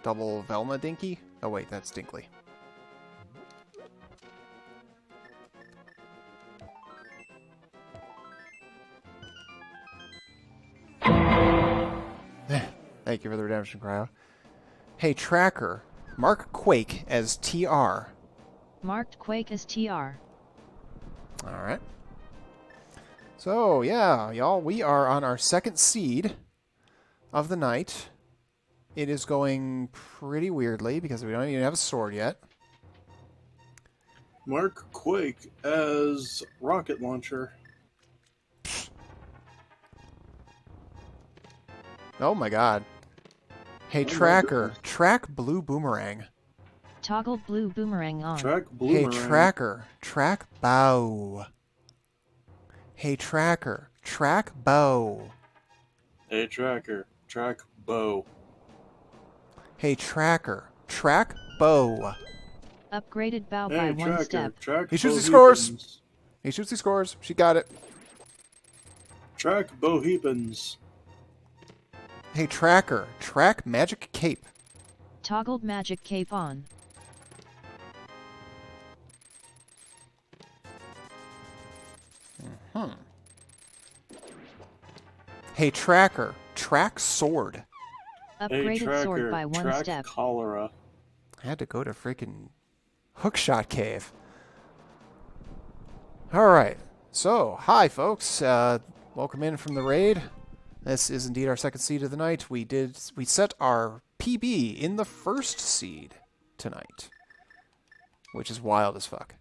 Double Velma Dinky? Oh wait, that's Dinkley. Thank you for the redemption, Cryo. Hey, Tracker. Mark Quake as TR. Marked Quake as TR. Alright. So, yeah, y'all, we are on our second seed of the night. It is going pretty weirdly because we don't even have a sword yet. Mark Quake as rocket launcher. Oh my god. Hey, Oh my Tracker, goodness. track blue boomerang. Toggle blue boomerang on. Track Hey, boomerang. Tracker, track bow. Hey, Tracker, track bow. Hey, tracker. Track bow. Hey, Tracker, track bow. Upgraded bow by Hey, one tracker. step. Track He shoots, he bohebans. scores. He shoots, he scores. She got it. Track bohebans. Hey, Tracker, track magic cape. Toggled magic cape on. Hey, Tracker, track sword. Hey, Upgraded tracker. sword by one Track step. cholera. I had to go to freaking Hookshot Cave. Alright, so, hi folks. Welcome in from the raid. This is indeed our second seed of the night. We set our PB in the first seed tonight, which is wild as fuck.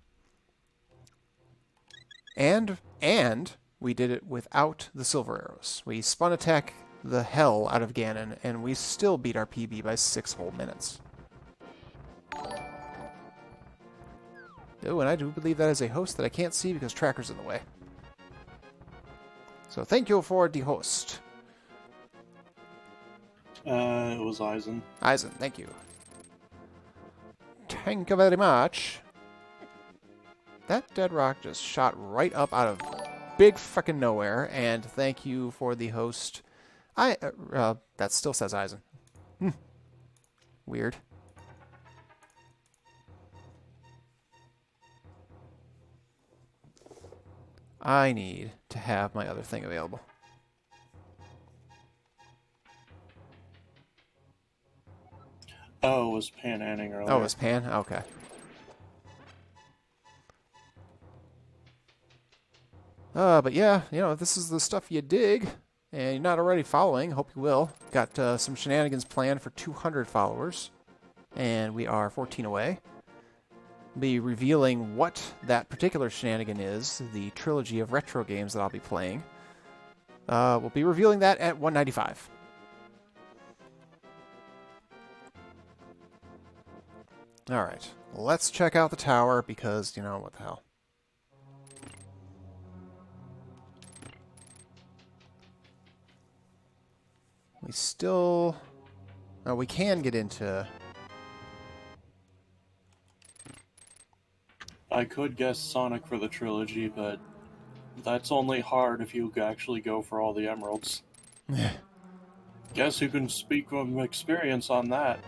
And we did it without the silver arrows. We spun attack the hell out of Ganon, and we still beat our PB by 6 whole minutes. Oh, and I do believe that is a host that I can't see because Tracker's in the way. So thank you for the host. It was Eisen. Eisen, thank you. Thank you very much. That dead rock just shot right up out of big fucking nowhere, and thank you for the host. That still says Eisen. Weird. I need to have my other thing available. Oh, it was Panhanding earlier. Oh, it's Pan? Okay. But yeah, you know, if this is the stuff you dig, and you're not already following, hope you will. Got some shenanigans planned for 200 followers, and we are 14 away. Be revealing what that particular shenanigan is, the trilogy of retro games that I'll be playing. We'll be revealing that at 195. Alright, let's check out the tower, because, you know, what the hell. We still... Oh, we can get into... I could guess Sonic for the trilogy, but that's only hard if you actually go for all the emeralds. Guess who can speak from experience on that?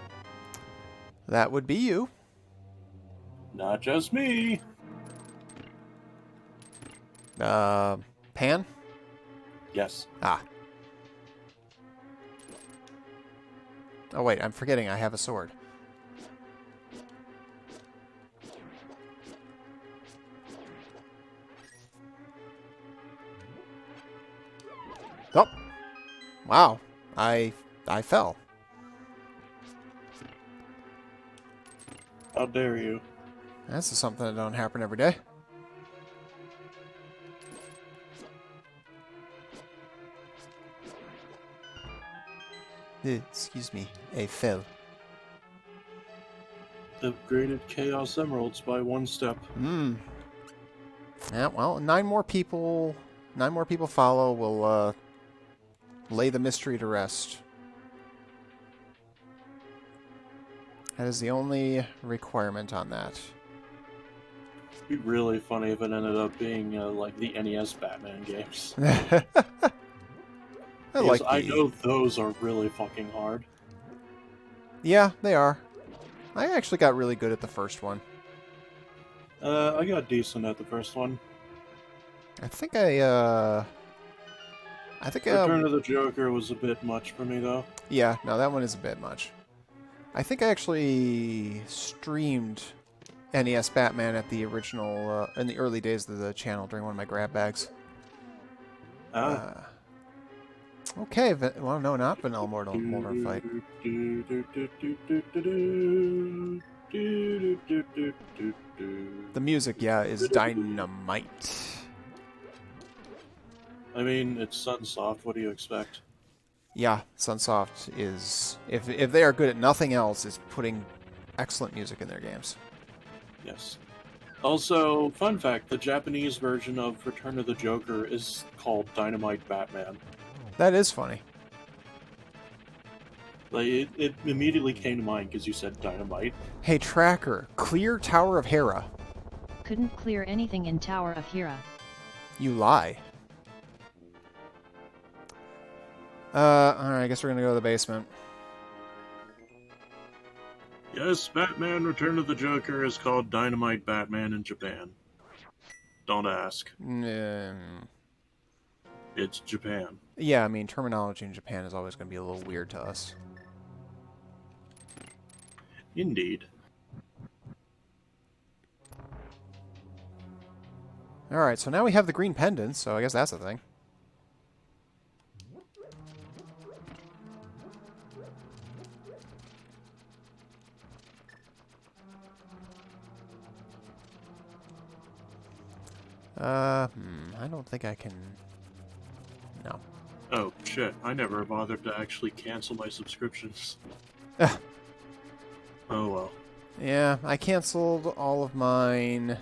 That would be you. Not just me. Pan? Yes. Ah. Oh wait, I'm forgetting I have a sword. Oh! Wow. I fell. How dare you? This is something that don't happen every day. Excuse me, I fell. Upgraded Chaos Emeralds by one step. Yeah, well, 9 more people follow. We'll lay the mystery to rest. That is the only requirement on that. It'd be really funny if it ended up being like the NES Batman games. I know those are really fucking hard. Yeah, they are. I actually got really good at the first one. I got decent at the first one. I think Return of the Joker was a bit much for me, though. yeah, no, that one is a bit much. I think I actually streamed NES Batman at the original, in the early days of the channel during one of my grab bags. Okay, well, no, not Vanilla Mortal Fight. The music, yeah, is dynamite. I mean, it's Sunsoft, what do you expect? Yeah, Sunsoft is, if they are good at nothing else, is putting excellent music in their games. Yes. Also, fun fact, the Japanese version of Return of the Joker is called Dynamite Batman. That is funny. Like, it immediately came to mind because you said dynamite. Hey, Tracker, clear Tower of Hera. Couldn't clear anything in Tower of Hera. You lie. Alright, I guess we're gonna go to the basement. Yes, Batman Return of the Joker is called Dynamite Batman in Japan. Don't ask. It's Japan. Yeah, I mean, terminology in Japan is always going to be a little weird to us. Indeed. Alright, so now we have the green pendants, so I guess that's the thing. I don't think I can... No. Oh, shit. I never bothered to actually cancel my subscriptions. Ugh. Oh, well. Yeah, I canceled all of mine.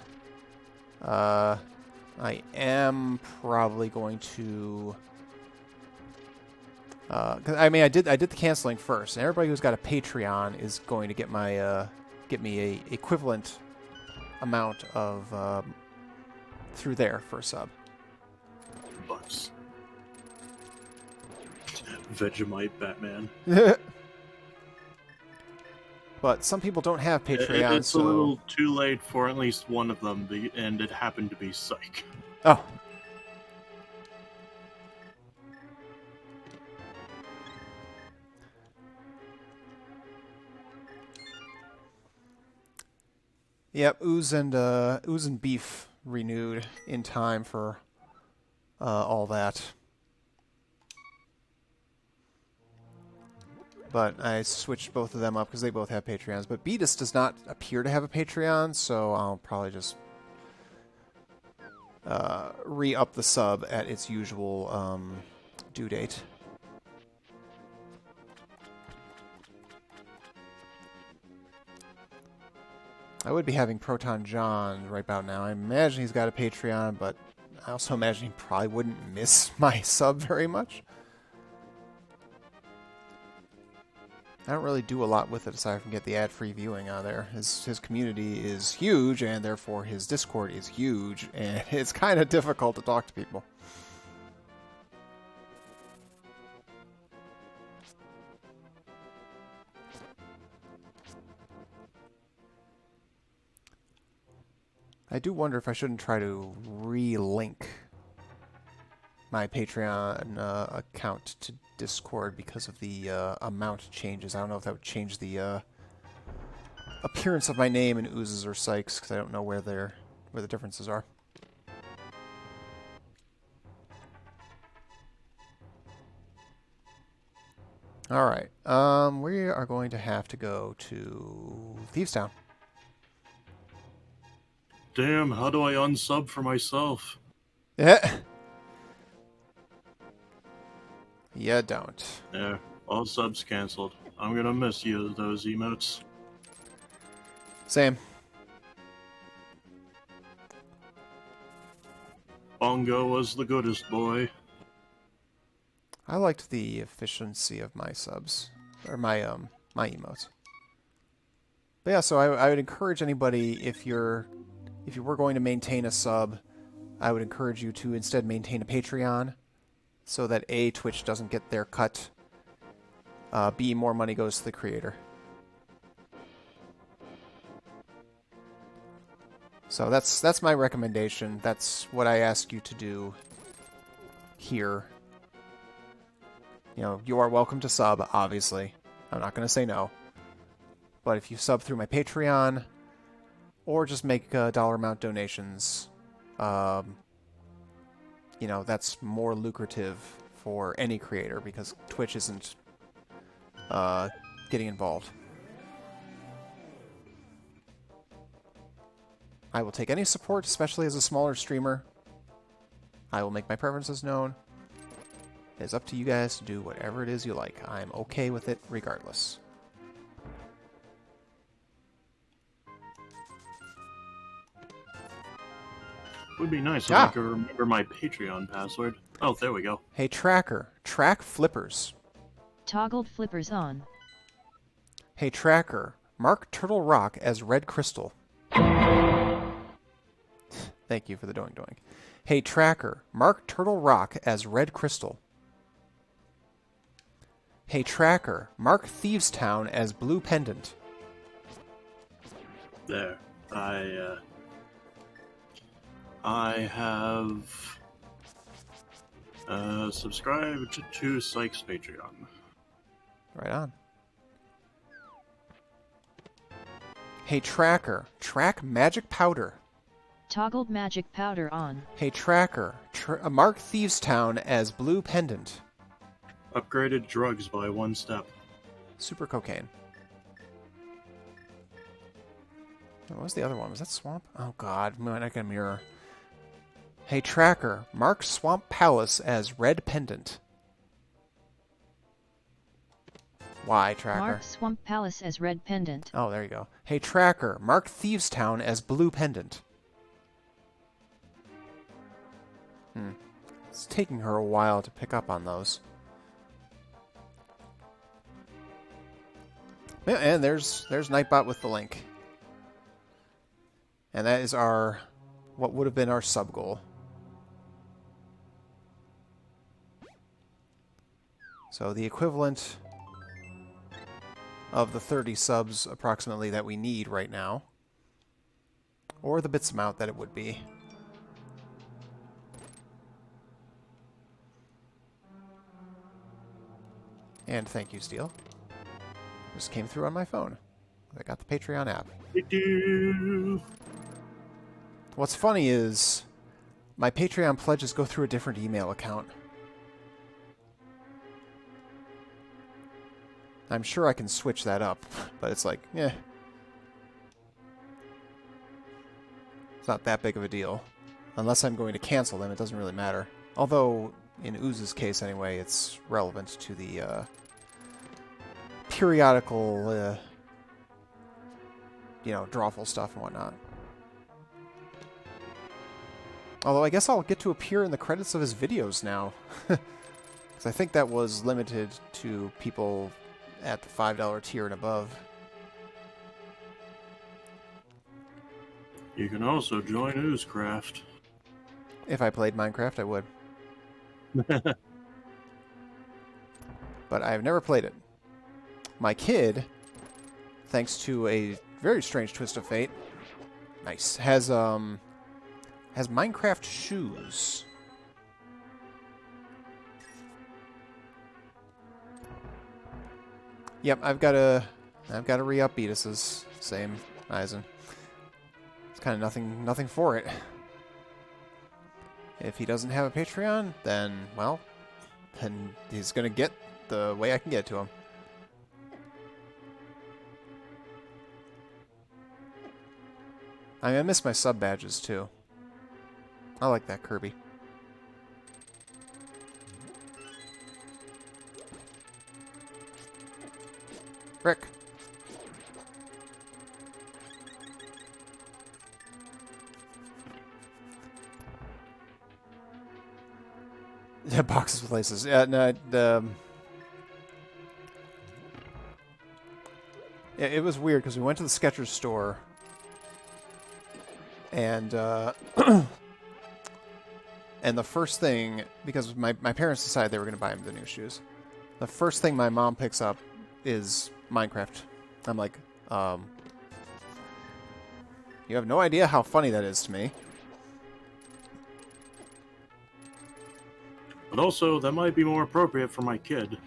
I am probably going to... 'cause, I mean, I did the canceling first, and everybody who's got a Patreon is going to get my get me a equivalent amount of through there for a sub. Bucks. Vegemite Batman. But some people don't have Patreon, It's so... a little too late for at least one of them, and it happened to be Psych. Oh. Yep, Ooze and Beef renewed in time for all that. But I switched both of them up because they both have Patreons. But Beatus does not appear to have a Patreon, so I'll probably just re-up the sub at its usual due date. I would be having Proton John right about now. I imagine he's got a Patreon, but I also imagine he probably wouldn't miss my sub very much. I don't really do a lot with it aside from get the ad-free viewing out there. His community is huge, and therefore his Discord is huge, and it's kind of difficult to talk to people. I do wonder if I shouldn't try to re-link my Patreon account to Discord because of the amount changes. I don't know if that would change the appearance of my name in Oozes or Sykes, because I don't know where the differences are. Alright, we are going to have to go to Thievestown. Damn, how do I unsub for myself? Yeah. You don't. Yeah, all subs cancelled. I'm gonna miss you, those emotes. Same. Bongo was the goodest boy. I liked the efficiency of my subs, or my my emotes. But yeah, so I would encourage anybody, if you were going to maintain a sub, I would encourage you to instead maintain a Patreon, so that A, Twitch doesn't get their cut, B, more money goes to the creator. So that's my recommendation. That's what I ask you to do here. You know, you are welcome to sub, obviously. I'm not going to say no. But if you sub through my Patreon, or just make dollar amount donations, you know, that's more lucrative for any creator because Twitch isn't getting involved. I will take any support, especially as a smaller streamer. I will make my preferences known. It's up to you guys to do whatever it is you like. I'm okay with it regardless. Would be nice if I could remember my Patreon password. Oh, there we go. Hey, Tracker. Track flippers. Toggled flippers on. Hey, Tracker. Mark Turtle Rock as Red Crystal. Thank you for the doing doing. Hey, Tracker. Mark Turtle Rock as Red Crystal. Hey, Tracker. Mark Thievestown as Blue Pendant. There. I have subscribed to Sykes Patreon. Right on. Hey, Tracker. Track Magic Powder. Toggled magic powder on. Hey, Tracker. Mark Thievestown as Blue Pendant. Upgraded drugs by 1 step. Super cocaine. What was the other one? Was that Swamp? Oh god, I'm not gonna mirror. Hey, Tracker. Mark Swamp Palace as Red Pendant. Why, Tracker? Mark Swamp Palace as Red Pendant. Oh, there you go. Hey, Tracker. Mark Thievestown as Blue Pendant. It's taking her a while to pick up on those. Yeah, and there's Nightbot with the link. And that is our, what would have been our sub goal. So the equivalent of the 30 subs approximately that we need right now. Or the bits amount that it would be. And thank you, Steel. Just came through on my phone. I got the Patreon app. What's funny is my Patreon pledges go through a different email account. I'm sure I can switch that up, but it's like, eh. It's not that big of a deal. Unless I'm going to cancel them, it doesn't really matter. Although, in Ooze's case anyway, it's relevant to the periodical, you know, drawful stuff and whatnot. Although I guess I'll get to appear in the credits of his videos now. Because I think that was limited to people at the $5 tier and above. You can also join Oozecraft. If I played Minecraft, I would. But I've never played it. My kid, thanks to a very strange twist of fate, nice, has Minecraft shoes. Yep, I've got to re-up Beatus's, same Eisen. It's kind of nothing for it. If he doesn't have a Patreon, then, well, then he's gonna get the way I can get to him. I miss my sub badges too. I like that Kirby. Frick. Yeah, boxes with laces. Yeah, no, it was weird because we went to the Skechers store and and the first thing, because my parents decided they were going to buy him the new shoes, the first thing my mom picks up is Minecraft. I'm like, you have no idea how funny that is to me. But also, that might be more appropriate for my kid.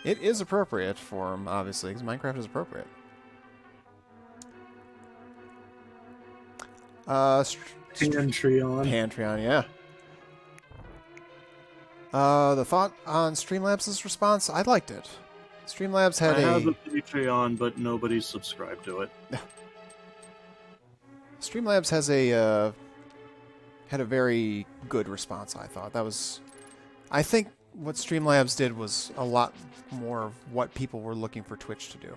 It is appropriate for him, obviously, because Minecraft is appropriate. Pantreon. Pantreon, yeah. The thought on Streamlabs' response, I liked it. Streamlabs had I have a Patreon, but nobody's subscribed to it. Streamlabs has a had a very good response, I thought. That was I think what Streamlabs did was a lot more of what people were looking for Twitch to do.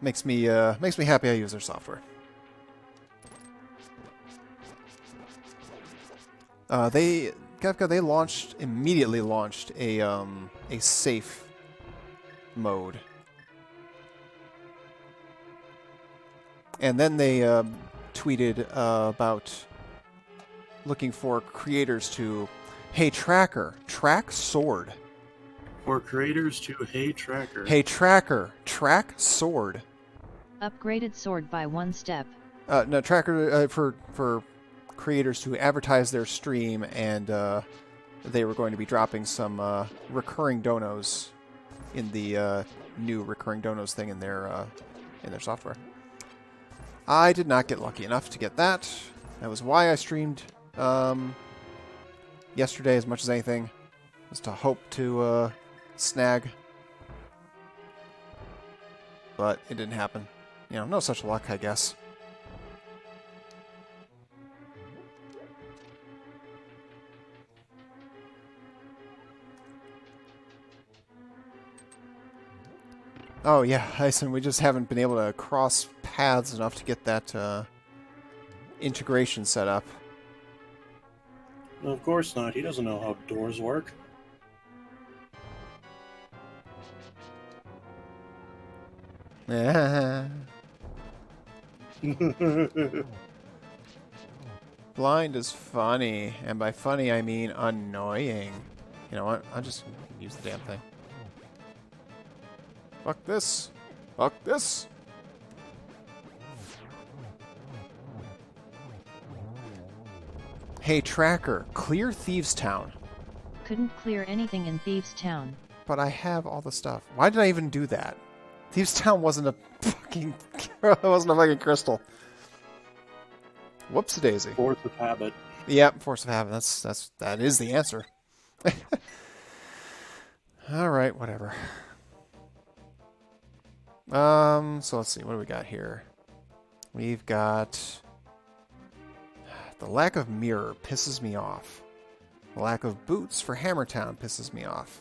Makes me happy I use their software. They immediately launched a safe mode, and then they tweeted about looking for creators to, hey tracker, track sword. For creators to Hey Tracker. Hey tracker, track sword. Upgraded sword by 1 step. No, tracker for creators to advertise their stream, and they were going to be dropping some recurring donos in the new recurring donos thing in their software. I did not get lucky enough to get that. That was why I streamed yesterday as much as anything, was to hope to snag. But it didn't happen. You know, no such luck, I guess. Oh yeah, Hyson, we just haven't been able to cross paths enough to get that integration set up. No, of course not. He doesn't know how doors work. Blind is funny, and by funny I mean annoying. You know what? I'll just use the damn thing. Fuck this. Fuck this. Hey tracker, clear Thieves Town. Couldn't clear anything in Thieves Town. But I have all the stuff. Why did I even do that? Thieves Town wasn't a fucking crystal. Whoops daisy. Force of habit. Yep, force of habit. That is the answer. All right, whatever. So let's see. What do we got here? We've got the lack of mirror pisses me off. The lack of boots for Hammertown pisses me off.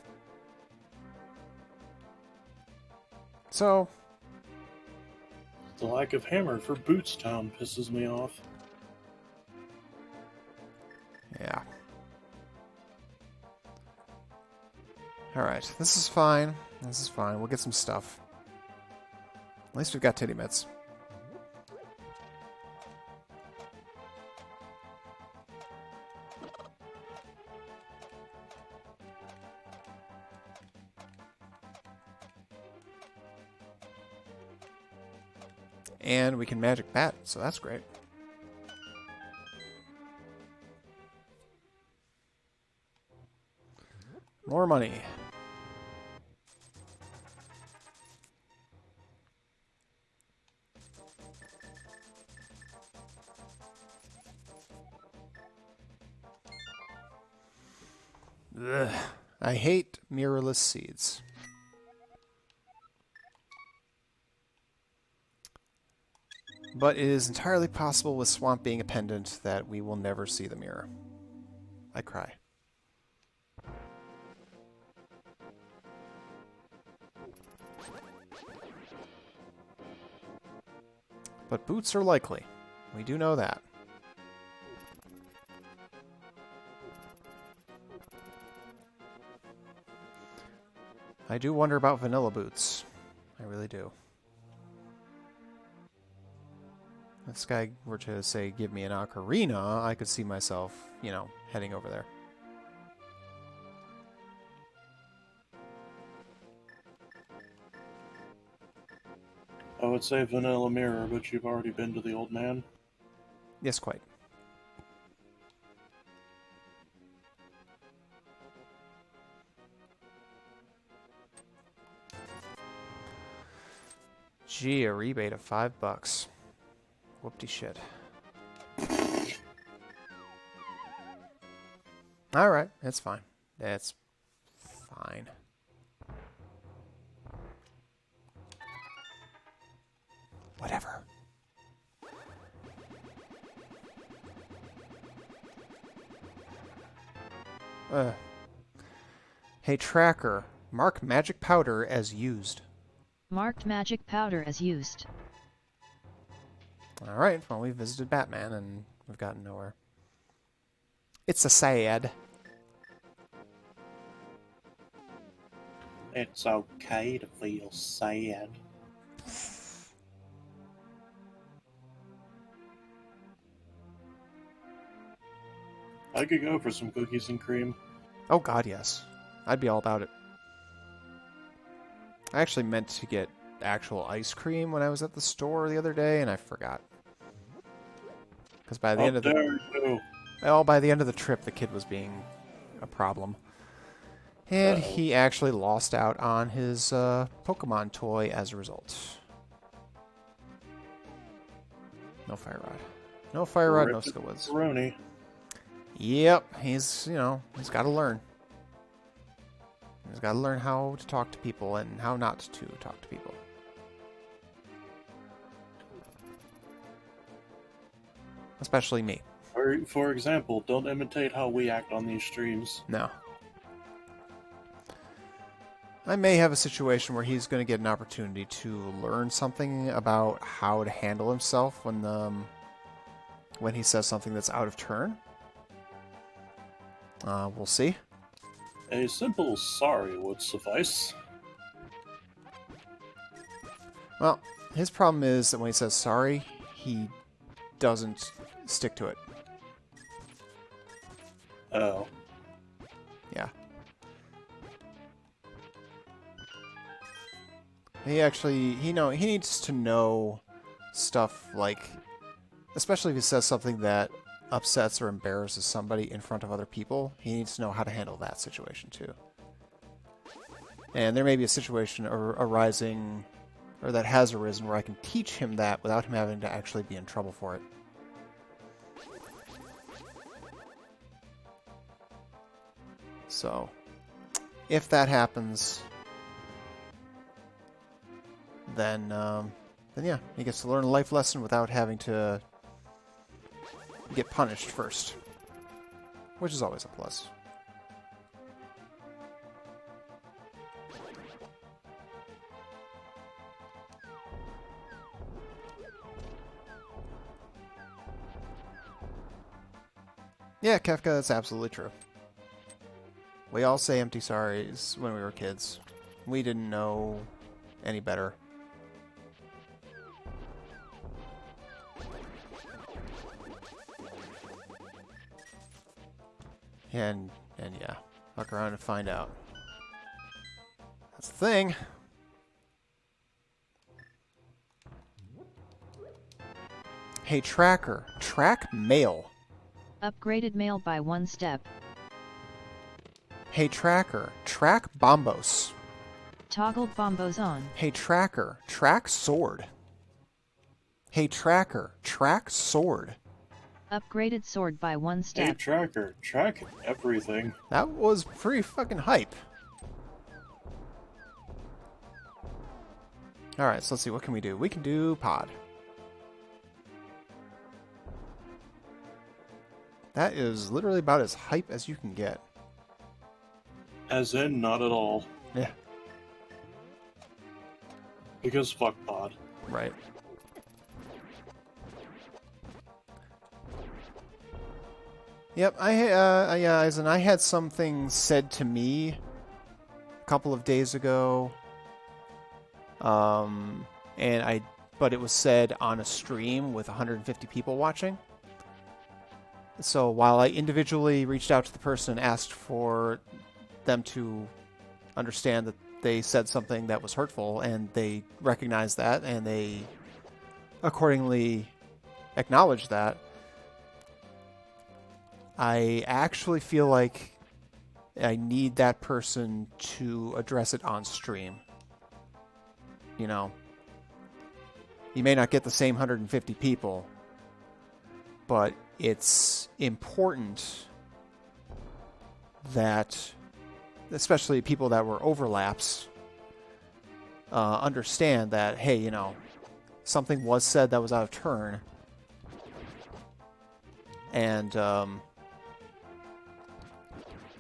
So, The lack of hammer for Bootstown pisses me off. yeah. Alright, this is fine. This is fine. We'll get some stuff. At least we've got titty mitts. And we can magic bat, so that's great. More money. Ugh. I hate mirrorless seeds. But it is entirely possible with Swamp being a pendant that we will never see the mirror. I cry. But boots are likely. We do know that. I do wonder about vanilla boots. I really do. If this guy were to say, give me an ocarina, I could see myself, you know, heading over there. I would say Vanilla Mirror, but you've already been to the old man. Yes, quite. Gee, a rebate of $5. Whoopty shit. Alright, that's fine. That's fine. Whatever. Hey, tracker. Mark magic powder as used. Marked magic powder as used. Alright, well, we visited Batman and we've gotten nowhere. It's a sad. It's okay to feel sad. I could go for some cookies and cream. Oh god, yes. I'd be all about it. I actually meant to get actual ice cream when I was at the store the other day, and I forgot. Because by the end of the trip, the kid was being a problem. And he actually lost out on his Pokemon toy as a result. No Fire Rod. No Fire Rod, no Skill Woods. Yep, he's got to learn. He's got to learn how to talk to people and how not to talk to people. Especially me. For example, don't imitate how we act on these streams. No. I may have a situation where he's going to get an opportunity to learn something about how to handle himself when he says something that's out of turn. We'll see. A simple sorry would suffice. Well, his problem is that when he says sorry, he doesn't stick to it. Oh. Yeah. He needs to know stuff like, especially if he says something that upsets or embarrasses somebody in front of other people, he needs to know how to handle that situation too. And there may be a situation arising, or that has arisen, where I can teach him that without him having to actually be in trouble for it. So, if that happens, then yeah, he gets to learn a life lesson without having to get punished first, which is always a plus. Yeah, Kefka, that's absolutely true. We all say empty sorries when we were kids. We didn't know any better. And yeah, fuck around and find out. That's the thing. Hey, tracker. Track mail. Upgraded mail by 1 step. Hey, tracker. Track bombos. Toggled bombos on. Hey, tracker. Track sword. Hey, tracker. Track sword. Upgraded sword by 1 Hey, step. tracker, track everything. That was pretty fucking hype. Alright, so let's see, what can we do? We can do pod. That is literally about as hype as you can get. As in, not at all. Yeah. Because fuck pod. Right. Yep, yeah, Eisen, I had something said to me a couple of days ago. But it was said on a stream with 150 people watching. So while I individually reached out to the person and asked for them to understand that they said something that was hurtful, and they recognized that, and they accordingly acknowledged that, I actually feel like I need that person to address it on stream. You know, you may not get the same 150 people, but it's important that, especially people that were overlaps, understand that, hey, you know, something was said that was out of turn,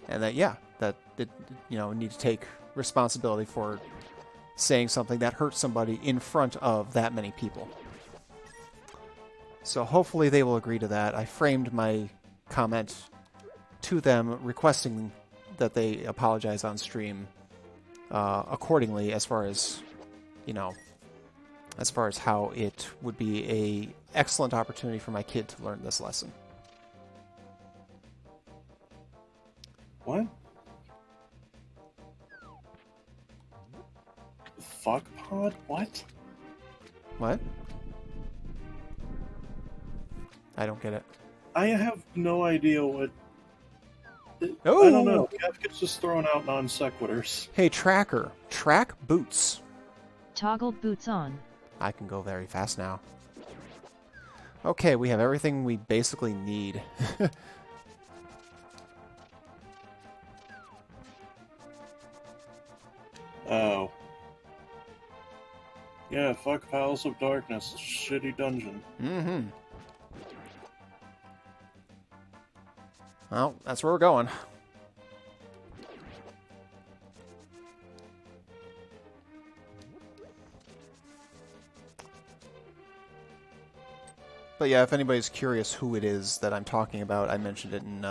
and that that it, need to take responsibility for saying something that hurts somebody in front of that many people. So hopefully they will agree to that. I framed my comment to them requesting that they apologize on stream accordingly, as far as how it would be a excellent opportunity for my kid to learn this lesson. What? Fuck pod? What? What? I don't get it. I have no idea what... Oh! I don't know. Kafka's just throwing out non sequiturs. Hey, Tracker. Track boots. Toggle boots on. I can go very fast now. Okay, we have everything we basically need. Oh. Yeah, fuck Palace of Darkness. Shitty dungeon. Mm-hmm. Well, that's where we're going. But yeah, if anybody's curious who it is that I'm talking about, I mentioned it in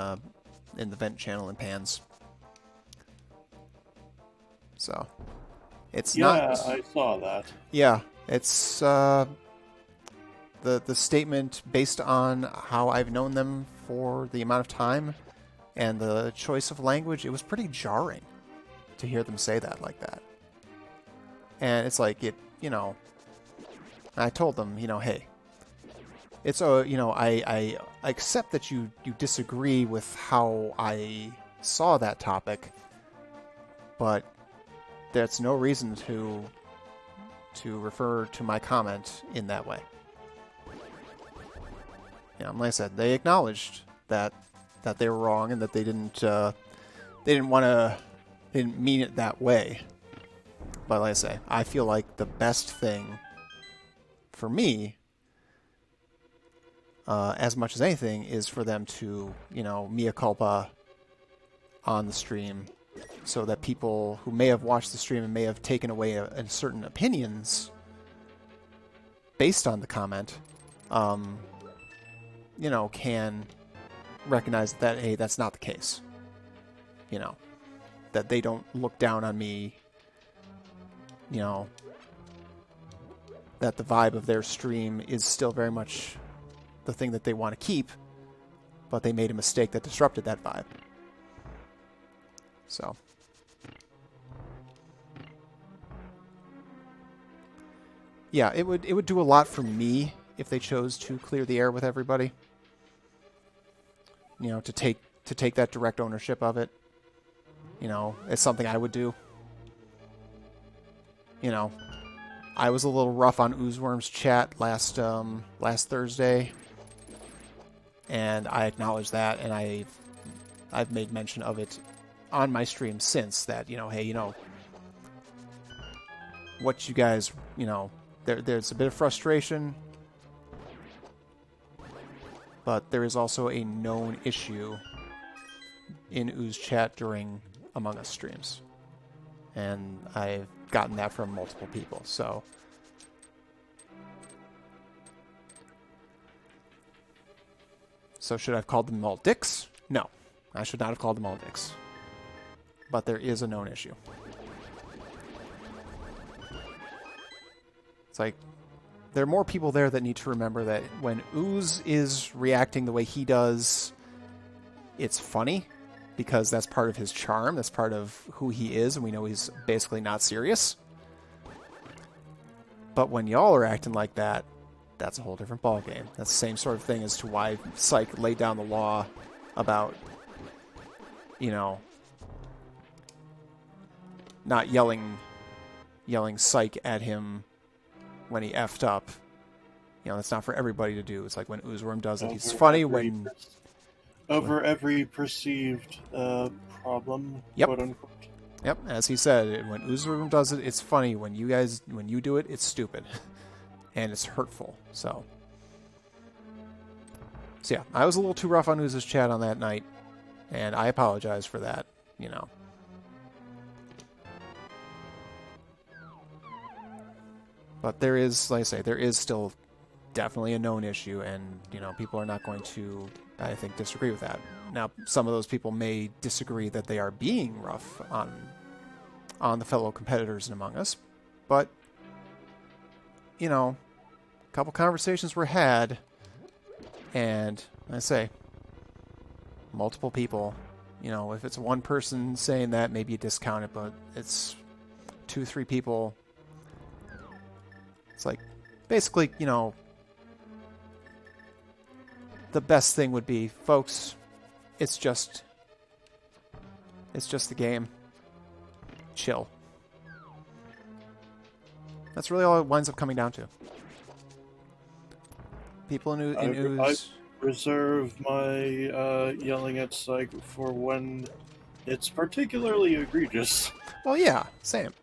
the vent channel in Pans. So, it's not... Yeah, I saw that. Yeah, it's the statement based on how I've known them for the amount of time and the choice of language. It was pretty jarring to hear them say that like that. And it's like, I told them, hey, it's I accept that you disagree with how I saw that topic, but that's no reason to refer to my comment in that way. Like I said, they acknowledged that they were wrong and that they didn't mean it that way. But like I say, I feel like the best thing for me, as much as anything, is for them to, mea culpa on the stream, so that people who may have watched the stream and may have taken away certain opinions based on the comment, can recognize that, hey, that's not the case. That they don't look down on me, that the vibe of their stream is still very much the thing that they want to keep, but they made a mistake that disrupted that vibe. So. Yeah, it would do a lot for me if they chose to clear the air with everybody. To take that direct ownership of it. It's something I would do. I was a little rough on Oozeworm's chat last Thursday, and I acknowledge that, and I've made mention of it on my stream since that, hey, what you guys, there's a bit of frustration, but there is also a known issue in Ooze chat during Among Us streams. And I've gotten that from multiple people, so... So should I have called them all dicks? No, I should not have called them all dicks. But there is a known issue. It's like, there are more people there that need to remember that when Ooze is reacting the way he does, it's funny, because that's part of his charm, that's part of who he is, and we know he's basically not serious. But when y'all are acting like that, that's a whole different ballgame. That's the same sort of thing as to why Psych laid down the law about, not yelling Psych at him when he effed up. That's not for everybody to do. It's like when Oozeworm does it, he's funny when... Over every perceived problem, yep. quote unquote. Yep, as he said, when Oozeworm does it, it's funny. When you do it, it's stupid. And it's hurtful, so yeah, I was a little too rough on Ooze's chat on that night. And I apologize for that, you know. But there is, like I say, there is still definitely a known issue, and, you know, people are not going to, I think, disagree with that. Now, some of those people may disagree that they are being rough on the fellow competitors and Among Us, but, you know, a couple conversations were had, and, like I say, multiple people, you know, if it's one person saying that, maybe you discount it, but it's 2-3 people. It's like, basically, you know, the best thing would be, folks, it's just the game. Chill. That's really all it winds up coming down to. People in ooze. I reserve my yelling at Psych for when it's particularly egregious. Well, yeah, same.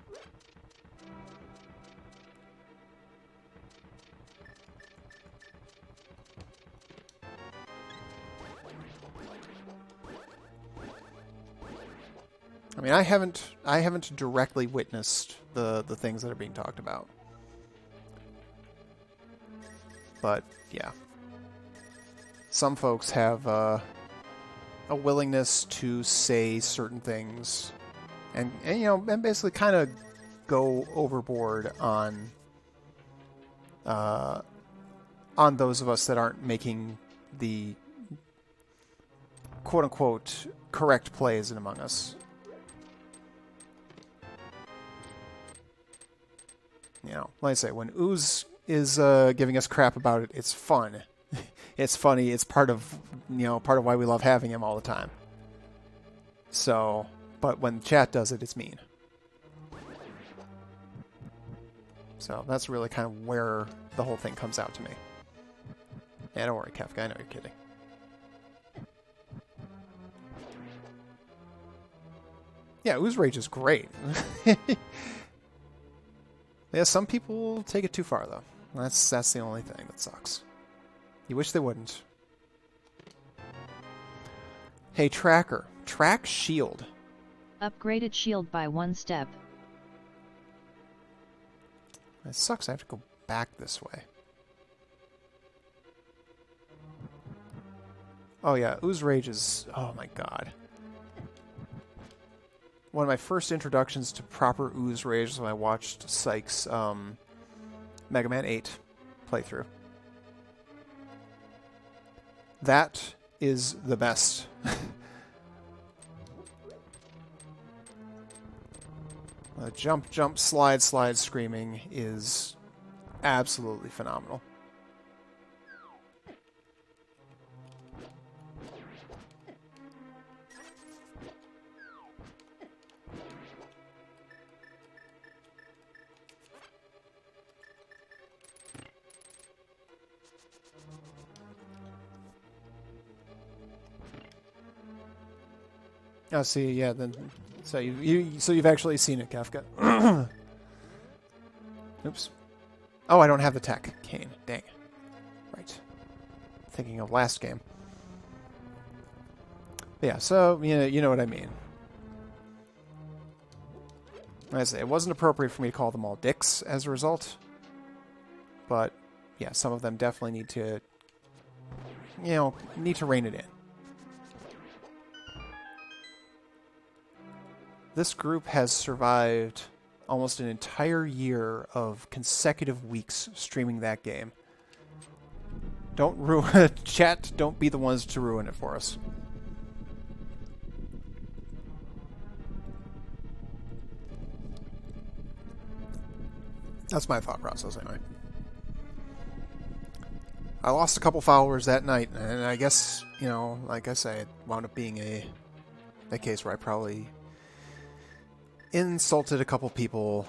I mean, I haven't directly witnessed the things that are being talked about. But yeah. Some folks have a willingness to say certain things and you know, and basically kind of go overboard on those of us that aren't making the quote unquote correct plays in Among Us. You know, like I say, when Ooze is giving us crap about it, it's fun. It's funny. It's part of why we love having him all the time. So, but when chat does it, it's mean. So that's really kind of where the whole thing comes out to me. Yeah, don't worry, Kefka. I know you're kidding. Yeah, Ooze Rage is great. Yeah, some people take it too far, though. That's the only thing that sucks. You wish they wouldn't. Hey, Tracker. Track shield. Upgraded shield by 1 step. It sucks. I have to go back this way. Oh, yeah. Ooze Rage is... Oh, my God. One of my first introductions to proper Ooze Rage was when I watched Sykes' Mega Man 8 playthrough. That is the best. Jump, jump, slide, slide screaming is absolutely phenomenal. Oh, see, yeah, then, so you've actually seen it, Kefka. Oops. Oh, I don't have the tech. Kane. Dang. Right. Thinking of last game. But yeah, so, you know what I mean. Like I say, it wasn't appropriate for me to call them all dicks as a result. But, yeah, some of them definitely need to, rein it in. This group has survived almost an entire year of consecutive weeks streaming that game. Don't ruin chat, don't be the ones to ruin it for us. That's my thought process anyway. I lost a couple followers that night, and I guess, like I say, it wound up being a case where I probably insulted a couple people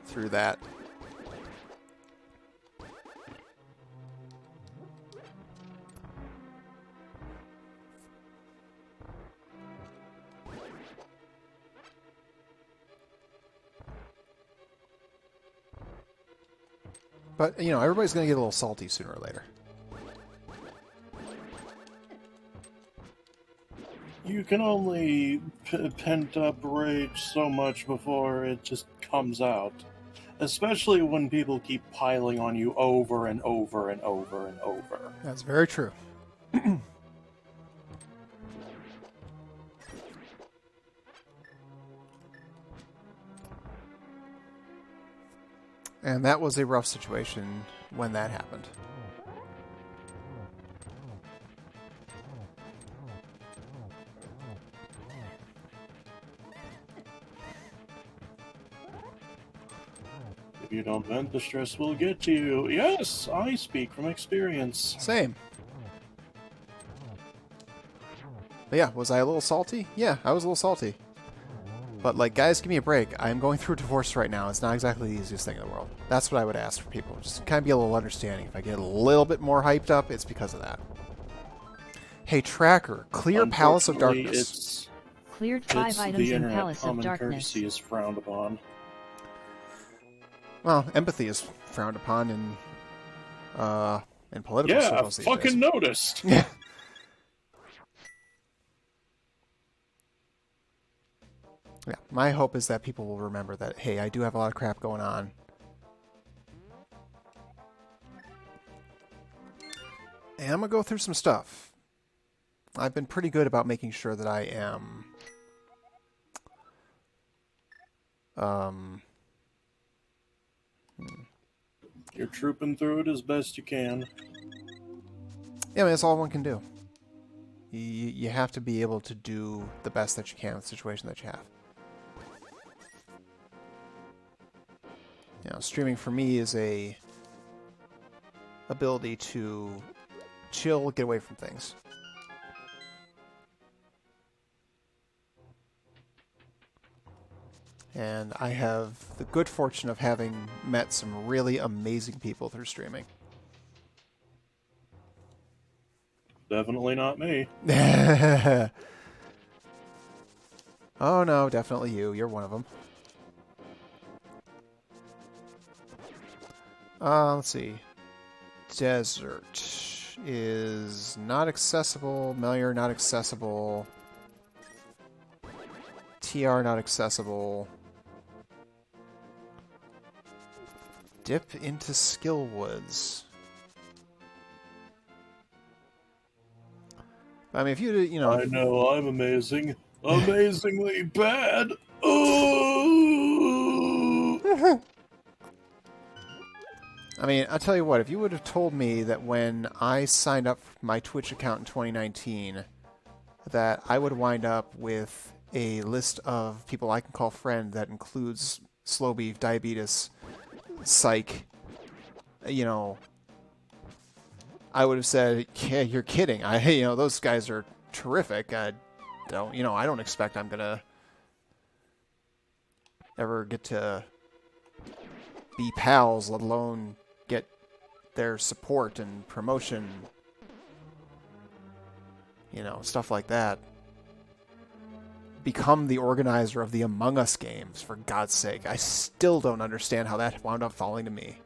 through that. But, everybody's going to get a little salty sooner or later. You can only pent up rage so much before it just comes out. Especially when people keep piling on you over and over and over and over. That's very true. And that was a rough situation when that happened. If you don't vent, the stress will get to you. Yes, I speak from experience. Same. But yeah, was I a little salty? Yeah, I was a little salty. But, like, guys, give me a break. I'm going through a divorce right now. It's not exactly the easiest thing in the world. That's what I would ask for people. Just kind of be a little understanding. If I get a little bit more hyped up, it's because of that. Hey, Tracker, clear Palace of Darkness. Cleared 5 items in Palace of Darkness. Courtesy is frowned upon. Well, empathy is frowned upon in political circles these days. Yeah, I fucking noticed. Yeah. Yeah, my hope is that people will remember that, hey, I do have a lot of crap going on. And I'm going to go through some stuff. I've been pretty good about making sure that I am... You're trooping through it as best you can. Yeah, I mean, that's all one can do. You have to be able to do the best that you can with the situation that you have. You know, streaming for me is a ability to chill, get away from things. And I have the good fortune of having met some really amazing people through streaming. Definitely not me. Oh no, definitely you. You're one of them. Let's see. Desert is not accessible. Melior not accessible. TR not accessible. Dip into Skill Woods. I mean, if you know... I know, I'm amazing. Amazingly bad. Oh! I mean, I'll tell you what, if you would have told me that when I signed up for my Twitch account in 2019, that I would wind up with a list of people I can call friend that includes slow beef, diabetes, psych, you know, I would have said, yeah, you're kidding. Those guys are terrific. I don't expect I'm gonna ever get to be pals, let alone get their support and promotion, stuff like that. Become the organizer of the Among Us games, for God's sake. I still don't understand how that wound up falling to me.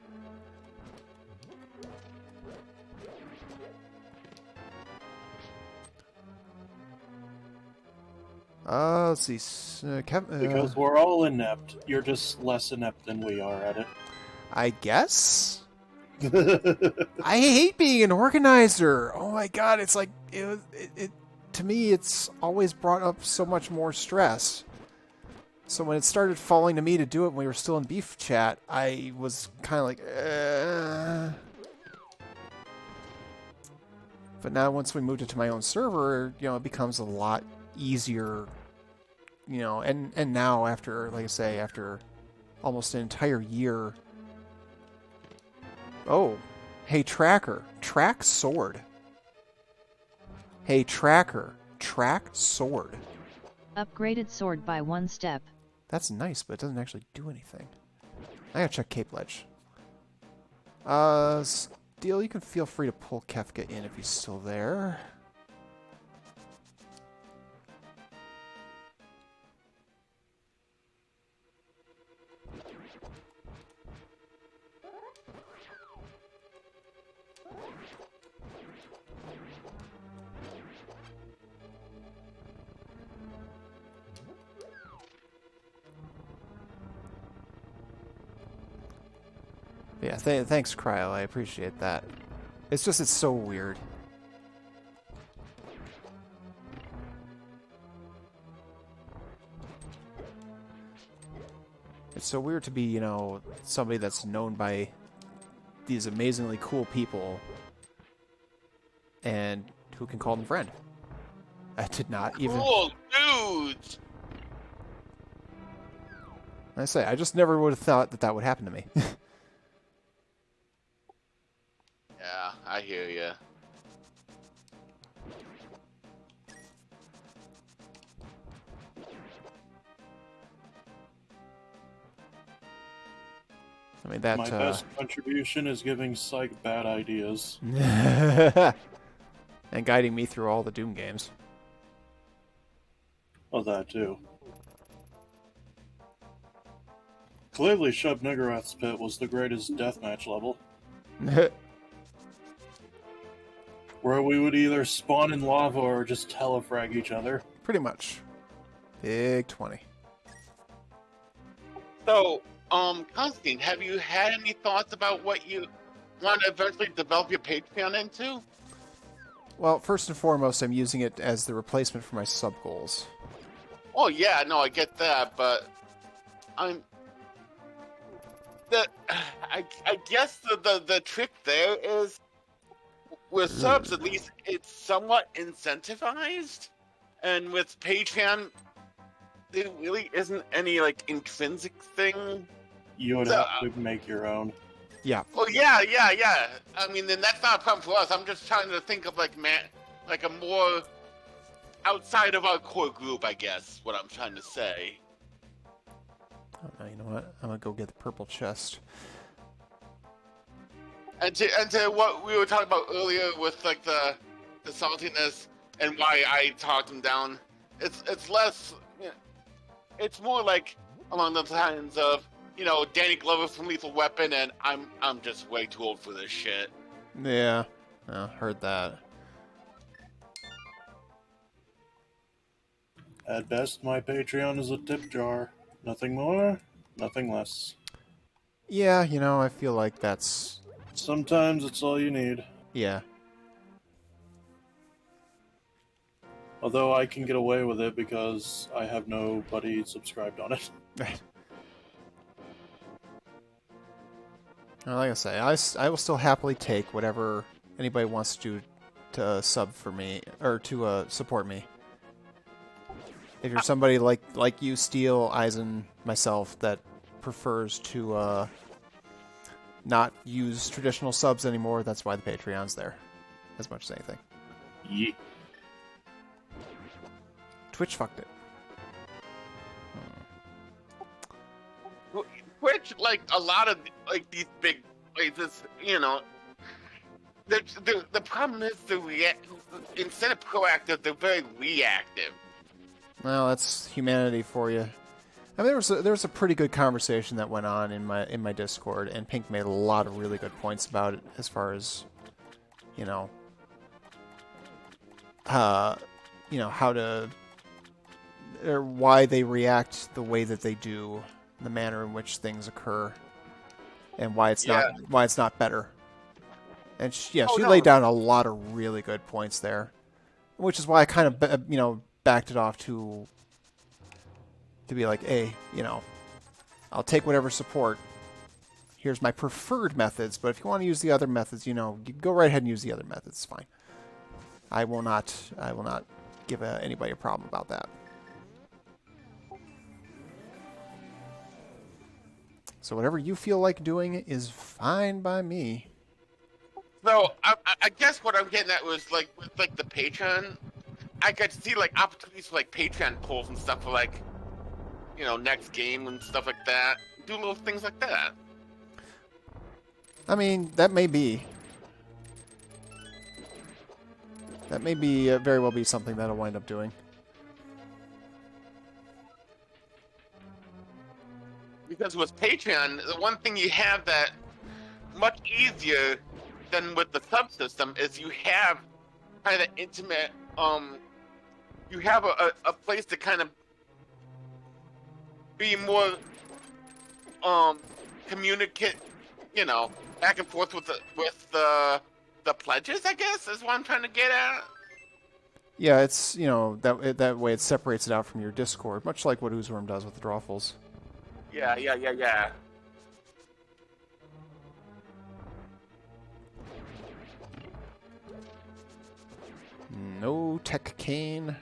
Let's see. Because we're all inept. You're just less inept than we are at it. I guess? I hate being an organizer. Oh my god, it's like... to me, it's always brought up so much more stress. So when it started falling to me to do it when we were still in beef chat, I was kind of like, But now once we moved it to my own server, it becomes a lot easier, and now after, like I say, after almost an entire year. Oh, hey Tracker, track sword. Hey Tracker, track sword. Upgraded sword by 1 step. That's nice, but it doesn't actually do anything. I gotta check Cape Ledge. Steel, you can feel free to pull Kefka in if he's still there. Yeah, thanks, Cryo. I appreciate that. It's just, it's so weird. It's so weird to be, you know, somebody that's known by these amazingly cool people and who can call them friend. I did not even... Cool dudes! I say, I just never would have thought that that would happen to me. Yeah, I hear ya. I mean, that... My best contribution is giving Psych bad ideas. and guiding me through all the Doom games. Oh, that too. Clearly, Shub Niggurath's pit was the greatest deathmatch level. Where we would either spawn in lava or just telefrag each other. Pretty much. Big 20. So, Constantine, have you had any thoughts about what you want to eventually develop your Patreon into? Well, first and foremost, I'm using it as the replacement for my sub goals. Oh yeah, no, I get that, but I guess the trick there is with subs, at least it's somewhat incentivized, and with Patreon, there really isn't any like intrinsic thing. You would have to make your own. Yeah. Oh yeah. I mean, then that's not a problem for us. I'm just trying to think of like a more outside of our core group, I guess. What I'm trying to say. Oh, no, you know what? I'm gonna go get the purple chest. And to what we were talking about earlier with like the saltiness and why I talked him down, it's less. You know, it's more like along the lines of, you know, Danny Glover from Lethal Weapon, and I'm just way too old for this shit. Yeah, heard that. At best, my Patreon is a tip jar. Nothing more, nothing less. Yeah, you know, I feel like that's... Sometimes it's all you need. Yeah. Although I can get away with it because I have nobody subscribed on it. Right. Well, like I say, I will still happily take whatever anybody wants to do to sub for me, or to support me. If you're somebody like you, Steel, Eisen, myself, that prefers to not use traditional subs anymore, that's why the Patreon's there, as much as anything. Yeah. Twitch fucked it. Which, like a lot of like these big places, you know, the problem is instead of proactive, they're very reactive. Well, that's humanity for you. I mean, there was a pretty good conversation that went on in my Discord, and Pink made a lot of really good points about it, as far as, you know, how to, or why they react the way that they do, the manner in which things occur, and why it's not better. And she laid down a lot of really good points there, which is why I kind of backed it off to be like, hey, you know, I'll take whatever support. Here's my preferred methods, but if you want to use the other methods, you know, you go right ahead and use the other methods. It's fine. I will not give anybody a problem about that. So whatever you feel like doing is fine by me. So I guess what I'm getting at was like with like the Patreon, I could see like opportunities for like Patreon polls and stuff for like, you know, next game and stuff like that. Do little things like that. I mean, that may be. That may be very well be something that I'll wind up doing. Because with Patreon, the one thing you have that much easier than with the subsystem is you have kind of intimate, you have a place to kind of be more communicate you know, back and forth with the pledges, I guess, is what I'm trying to get at. Yeah, it's, you know, that way it separates it out from your Discord, much like what Oozworm does with the Drawfuls. Yeah. No tech cane.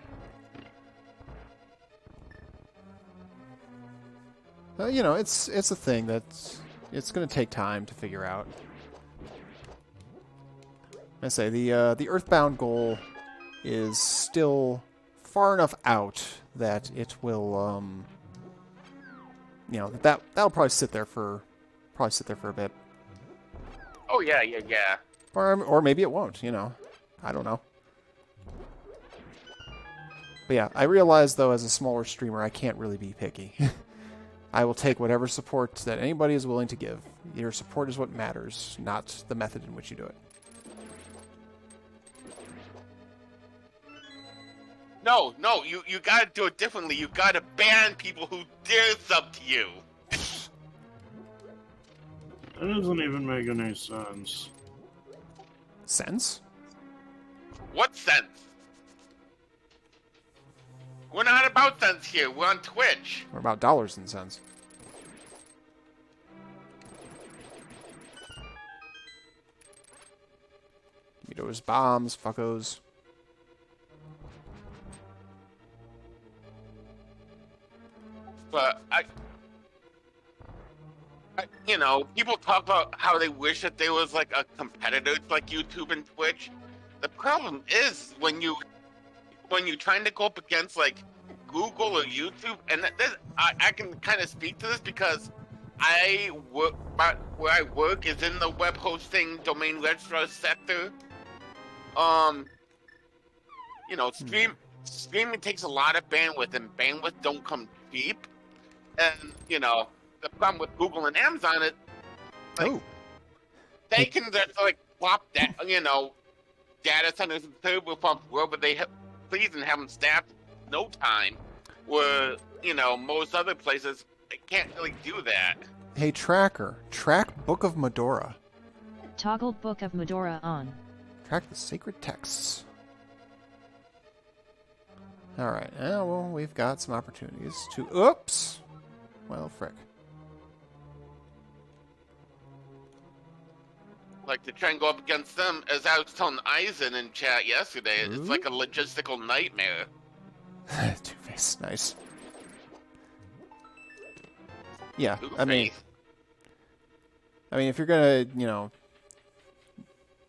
You know, it's a thing that's going to take time to figure out. I say the Earthbound goal is still far enough out that it will, you know, that'll probably sit there for a bit. Oh yeah. Or maybe it won't. You know, I don't know. But yeah, I realize though, as a smaller streamer, I can't really be picky. I will take whatever support that anybody is willing to give. Your support is what matters, not the method in which you do it. No, you gotta do it differently. You gotta ban people who dare sub to you. That doesn't even make any sense. Sense? What sense? We're not about sense here. We're on Twitch. We're about dollars and cents. Give me those bombs, fuckos. But you know, people talk about how they wish that there was like a competitor like YouTube and Twitch. The problem is when you're trying to go up against like Google or YouTube, and this, I can kind of speak to this because I work, where I work is in the web hosting domain registrar sector. You know, streaming takes a lot of bandwidth, and bandwidth don't come cheap. And you know, the problem with Google and Amazon is, like, they can just like plop that, you know, data centers and server farms wherever they please and have them staffed in no time. Where, you know, most other places they can't really do that. Hey, Tracker, track Book of Medora. Toggle Book of Medora on. Track the sacred texts. Alright, well, we've got some opportunities to... Oops! Well, frick. Like, to try and go up against them, as I was telling Eisen in chat yesterday, it's like a logistical nightmare. Two-Face, nice. Yeah, Two-Face. I mean, if you're gonna, you know...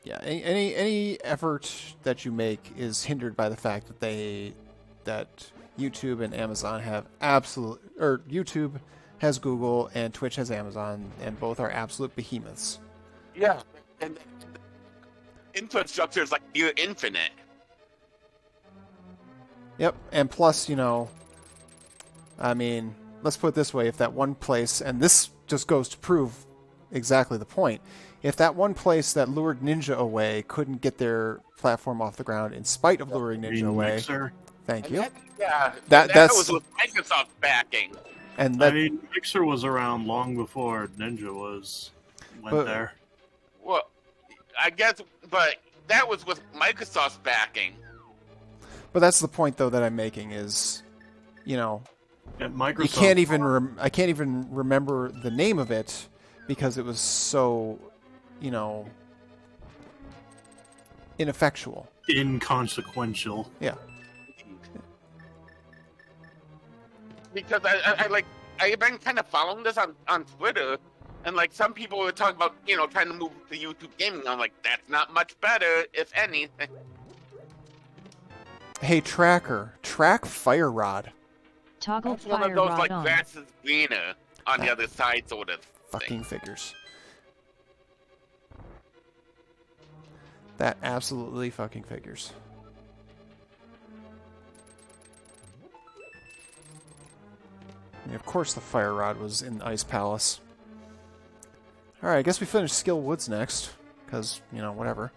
Yeah, any effort that you make is hindered by the fact that YouTube and Amazon have YouTube has Google and Twitch has Amazon, and both are absolute behemoths. Yeah, and infrastructure is like near infinite. Yep, and plus, you know, I mean, let's put it this way, if that one place, and this just goes to prove exactly the point, if that one place that lured Ninja away couldn't get their platform off the ground in spite of luring Ninja away... Mixer. Thank you. That was with Microsoft backing. And that, I mean, Mixer was around long before Ninja went there. Well, I guess, but that was with Microsoft's backing. But that's the point, though, that I'm making is, you know, Microsoft, you can't even I can't even remember the name of it because it was so, you know, ineffectual. Inconsequential. Yeah. Because I've been kind of following this on Twitter, and like some people were talking about, you know, trying to move to YouTube gaming. I'm like, that's not much better, if anything. Hey, Tracker, track Fire Rod. Toggle That's one Fire of those Rod like on. grass is greener on the other side sort of Fucking thing. figures. That absolutely fucking figures. I mean, of course the Fire Rod was in the Ice Palace. Alright, I guess we finish Skill Woods next. Because, you know, whatever.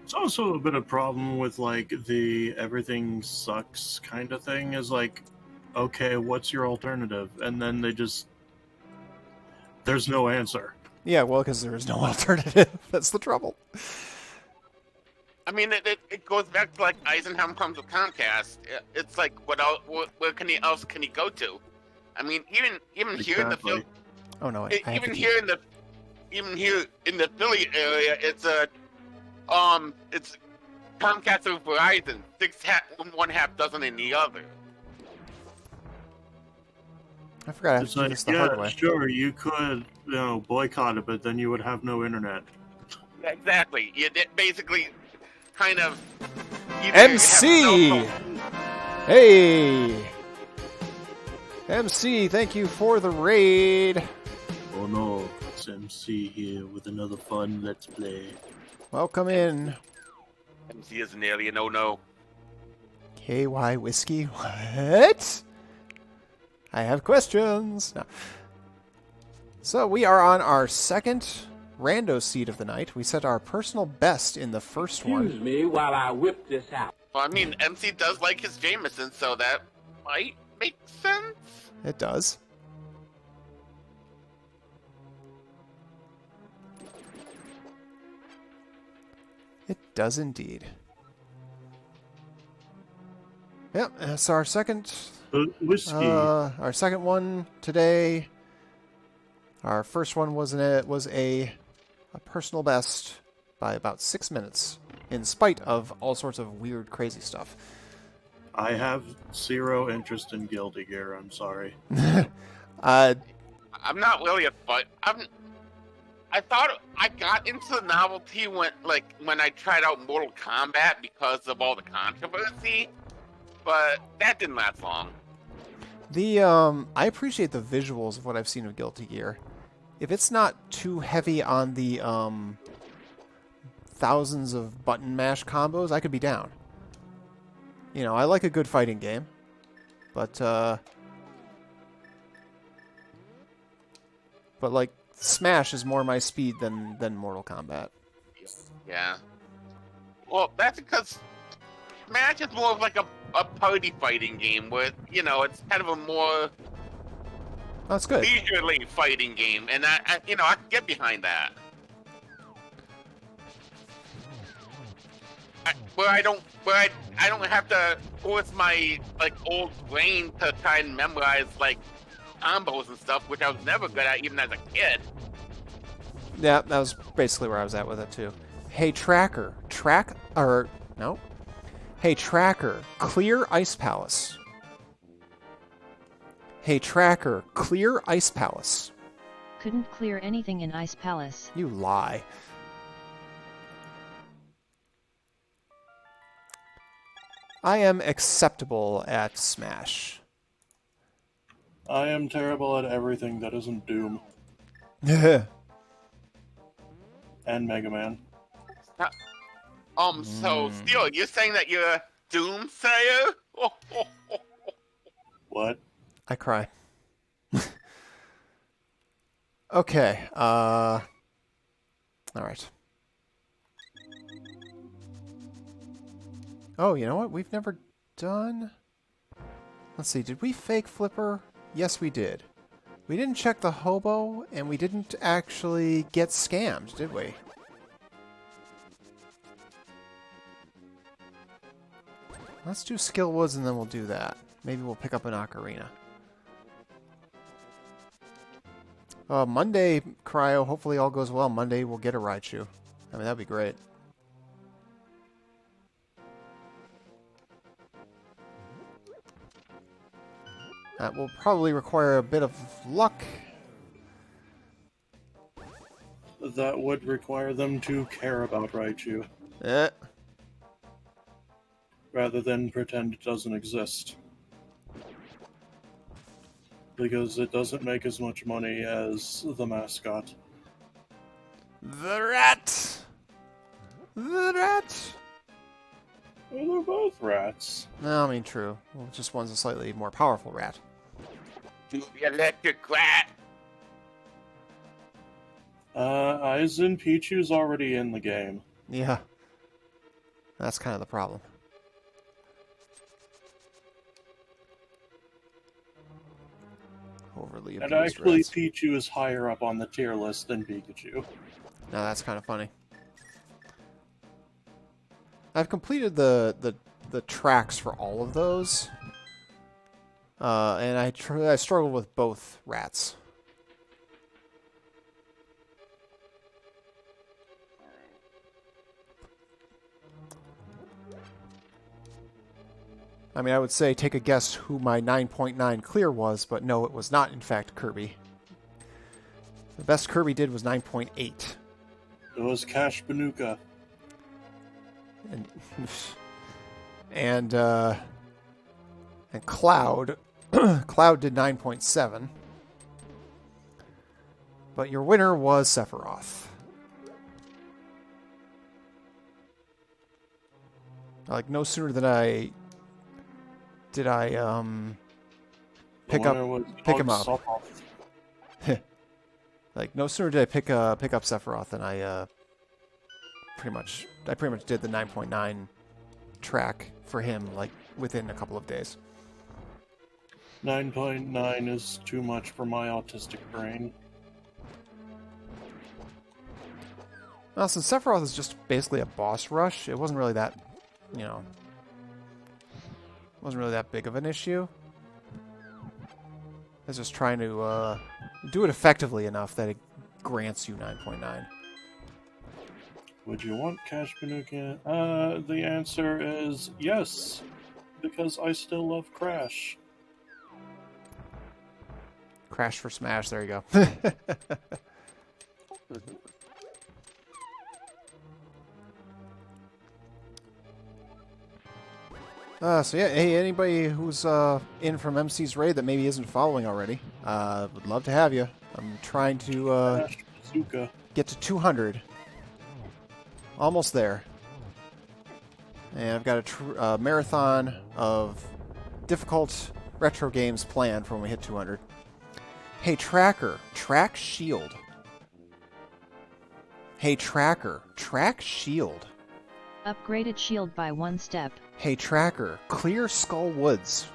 It's also a bit of problem with like the everything sucks kind of thing. Is like, okay, what's your alternative? And then there's no answer. Yeah, well, because there is no alternative. That's the trouble. I mean, it goes back to like Eisenhower comes with Comcast. It's like, where else can he go to? I mean, even here in the Philly, Oh no! even here in the Philly area, it's Comcast or Verizon. One half dozen in the other. I forgot I have It's to do like, this the hard way. sure, you could, boycott it, but then you would have no internet. Exactly. You basically kind of either MC! have no- Hey! MC, thank you for the raid. Oh no, it's MC here with another fun Let's Play. Welcome in. MC is nearly a no-no. KY Whiskey? What? I have questions. No. So we are on our second rando seed of the night. We set our personal best in the first one. Excuse me while I whip this out. Well, I mean, MC does like his Jameson, so that might make sense. It does. It does indeed. Yep, that's our second Whiskey. our second one today. Our first one was a personal best by about 6 minutes, in spite of all sorts of weird, crazy stuff. I have zero interest in Guilty Gear, I'm sorry. I'm not really a fight. I thought I got into the novelty when I tried out Mortal Kombat because of all the controversy, but that didn't last long. I appreciate the visuals of what I've seen of Guilty Gear. If it's not too heavy on the thousands of button mash combos, I could be down. You know, I like a good fighting game, but like Smash is more my speed than Mortal Kombat. Yeah. Well, that's because Smash is more of like a party fighting game where, it's kind of a more That's good. leisurely fighting game, and I can get behind that. I don't have to force my old brain to try and memorize combos and stuff, which I was never good at even as a kid. Yeah, that was basically where I was at with it too. Hey Tracker, Hey Tracker, clear Ice Palace. Hey Tracker, clear Ice Palace. Couldn't clear anything in Ice Palace. You lie. I am acceptable at Smash. I am terrible at everything that isn't Doom and Mega Man. So, Steel, you're saying that you're a Doomsayer? What? I cry. Okay, alright. Oh, you know what? We've never done... Let's see, did we fake Flipper? Yes, we did. We didn't check the hobo, and we didn't actually get scammed, did we? Let's do Skill Woods, and then we'll do that. Maybe we'll pick up an Ocarina. Monday, Cryo, hopefully all goes well. Monday, we'll get a Raichu. I mean, that'd be great. That will probably require a bit of luck. That would require them to care about Raichu, rather than pretend it doesn't exist. Because it doesn't make as much money as the mascot. The rat! The rat! Well, they're both rats. No, I mean, true. Well, just one's a slightly more powerful rat. The electric rat. Aizen Pichu's already in the game. Yeah. That's kind of the problem. Overly It abused actually rats. Pichu is higher up on the tier list than Pikachu. Now that's kind of funny. I've completed the tracks for all of those, and I struggled with both rats. I mean, I would say take a guess who my 9.9 clear was, but no, it was not, in fact, Kirby. The best Kirby did was 9.8. It was Cash Banuka. And and Cloud Cloud did 9.7. But your winner was Sephiroth. Like, no sooner than did I pick him up. Like, no sooner did I pick up Sephiroth than I pretty much did the 9.9 track for him, like, within a couple of days. 9.9 is too much for my autistic brain. Well, since Sephiroth is just basically a boss rush, it wasn't really that, you know, wasn't really that big of an issue. I was just trying to do it effectively enough that it grants you 9.9. Would you want Cash Banuka? The answer is yes, because I still love Crash. Crash for Smash, there you go. So yeah, hey, anybody who's in from MC's raid that maybe isn't following already, would love to have you. I'm trying to get to 200. Almost there. And I've got a marathon of difficult retro games planned for when we hit 200. Hey, Tracker, track shield. Hey, Tracker, track shield. Upgraded shield by 1 step. Hey, Tracker, clear Skull Woods.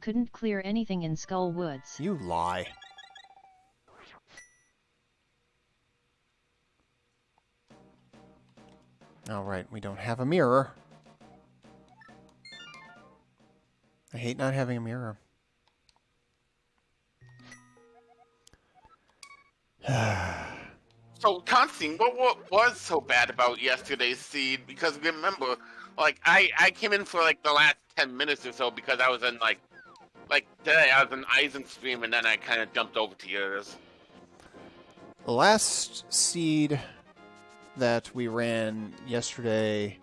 Couldn't clear anything in Skull Woods. You lie. Alright, we don't have a mirror. I hate not having a mirror. So, Constantine, what was so bad about yesterday's seed? Because remember, like, I came in for, like, the last 10 minutes or so because I was in, like today, I was in Eisen's stream, and then I kind of jumped over to yours. The last seed that we ran yesterday,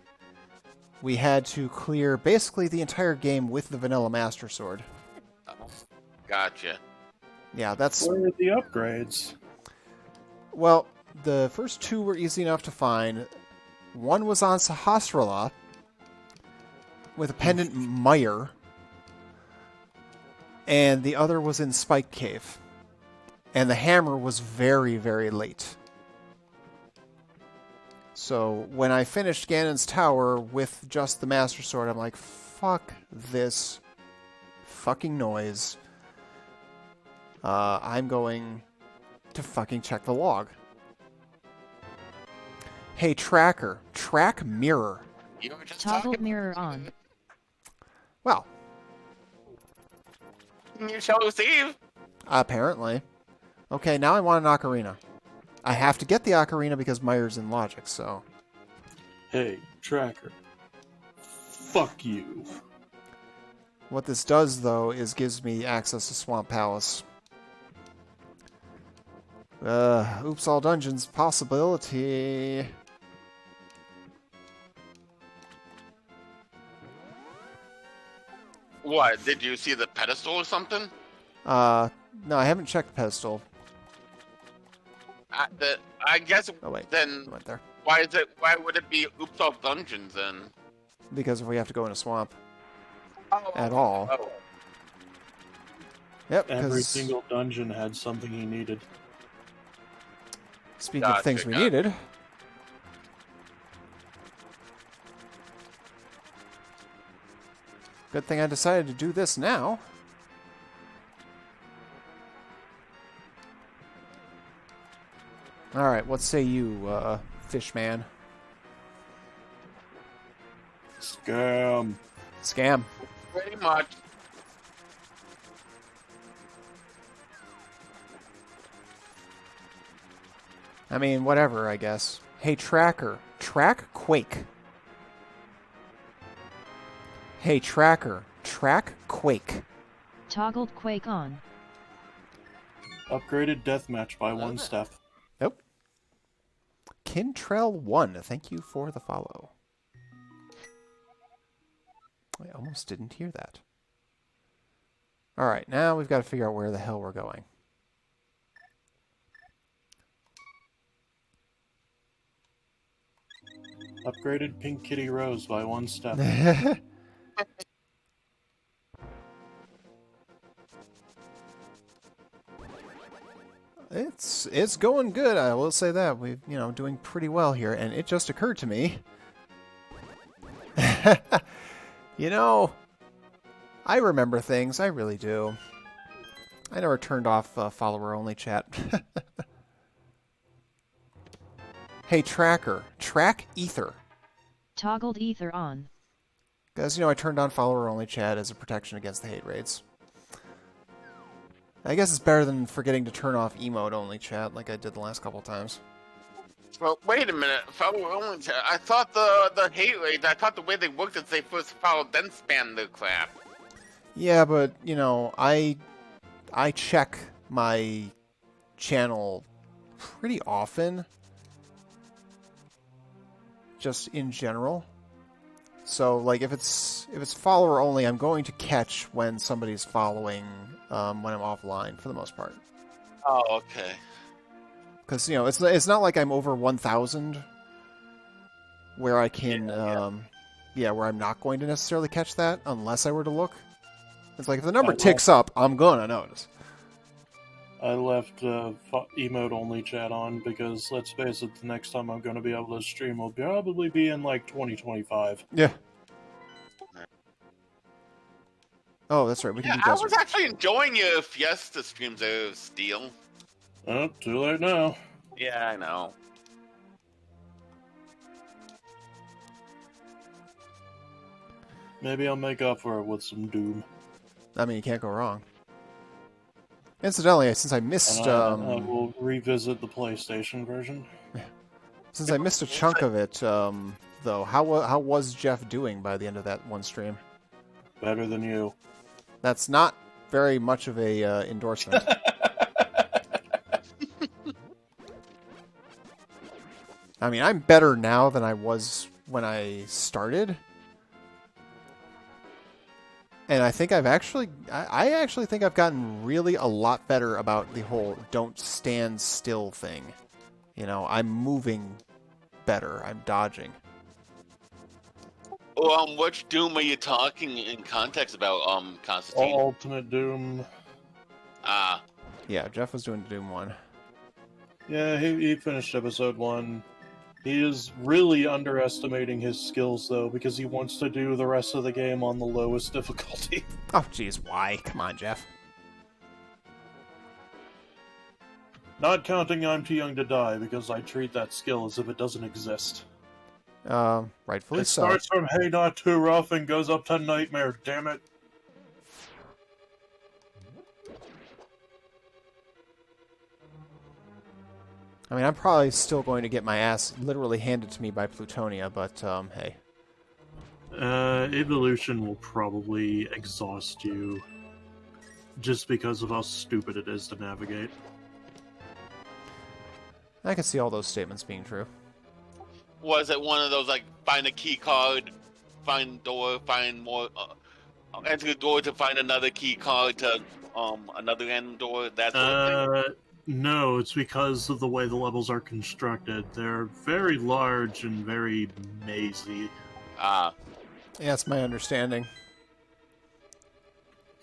we had to clear basically the entire game with the Vanilla Master Sword. Oh, gotcha. Yeah, that's... Where are the upgrades? Well, the first 2 were easy enough to find. One was on Sahasrara with a pendant Meyer, and the other was in Spike Cave. And the hammer was very, very late. So when I finished Ganon's Tower with just the Master Sword, I'm like, fuck this fucking noise. I'm going to fucking check the log. Hey, Tracker, track mirror. You were just Toggle talking. mirror on. Well, You shall receive. apparently. Okay, now I want an ocarina. I have to get the ocarina because Meyer's in Logic, so... Hey, Tracker. Fuck you. What this does, though, is gives me access to Swamp Palace. Oops, all dungeons possibility. What, did you see the pedestal or something? No, I haven't checked the pedestal. I guess Oh, wait. then I went there. why would it be Oops All Dungeons then? Because if we have to go in a swamp Oh, at all. oh. Yep, Every 'cause single dungeon had something he needed. speaking of things we Gotcha. needed... Good thing I decided to do this now. Alright, what say you, Fishman? Scam. Scam. Pretty much. I mean, whatever, I guess. Hey, Tracker. Track Quake. Hey, Tracker. Track Quake. Toggled Quake on. Upgraded deathmatch by one step. Nope. Kintrell1, thank you for the follow. I almost didn't hear that. Alright, now we've got to figure out where the hell we're going. Upgraded Pink Kitty Rose by one step. It's going good, I will say that. We've, doing pretty well here, and it just occurred to me. I remember things, I really do. I never turned off follower-only chat. Hey, Tracker. Track Ether. Toggled Ether on. Guys, I turned on follower-only chat as a protection against the hate raids. I guess it's better than forgetting to turn off emote-only chat like I did the last couple times. Well, wait a minute. Follow only chat. I thought the hate rate, I thought the way they worked is they first followed, then spam the crap. Yeah, but, I check my channel pretty often. Just in general. So, like, if it's follower only, I'm going to catch when somebody's following when I'm offline, for the most part. Oh, okay. Because, it's not like I'm over 1,000 where I can, where I'm not going to necessarily catch that unless I were to look. It's like, if the number ticks up, I'm gonna notice. I left emote-only chat on because, let's face it, the next time I'm going to be able to stream will probably be in, like, 2025. Yeah. Oh, that's right. We can do I Desert. was actually enjoying your Fiesta streams there, Steel. Oh, too late now. Yeah, I know. Maybe I'll make up for it with some Doom. I mean, you can't go wrong. Incidentally, since I missed... we'll revisit the PlayStation version. Since I missed a chunk of it, though, how was Jeff doing by the end of that one stream? Better than you. That's not very much of a endorsement. I mean, I'm better now than I was when I started. And I think I actually think I've gotten really a lot better about the whole don't stand still thing. I'm moving better. I'm dodging. Which Doom are you talking in context about, Constantine? Ultimate Doom. Yeah, Jeff was doing Doom 1. Yeah, he finished episode 1. He is really underestimating his skills, though, because he wants to do the rest of the game on the lowest difficulty. Oh, jeez, why? Come on, Jeff. Not counting I'm Too Young to Die, because I treat that skill as if it doesn't exist. Rightfully It so. starts from Hey Not Too Rough and goes up to Nightmare, damn it. I mean, I'm probably still going to get my ass literally handed to me by Plutonia, but, hey. Evolution will probably exhaust you, just because of how stupid it is to navigate. I can see all those statements being true. Was it one of those, like, find a key card, find door, find more, enter the door to find another key card to, another random door, that sort of thing? No, it's because of the way the levels are constructed. They're very large and very mazy. Ah. Yeah, that's my understanding.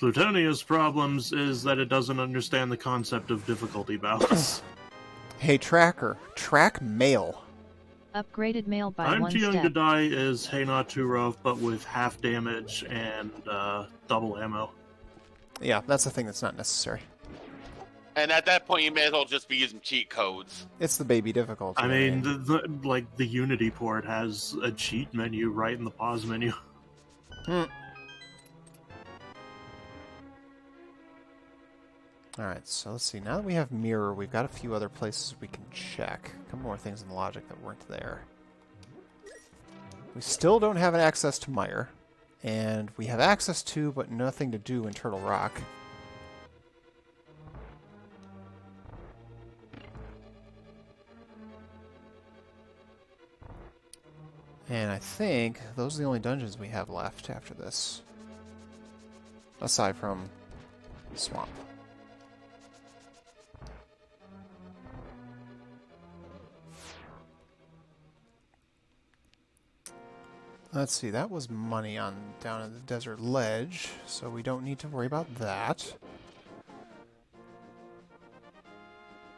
Plutonia's problems is that it doesn't understand the concept of difficulty balance. Hey, Tracker. Track mail. Upgraded mail by I'm one too young to step. die is Hey Not Too Rough, but with half damage and double ammo. Yeah, that's the thing that's not necessary. And at that point, you may as well just be using cheat codes. It's the baby difficulty. I mean, the Unity port has a cheat menu right in the pause menu. Alright, so let's see. Now that we have Mirror, we've got a few other places we can check. A couple more things in the logic that weren't there. We still don't have an access to Mire. And we have access to, but nothing to do in Turtle Rock. And I think those are the only dungeons we have left after this. Aside from Swamp. Let's see, that was money on down at the desert ledge, so we don't need to worry about that.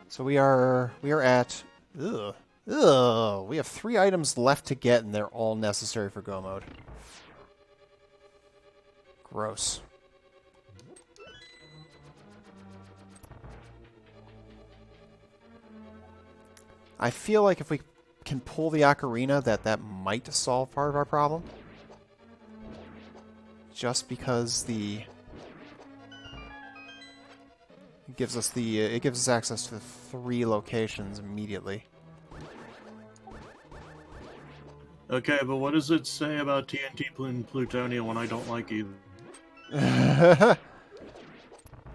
So we are at we have 3 items left to get, and they're all necessary for go mode. Gross. I feel like if we can pull the ocarina, that might solve part of our problem. Just because it gives us access to the 3 locations immediately. Okay, but what does it say about TNT and plutonium when I don't like either?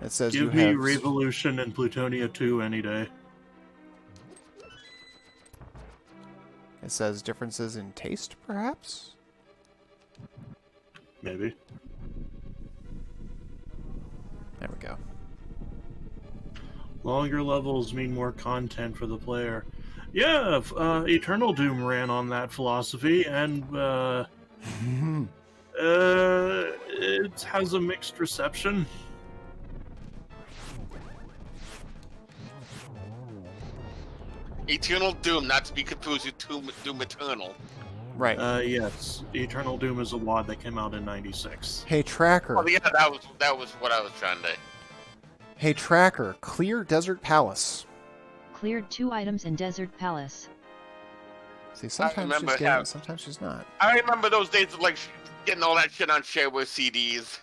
It says Give me Revolution and Plutonia 2 any day. It says differences in taste, perhaps? Maybe. There we go. Longer levels mean more content for the player. Yeah, Eternal Doom ran on that philosophy, and it has a mixed reception. Eternal Doom, not to be confused with Doom Eternal. Right. Yes, Eternal Doom is a WAD that came out in '96. Hey, Tracker. Oh yeah, that was what I was trying to. Hey, Tracker. Clear Desert Palace. Cleared 2 items in Desert Palace. See, sometimes she's getting it, sometimes she's not. I remember those days of like getting all that shit on shareware CDs.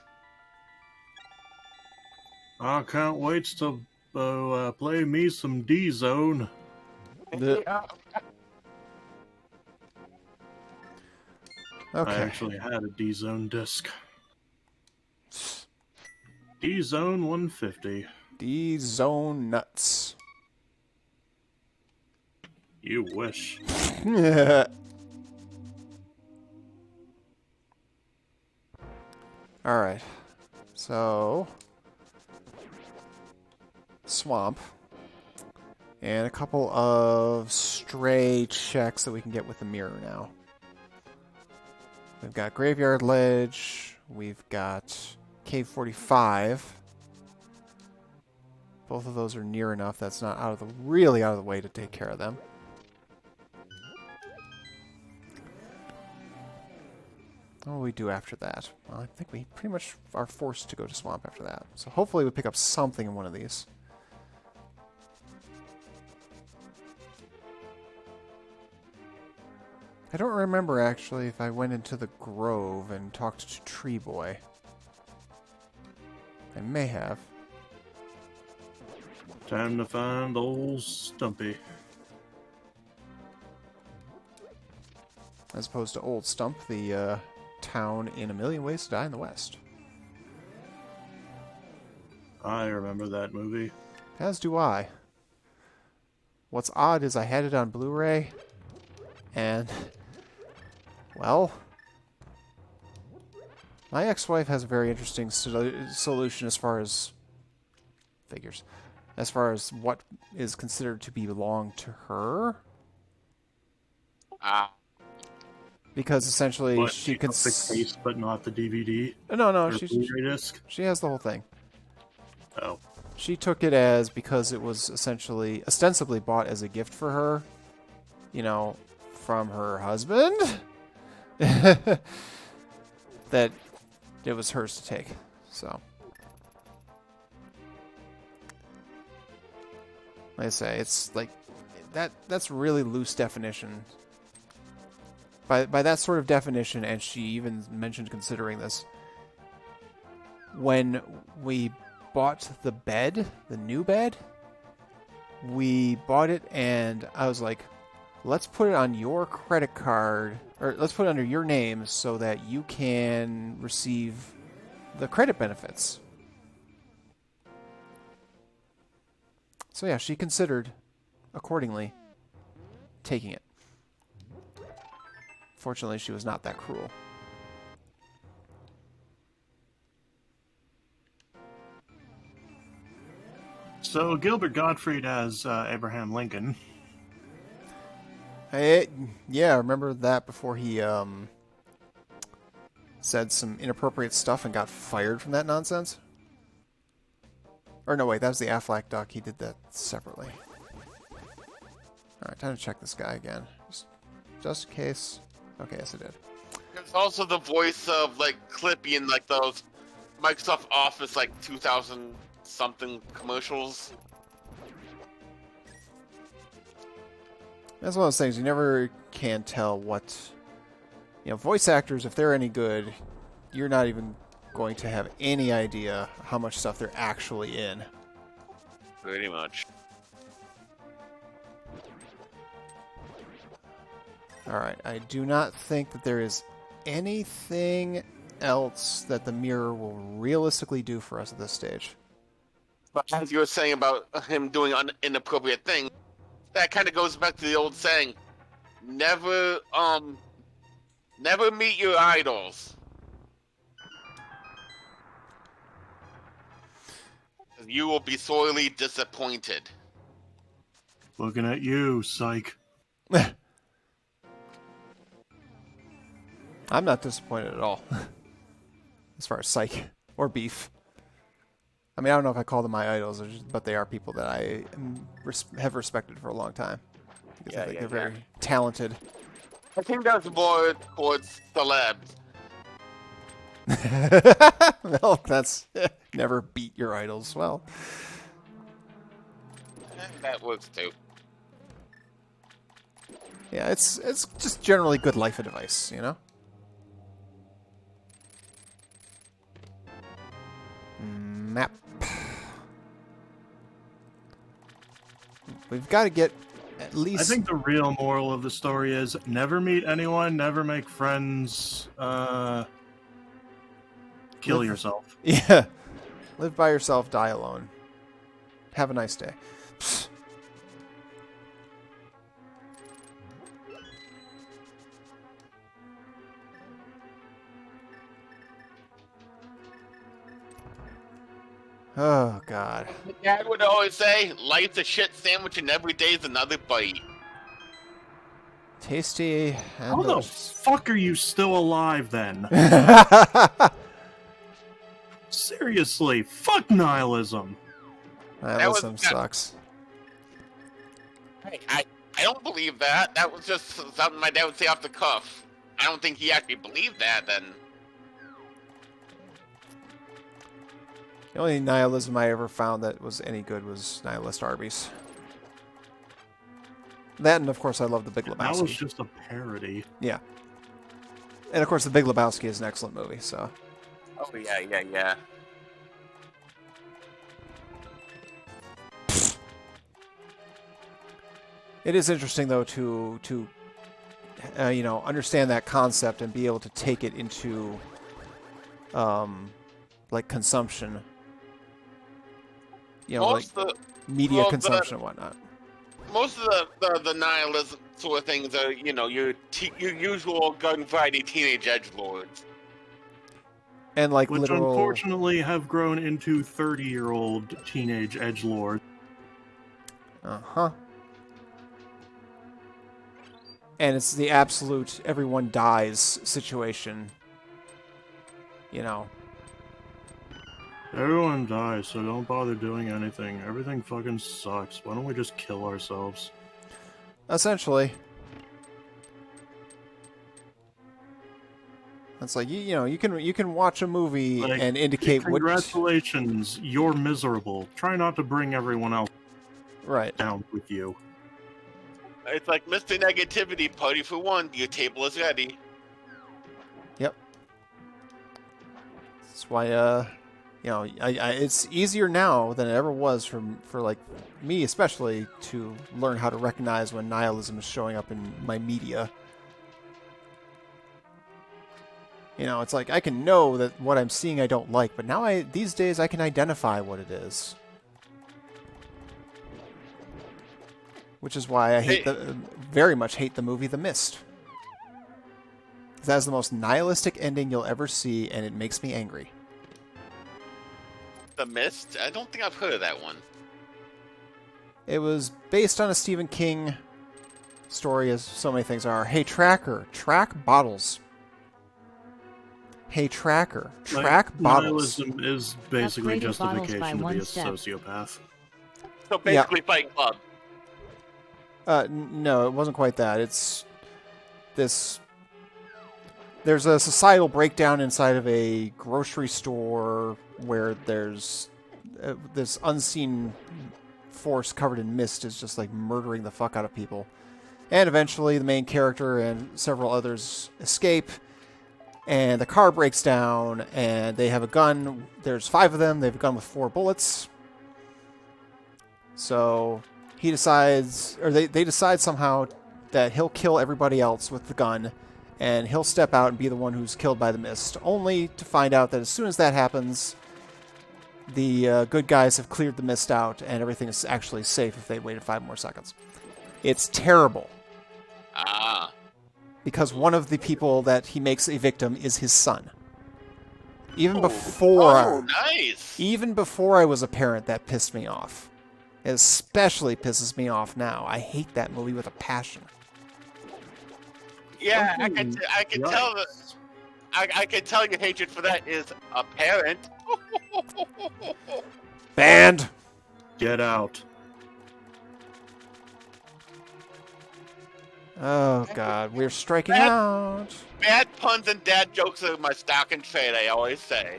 I can't wait to play me some D-Zone. Okay. I actually had a D-Zone disc. D-Zone 150. D-Zone nuts. You wish. Alright. So... Swamp. And a couple of stray checks that we can get with the mirror now. We've got Graveyard Ledge. We've got Cave 45. Both of those are near enough. That's not really out of the way to take care of them. What will we do after that? Well, I think we pretty much are forced to go to Swamp after that. So hopefully we pick up something in one of these. I don't remember, actually, if I went into the Grove and talked to Tree Boy. I may have. Time to find old Stumpy. As opposed to Old Stump, the town in A Million Ways to Die in the West. I remember that movie. As do I. What's odd is I had it on Blu-ray, and... well, my ex-wife has a very interesting solution as far as figures, as far as what is considered to belong to her. Because essentially What, she can the case, but not the DVD. No, or Blu-ray disc. she has the whole thing. Oh, She took it as because it was essentially ostensibly bought as a gift for her, you know, from her husband that it was hers to take. So, like I say, it's like that's really loose definition. By that sort of definition, and she even mentioned considering this, when we bought the bed, the new bed, we bought it and I was like, let's put it on your credit card, or let's put it under your name so that you can receive the credit benefits. So yeah, she considered, accordingly, taking it. Fortunately, she was not that cruel. So Gilbert Gottfried as Abraham Lincoln. Yeah, I remember that before he said some inappropriate stuff and got fired from that nonsense. Or no, wait, that was the Affleck doc. He did that separately. Alright, time to check this guy again. Just in case. Okay, yes, I did. There's also the voice of, like, Clippy in, like, those Microsoft Office, like, 2000-something commercials. That's one of those things. You never can tell what... You know, voice actors, if they're any good, you're not even going to have any idea how much stuff they're actually in. Pretty much. Alright, I do not think that there is anything else that the mirror will realistically do for us at this stage. But as you were saying about him doing inappropriate things, that kind of goes back to the old saying, never meet your idols. You will be sorely disappointed. Looking at you, psych. I'm not disappointed at all. As far as Psych or Beef. I mean, I don't know if I call them my idols, but they are people that I have respected for a long time. Because I think they're very talented. I think that's more towards celebs. Well, that's... never beat your idols. Well... That works too. Yeah, it's just generally good life advice, you know? Map. We've got to get at least... I think the real moral of the story is never meet anyone, never make friends, kill yourself. Yeah. Live by yourself, die alone. Have a nice day. Psst. Oh, God. My dad would always say, life's a shit sandwich and every day's another bite. Tasty and How the fuck are you still alive, then? Seriously, fuck nihilism. Nihilism sucks. Hey, I don't believe that. That was just something my dad would say off the cuff. I don't think he actually believed that, then. The only nihilism I ever found that was any good was Nihilist Arby's. That, and of course, I love The Big Lebowski. That was just a parody. Yeah. And of course, The Big Lebowski is an excellent movie, so... Oh, yeah. It is interesting, though, to you know, understand that concept and be able to take it into, like, consumption. You know, Most like, of media consumption and whatnot. Most of the nihilism sort of things are, you know, your usual garden variety teenage edgelords. And, like, Which literal... unfortunately have grown into 30-year-old teenage edgelords. Uh-huh. And it's the absolute everyone dies situation. You know. Everyone dies, so don't bother doing anything. Everything fucking sucks. Why don't we just kill ourselves? Essentially. It's like you know you can watch a movie Like, and indicate what. Congratulations, you're miserable. Try not to bring everyone else Right. down with you. It's like Mr. Negativity, party for one. Your table is ready. Yep. That's why you know it's easier now than it ever was for like me especially to learn how to recognize when nihilism is showing up in my media. You know, it's like I can know that what I'm seeing I don't like, but now these days I can identify what it is. Which is why I very much hate the movie The Mist. That is the most nihilistic ending you'll ever see, and it makes me angry. The Mist? I don't think I've heard of that one. It was based on a Stephen King story, as so many things are. Hey, Tracker, track bottles. Hey, Tracker, track bottles. Nihilism is basically Upgraded bottles justification by to be one a step. sociopath. So basically Fight Club. No, it wasn't quite that. It's this... There's a societal breakdown inside of a grocery store where there's this unseen force covered in mist is just like murdering the fuck out of people. And eventually the main character and several others escape, and the car breaks down, and they have a gun. There's 5 of them. They have a gun with 4 bullets. So he decides, or they decide somehow that he'll kill everybody else with the gun, and he'll step out and be the one who's killed by the mist, only to find out that as soon as that happens, the good guys have cleared the mist out, and everything is actually safe if they waited 5 more seconds. It's terrible. Ah. Because one of the people that he makes a victim is his son. Even before I was a parent, that pissed me off. It especially pisses me off now. I hate that movie with a passion. Yeah, I can tell that. I can tell your hatred for that is apparent. Banned. Get out. Oh God, we're striking out. Bad puns and dad jokes are my stock and trade, I always say.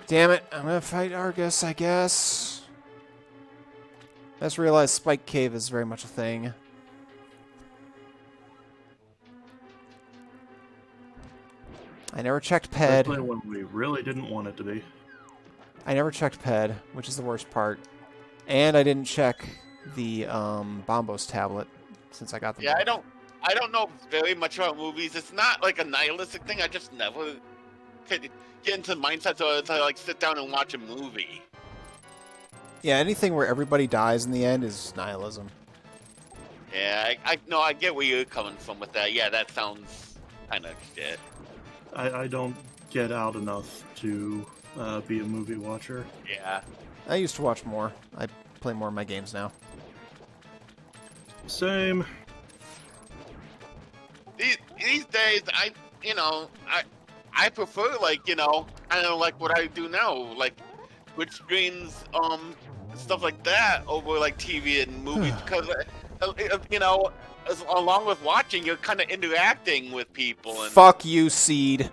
Damn it, I'm gonna fight Argus, I guess. I just realized Spike Cave is very much a thing. I never checked PED. Especially when we really didn't want it to be. I never checked PED, which is the worst part. And I didn't check the Bombos tablet since I got the Yeah, I don't know very much about movies. It's not like a nihilistic thing. I just never could get into the mindset to like sit down and watch a movie. Yeah, anything where everybody dies in the end is nihilism. Yeah, I get where you're coming from with that. Yeah, that sounds kind of shit. I don't get out enough to be a movie watcher. Yeah. I used to watch more. I play more of my games now. Same. These days, I prefer, like, kind of like what I do now, like with screens, stuff like that over like TV and movies, because along with watching, you're kind of interacting with people. And fuck you, Seed.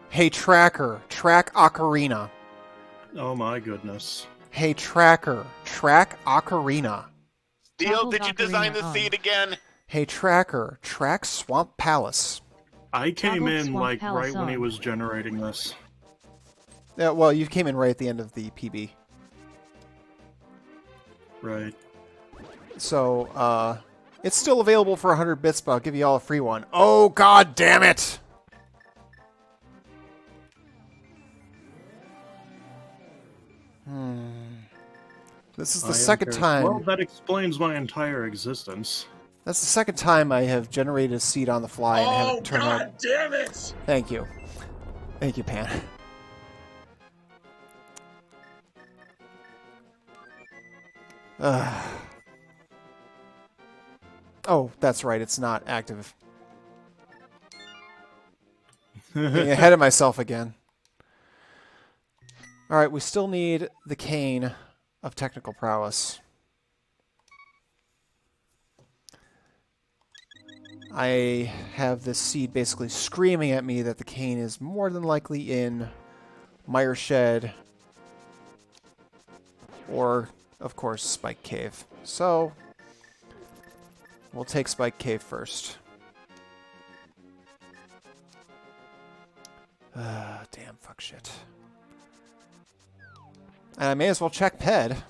Hey, Tracker, track Ocarina. Oh my goodness. Hey, Tracker, track Ocarina. Steel, did you design the Seed again? Hey, Tracker, track Swamp Palace. I came in like Palace right when he was generating this. Yeah, well, you came in right at the end of the PB. Right. So, it's still available for 100 bits, but I'll give you all a free one. Oh, God damn it! This is the second time. Well, that explains my entire existence. That's the second time I have generated a seed on the fly and haven't turned out. God damn it! Thank you. Thank you, Pan. Oh, that's right. It's not active. Getting ahead of myself again. Alright, we still need the cane of technical prowess. I have this seed basically screaming at me that the cane is more than likely in Mire Shed or, of course, Spike Cave. So, we'll take Spike Cave first. Damn, fuck shit. And I may as well check Ped.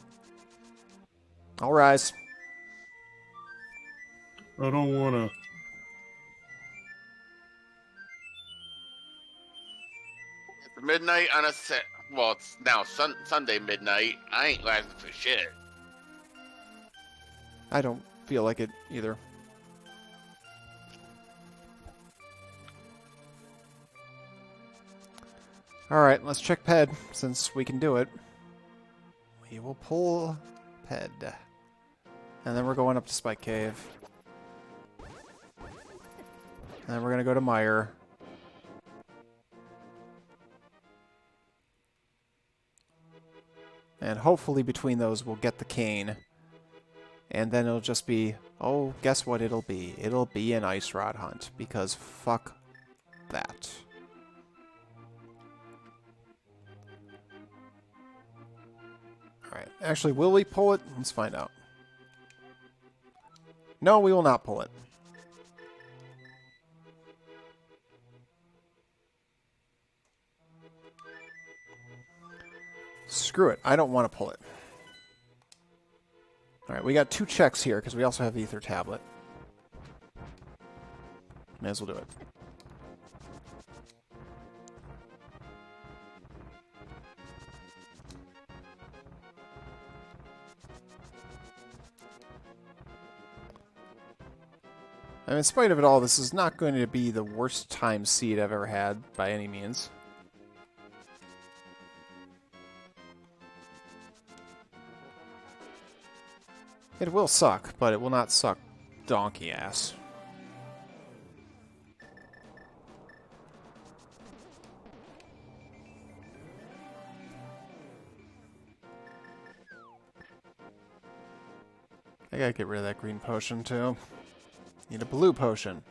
I'll rise. I don't want to. It's midnight on a set. Well, it's now Sunday midnight. I ain't rising for shit. I don't feel like it either. Alright, let's check Ped, since we can do it. We will pull Ped. And then we're going up to Spike Cave. And then we're going to go to Mire. And hopefully between those we'll get the cane. And then it'll just be, oh, guess what it'll be? It'll be an ice rod hunt, because fuck that. Alright, actually, will we pull it? Let's find out. No, we will not pull it. Screw it, I don't want to pull it. Alright, we got 2 checks here, because we also have the Ether Tablet. May as well do it. I mean, in spite of it all, this is not going to be the worst time seed I've ever had, by any means. It will suck, but it will not suck donkey ass. I gotta get rid of that green potion, too. Need a blue potion.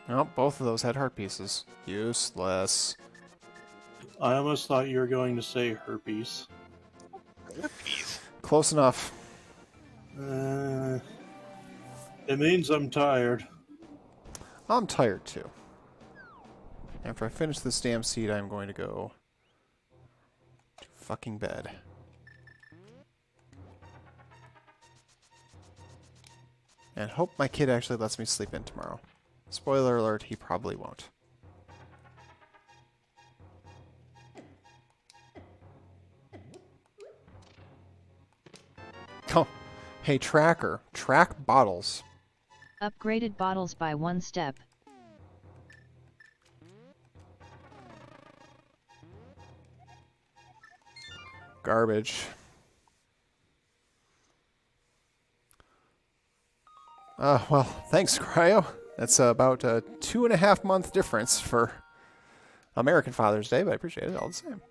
Oh, both of those had heart pieces. Useless. I almost thought you were going to say herpes. Herpes? Close enough. It means I'm tired. I'm tired, too. After I finish this damn seed, I'm going to go to fucking bed. And hope my kid actually lets me sleep in tomorrow. Spoiler alert, he probably won't. Oh, hey tracker, track bottles. Upgraded bottles by 1 step. Garbage. Well, thanks, Cryo. That's about a 2.5 month difference for American Father's Day, but I appreciate it all the same.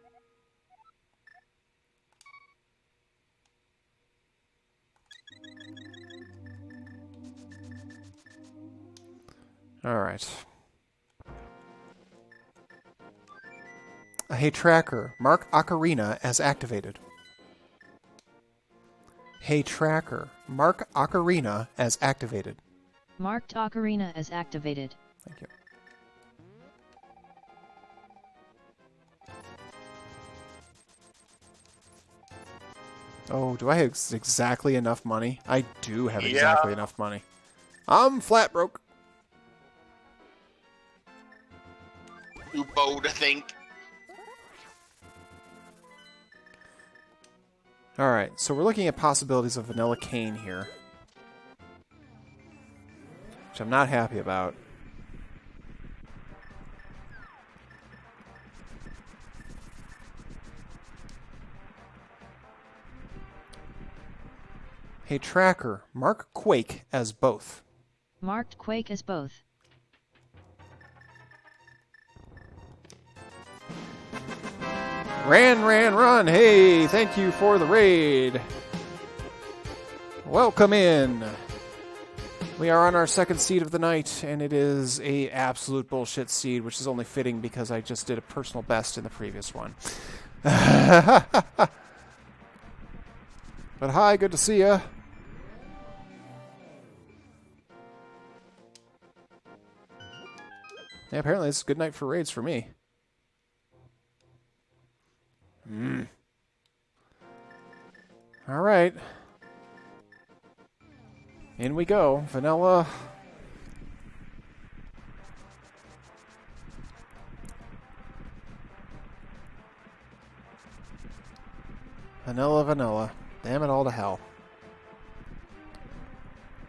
Alright. Hey Tracker, mark Ocarina as activated. Hey Tracker, mark Ocarina as activated. Marked Ocarina as activated. Thank you. Oh, do I have exactly enough money? I do have exactly enough money. I'm flat broke. Upo to think. Alright, so we're looking at possibilities of vanilla cane here. Which I'm not happy about. Hey Tracker, mark Quake as both. Marked Quake as both. Run! Hey, thank you for the raid. Welcome in! We are on our second seed of the night, and it is a absolute bullshit seed, which is only fitting because I just did a personal best in the previous one. But hi, good to see ya. Yeah, apparently it's a good night for raids for me. Alright. In we go. Vanilla. Vanilla. Damn it all to hell.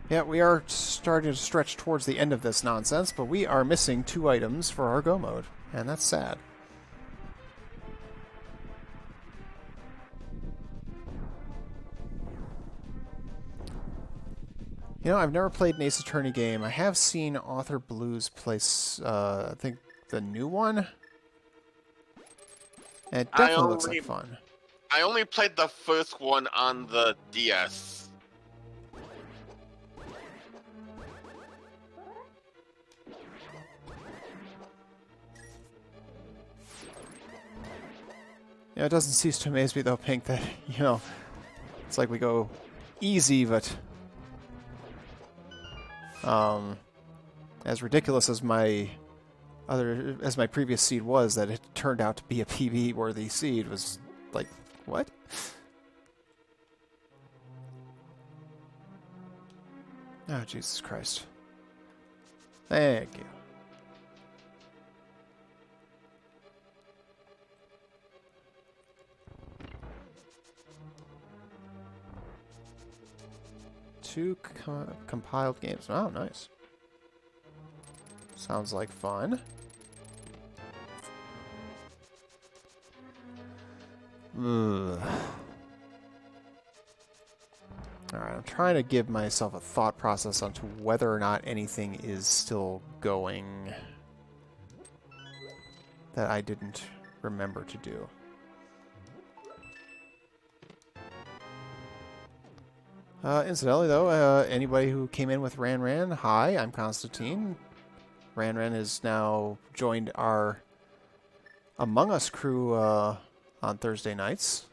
Yeah, we are starting to stretch towards the end of this nonsense, but we are missing 2 items for our go mode, and that's sad. You know, I've never played an Ace Attorney game. I have seen Author Blues play, I think, the new one. And it definitely looks like fun. I only played the first one on the DS. Yeah, it doesn't cease to amaze me, though, Pink, that, you know, it's like we go easy, but as ridiculous as my previous seed was, that it turned out to be a PB-worthy seed was like, what? Oh, Jesus Christ. Thank you. Two compiled games. Oh, nice. Sounds like fun. Ugh. Alright, I'm trying to give myself a thought process onto whether or not anything is still going that I didn't remember to do. Incidentally, though, anybody who came in with Ran, hi, I'm Constantine. Ran has now joined our Among Us crew on Thursday nights.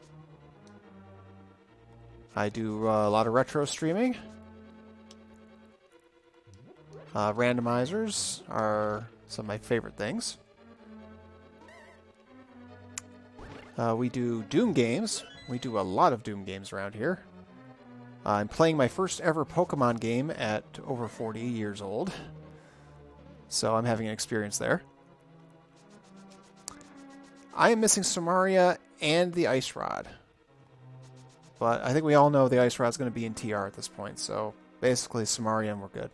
I do a lot of retro streaming. Randomizers are some of my favorite things. We do Doom games. We do a lot of Doom games around here. I'm playing my first ever Pokemon game at over 40 years old. So I'm having an experience there. I am missing Samaria and the Ice Rod. But I think we all know the Ice Rod's going to be in TR at this point. So basically Samaria and we're good.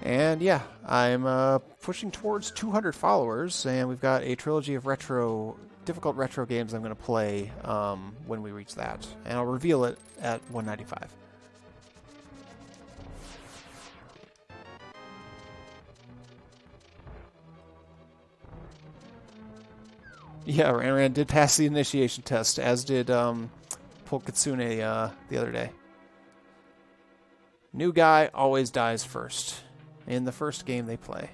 And yeah, I'm pushing towards 200 followers, and we've got a trilogy of difficult retro games I'm going to play when we reach that. And I'll reveal it at 195. Yeah, Ran did pass the initiation test, as did Polkitsune the other day. New guy always dies first in the first game they play.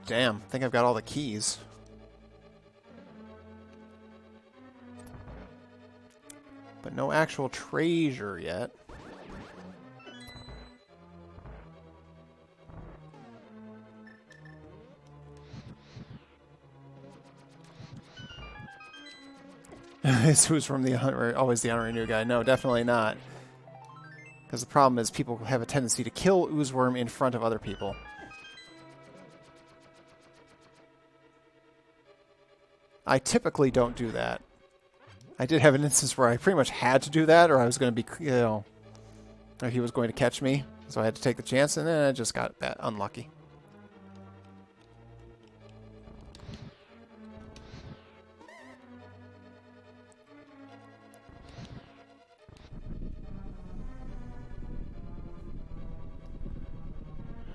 Damn, I think I've got all the keys. But no actual treasure yet. Is who's from the always the honorary new guy? No, definitely not. Because the problem is people have a tendency to kill Oozeworm in front of other people. I typically don't do that. I did have an instance where I pretty much had to do that, or I was going to be, you know, or he was going to catch me. So I had to take the chance, and then I just got that unlucky.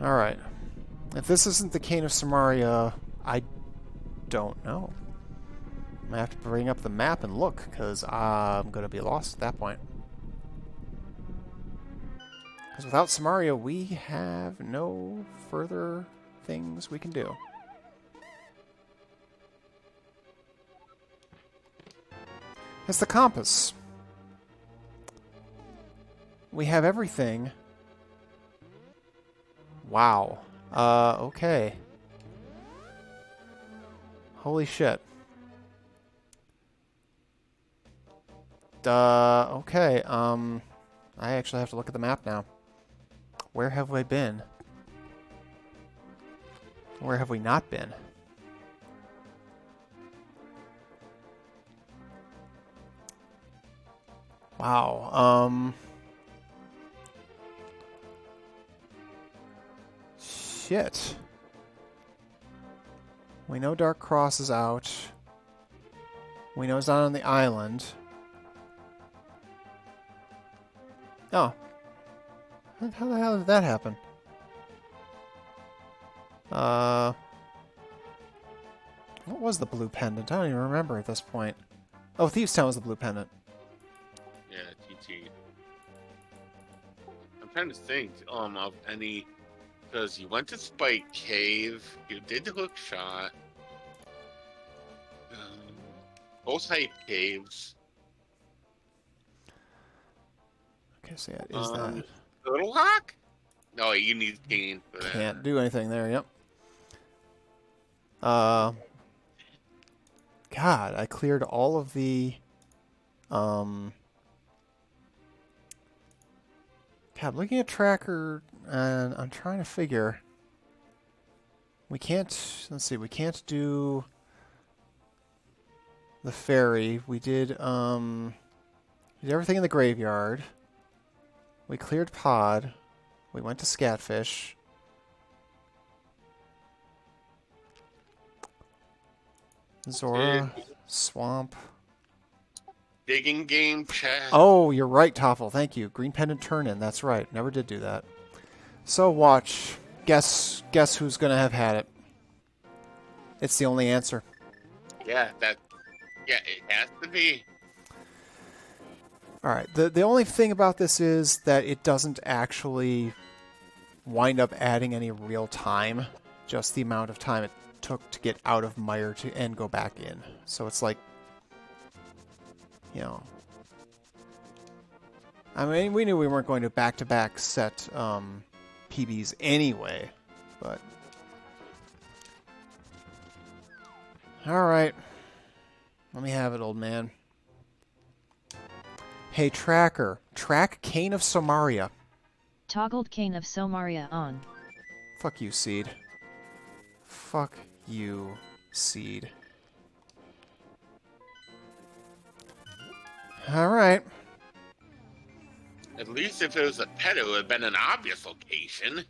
Alright. If this isn't the Cane of Samaria, I don't know. I'm gonna have to bring up the map and look, because I'm gonna be lost at that point. Because without Samaria, we have no further things we can do. It's the compass. We have everything. Wow. Okay. Holy shit. Okay, I actually have to look at the map now. Where have we been? Where have we not been? Wow, shit. We know Dark Cross is out. We know it's not on the island. Oh. How the hell did that happen? What was the blue pendant? I don't even remember at this point. Oh, Thieves' Town was the blue pendant. Yeah, TT. I'm trying to think of any, because you went to Spike Cave, you did the hook shot, both hype caves. Okay, so yeah, is that Little Rock? No, you need gain for that. can't do anything there? Yep. God, I cleared all of the God, looking at tracker, and I'm trying to figure. We can't. Let's see. We can't do the ferry. We did everything in the graveyard. We cleared Pod. We went to Scatfish. Zora, Swamp. Digging game chat. Oh, you're right, Toffel. Thank you. Green Pendant Turn-In. That's right. Never did do that. So watch. Guess who's gonna have had it. It's the only answer. Yeah, it has to be. Alright, the only thing about this is that it doesn't actually wind up adding any real time. Just the amount of time it took to get out of Mire and go back in. So it's like, you know, I mean, we knew we weren't going to back-to-back set PBs anyway, but alright. Let me have it, old man. Hey, Tracker. Track Cane of Samaria. Toggled Cane of Samaria on. Fuck you, Seed. Fuck you, Seed. Alright. At least if it was a pet, it would have been an obvious location.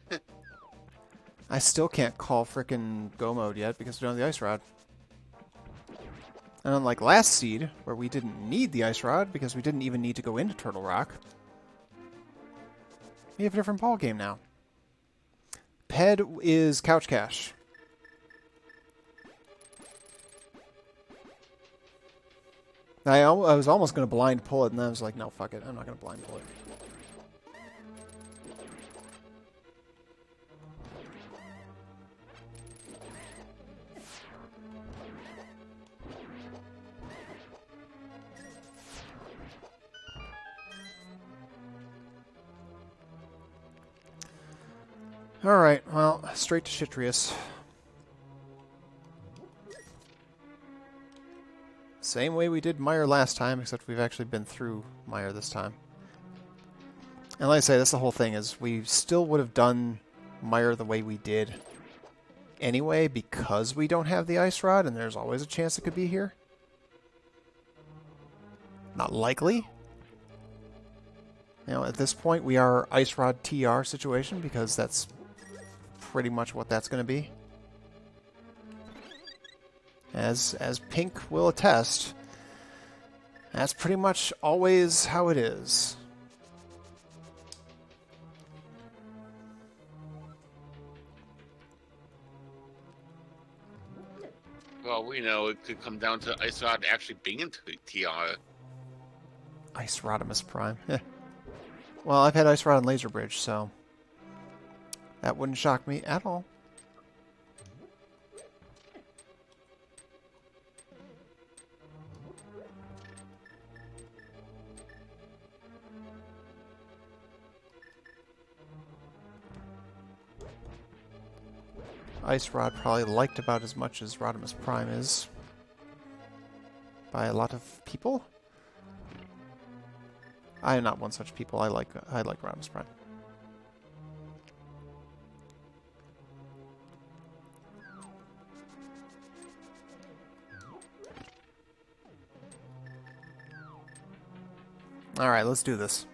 I still can't call frickin' Go Mode yet because we don't have the Ice Rod. And unlike last Seed, where we didn't need the Ice Rod because we didn't even need to go into Turtle Rock, we have a different ball game now. Ped is Couch Cash. I was almost going to blind pull it, and then I was like, no, fuck it. I'm not going to blind pull it. Alright, well, straight to Shitrius. Same way we did Mire last time, except we've actually been through Mire this time. And like I say, that's the whole thing, is we still would have done Mire the way we did anyway, because we don't have the Ice Rod, and there's always a chance it could be here. Not likely. You know, at this point, we are Ice Rod TR situation because that's pretty much what that's going to be. As Pink will attest, that's pretty much always how it is. Well, we know it could come down to Ice Rod actually being into TR. Ice Rodimus Prime. Well, I've had Ice Rod and Laser Bridge, so that wouldn't shock me at all. Ice Rod probably liked about as much as Rodimus Prime is by a lot of people. I am not one such people. I like Rodimus Prime. All right, let's do this.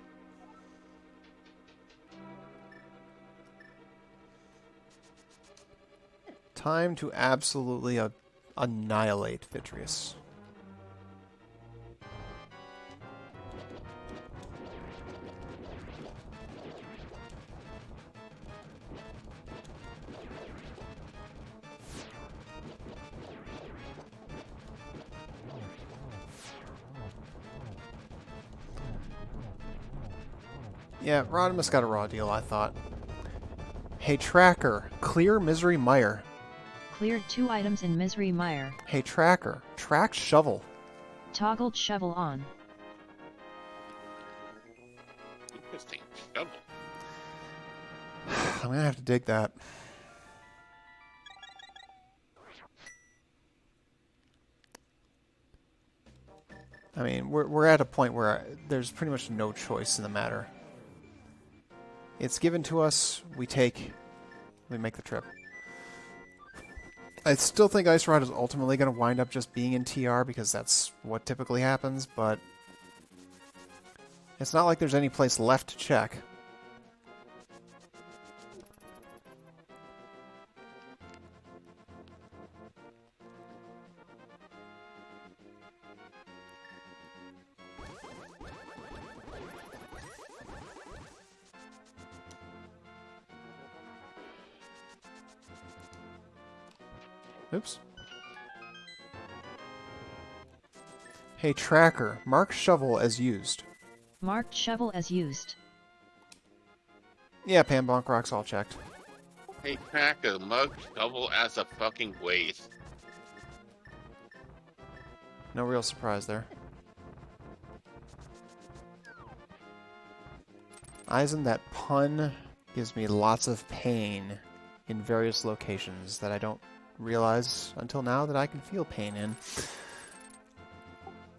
Time to absolutely annihilate Vitreous. Yeah, Rodimus got a raw deal, I thought. Hey, Tracker, clear Misery Mire. Cleared 2 items in Misery Mire. Hey, Tracker, track Shovel. Toggled shovel on. Interesting. Shovel. I'm gonna have to dig that. I mean, we're at a point where there's pretty much no choice in the matter. It's given to us, we make the trip. I still think Ice Rod is ultimately going to wind up just being in TR because that's what typically happens, but it's not like there's any place left to check. Oops. Hey, Tracker, mark Shovel as used. Marked shovel as used. Yeah, Pan Bonk Rock's all checked. Hey, Tracker, mug Shovel as a fucking waste. No real surprise there. Eisen, that pun gives me lots of pain in various locations that I don't realize until now that I can feel pain in.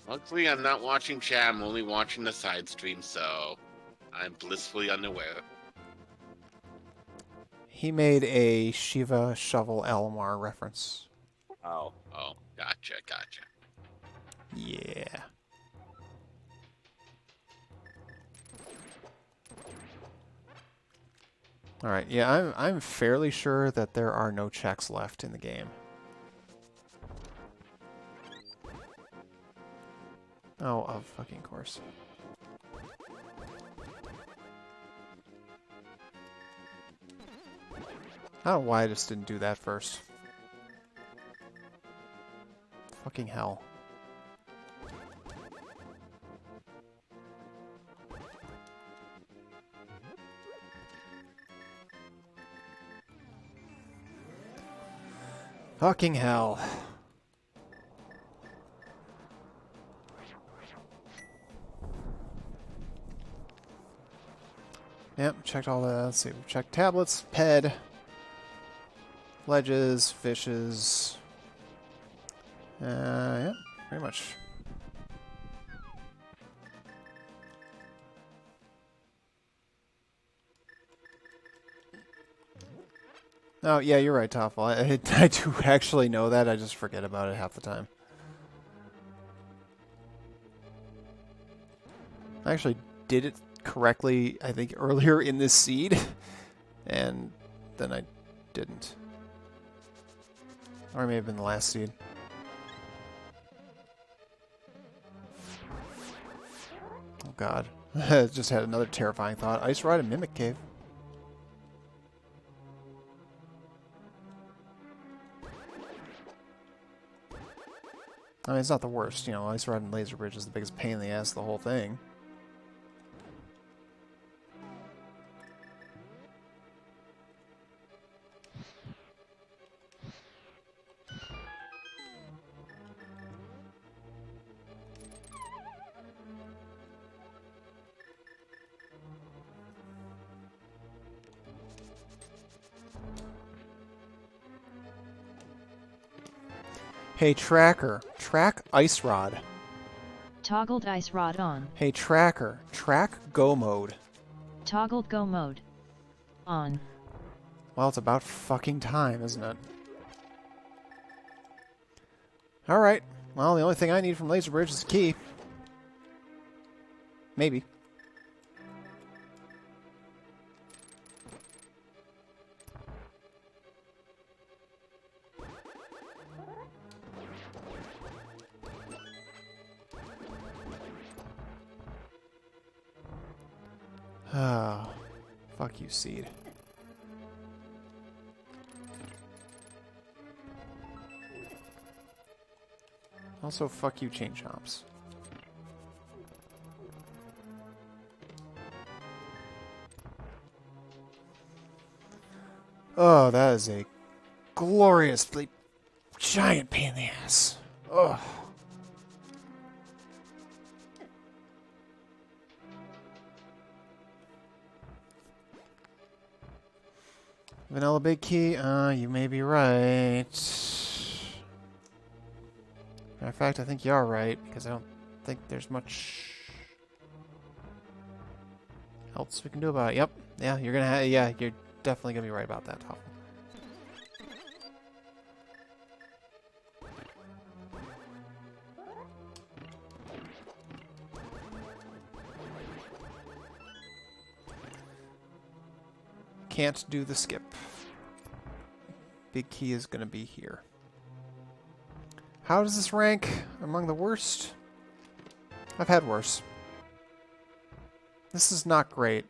Luckily, I'm not watching chat, I'm only watching the side stream, so I'm blissfully unaware. He made a Shiva Shovel Alomar reference. Oh, gotcha. Yeah. Alright, yeah, I'm fairly sure that there are no checks left in the game. Oh, of fucking course. I don't know why I just didn't do that first. Fucking hell. Fucking hell. Yep, checked all the, let's see, we checked tablets, ped, ledges, fishes. Yeah, pretty much. Oh, yeah, you're right, Toffel. I do actually know that. I just forget about it half the time. I actually did it correctly, I think, earlier in this seed, and then I didn't. Or it may have been the last seed. Oh god. Just had another terrifying thought. Ice Ride and Mimic Cave. I mean, it's not the worst. You know, Ice Ride and Laser Bridge is the biggest pain in the ass of the whole thing. Hey, Tracker. Track Ice Rod. Toggled ice rod on. Hey, Tracker. Track Go Mode. Toggled go mode. On. Well, it's about fucking time, isn't it? Alright. Well, the only thing I need from Laser Bridge is a key. Maybe. Oh, fuck you, Seed. Also, fuck you, Chain Chomps. Oh, that is a gloriously giant pain in the ass. Ugh. Vanilla Big Key? You may be right. Matter of fact, I think you are right, because I don't think there's much else we can do about it. Yep. Yeah, you're gonna have, yeah, you're definitely gonna be right about that, Toffle. Can't do the skip. Big Key is gonna be here. How does this rank among the worst? I've had worse. This is not great.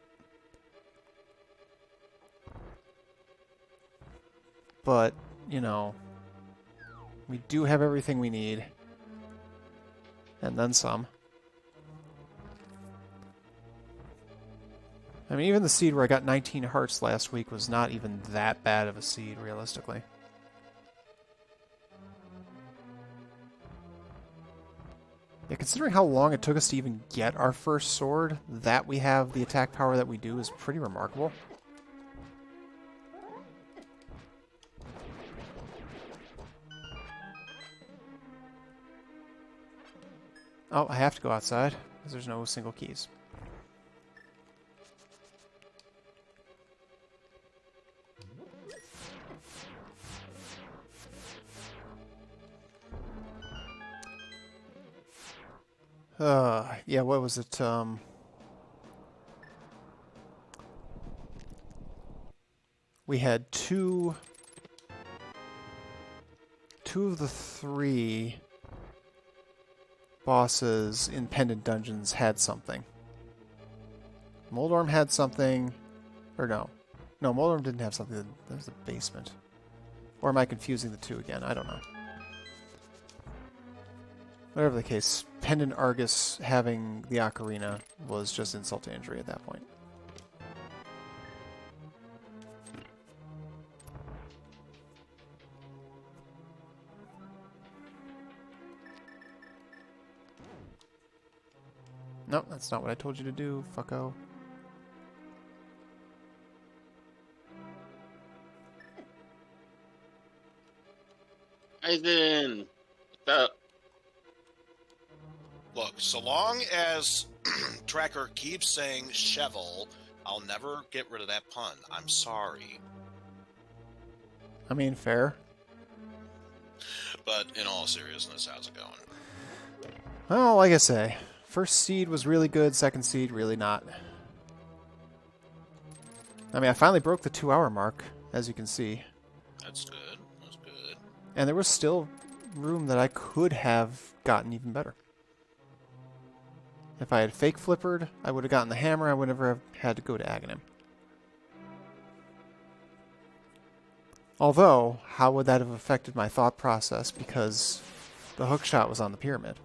But, you know, we do have everything we need. And then some. I mean, even the seed where I got 19 hearts last week was not even that bad of a seed, realistically. Yeah, considering how long it took us to even get our first sword, that we have the attack power that we do is pretty remarkable. Oh, I have to go outside, because there's no single keys. Yeah, what was it, we had two of the three bosses in Pendant Dungeons had something. Moldorm had something, or no. No, Moldorm didn't have something, that was the basement. Or am I confusing the two again? I don't know. Whatever the case, Pendant Argus having the Ocarina was just insult to injury at that point. Nope, that's not what I told you to do, fucko. Aizen! What's up? Look, so long as Tracker keeps saying Chevel, I'll never get rid of that pun. I'm sorry. I mean, fair. But in all seriousness, how's it going? Well, like I say, first seed was really good, second seed really not. I mean, I finally broke the 2-hour mark, as you can see. That's good. That's good. And there was still room that I could have gotten even better. If I had fake flippered, I would have gotten the hammer. I would never have had to go to Aghanim. Although, how would that have affected my thought process? Because the hook shot was on the pyramid.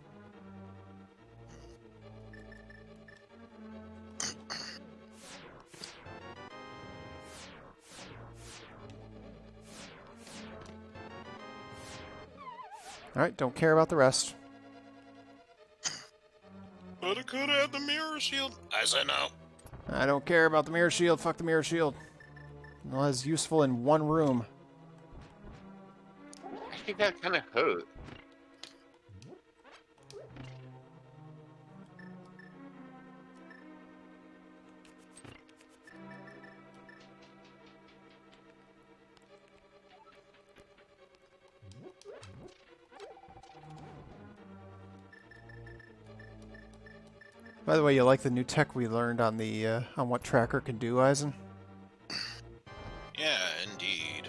Alright, don't care about the rest. But it could have the mirror shield. I said no. I don't care about the mirror shield. Fuck the mirror shield. Well, it's useful in one room. I think that kind of hurt. By the way, you like the new tech we learned on the on what Tracker can do, Eisen? Yeah, indeed.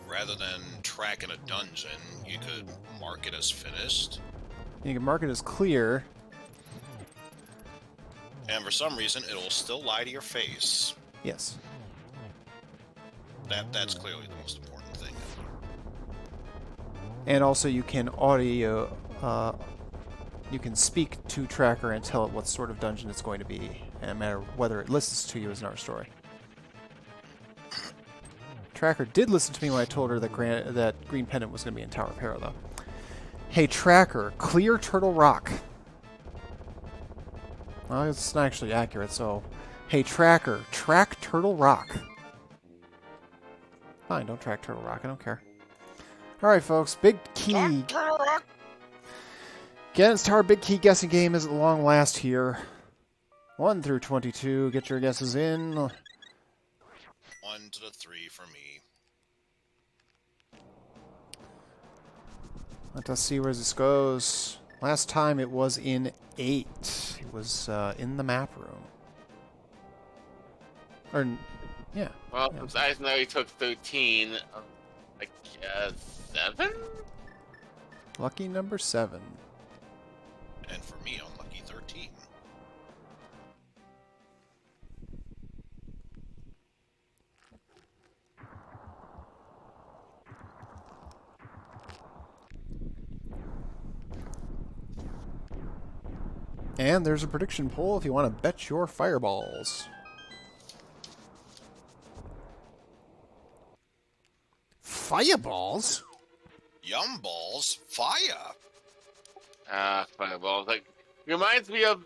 Rather than track in a dungeon, you could mark it as finished. You can mark it as clear. And for some reason, it'll still lie to your face. Yes. That's clearly the most important thing. And also you can audio... you can speak to Tracker and tell it what sort of dungeon it's going to be. And no matter whether it listens to you is another story. Tracker did listen to me when I told her that Green Pendant was going to be in Tower of Hero, though. Hey, Tracker, clear Turtle Rock. Well, it's not actually accurate, so... Hey, Tracker, track Turtle Rock. Fine, don't track Turtle Rock, I don't care. Alright, folks, big key... Turtle Rock! Gannon's Tower big key guessing game is at long last here. 1 through 22, get your guesses in. 1 to the 3 for me. Let us see where this goes. Last time it was in 8. It was in the map room. Or, yeah. Well, yeah. since Eisenhower took 13, I guess 7? Lucky number 7. And for me, unlucky 13. And there's a prediction poll if you want to bet your fireballs. Fireballs? Yum balls, fire! Fireballs. Like, reminds me of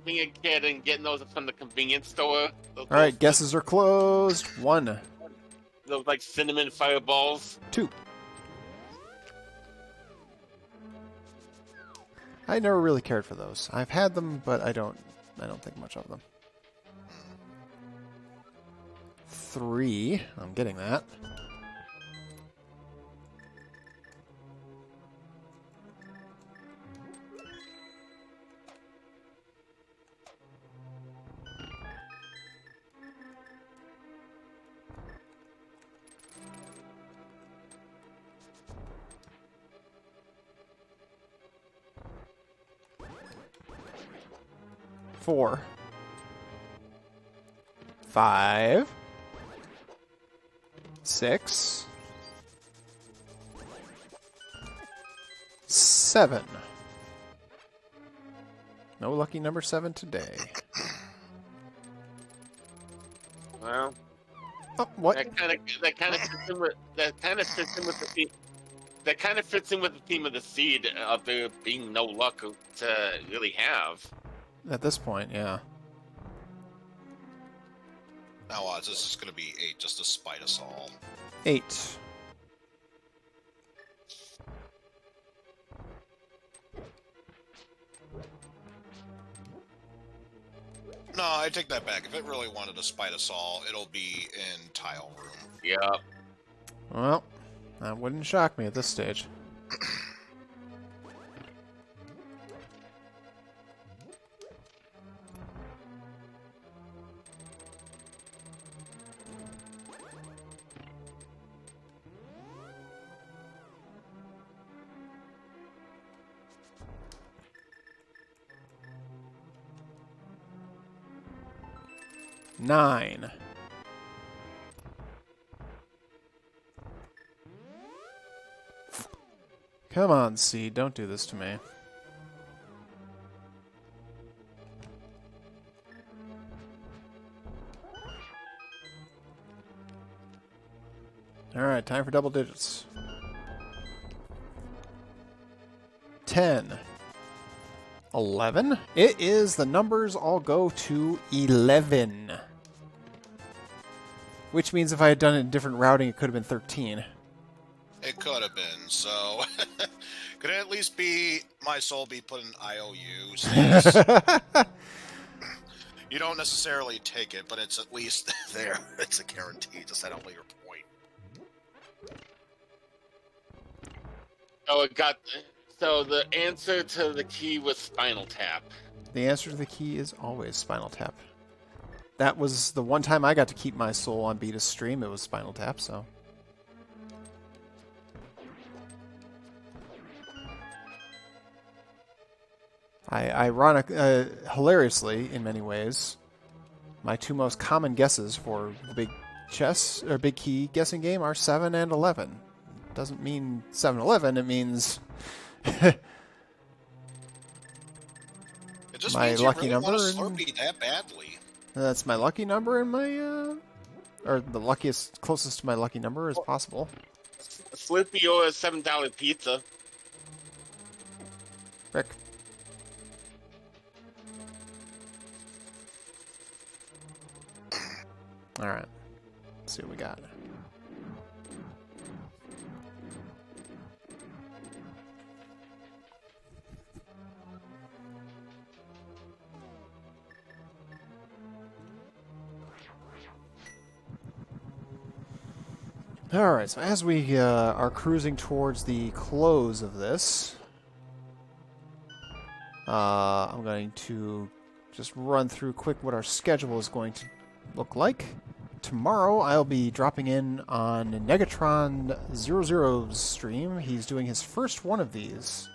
being a kid and getting those from the convenience store. Alright, guesses are closed. 1. Those, like, cinnamon fireballs. 2. I never really cared for those. I've had them, but I don't think much of them. 3. I'm getting that. 4. 5. 6. 7. No lucky number 7 today. Well, oh, what? That kind of fits in with the theme. That kind of fits in with the theme of the seed of there being no luck to really have. At this point, yeah. Now, odds this is going to be 8, just to spite us all. 8. No, I take that back. If it really wanted to spite us all, it'll be in tile room. Yeah. Well, that wouldn't shock me at this stage. 9. Come on, Seed. Don't do this to me. Alright, time for double digits. 10. 11? It is. The numbers all go to 11. Which means if I had done it in different routing, it could have been 13. It could have been, so... could it at least be my soul be put in IOU? Since you don't necessarily take it, but it's at least there. It's a guarantee to set a later point. Oh, it got... So the answer to the key was Spinal Tap. The answer to the key is always Spinal Tap. That was the one time I got to keep my soul on Beta's stream. It was Spinal Tap, so... Hilariously, in many ways, my two most common guesses for the big chess or big key guessing game are 7 and 11. Doesn't mean 7-11. It means it just my means lucky you really number. want to Slurpee that badly. That's my lucky number and my or the luckiest closest to my lucky number as possible. Slurpee or a $7 pizza. Rick. Alright. Let's see what we got. Alright, so as we are cruising towards the close of this, I'm going to just run through quick what our schedule is going to look like. Tomorrow I'll be dropping in on Negatron 00's stream. He's doing his first one of these.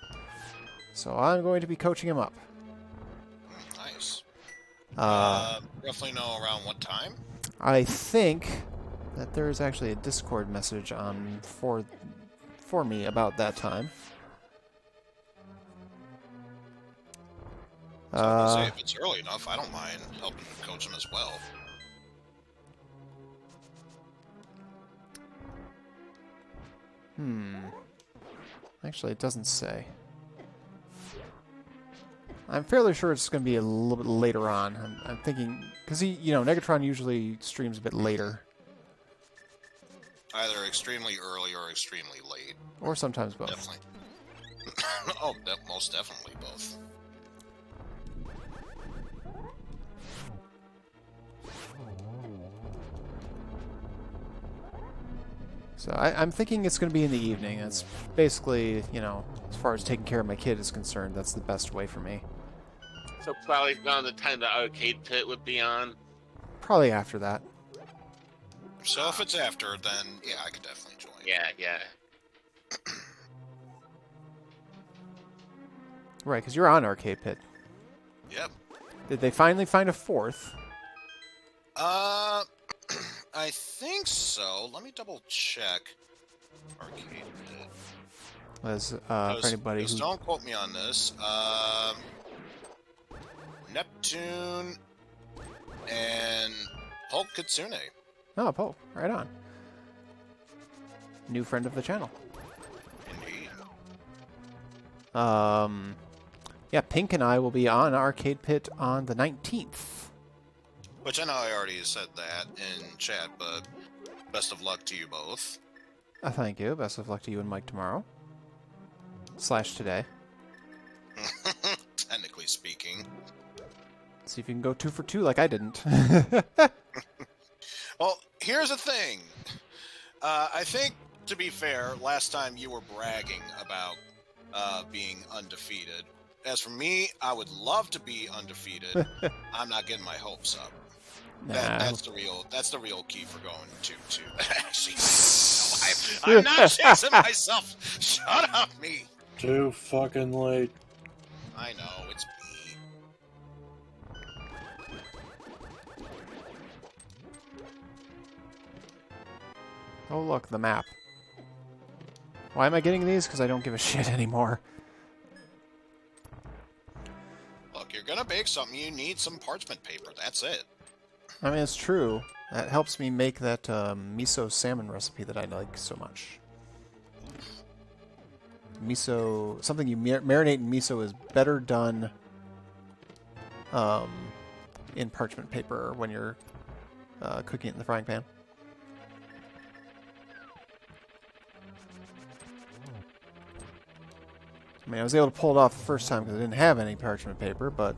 So I'm going to be coaching him up. Nice. Roughly know around what time? I think that there is actually a Discord message on for me about that time. So I would say if it's early enough, I don't mind helping coach him as well. Actually, it doesn't say. I'm fairly sure it's going to be a little bit later on. I'm thinking, because Negatron usually streams a bit later. Either extremely early or extremely late. Or sometimes both. Definitely. Oh, most definitely both. So I'm thinking it's going to be in the evening. That's basically, as far as taking care of my kid is concerned, that's the best way for me. So probably around the time the arcade pit would be on. Probably after that. So if it's after, then yeah, I could definitely join. Yeah. Right, because you're on Arcade Pit. Yep. Did they finally find a fourth? I think so. Let me double check. Arcade Pit. Was for anybody who... Don't quote me on this. Neptune and Pulp Kitsune. Oh, Poe, right on. New friend of the channel. Indeed. Yeah, Pink and I will be on Arcade Pit on the 19th. Which I know I already said that in chat, but best of luck to you both. Thank you. Best of luck to you and Mike tomorrow. / today. Technically speaking. See if you can go 2 for 2 like I didn't. Well, here's the thing. I think, to be fair, last time you were bragging about being undefeated. As for me, I would love to be undefeated. I'm not getting my hopes up. Nah. That's the real key for going 2-2. Actually, no, I'm not chasing myself. Shut up, me. Too fucking late. I know, it's me. Oh, look, the map. Why am I getting these? Because I don't give a shit anymore. Look, you're gonna bake something, you need some parchment paper. That's it. I mean, it's true. That helps me make that miso salmon recipe that I like so much. Miso, something you marinate in miso is better done in parchment paper when you're cooking it in the frying pan. I mean, I was able to pull it off the first time because I didn't have any parchment paper, but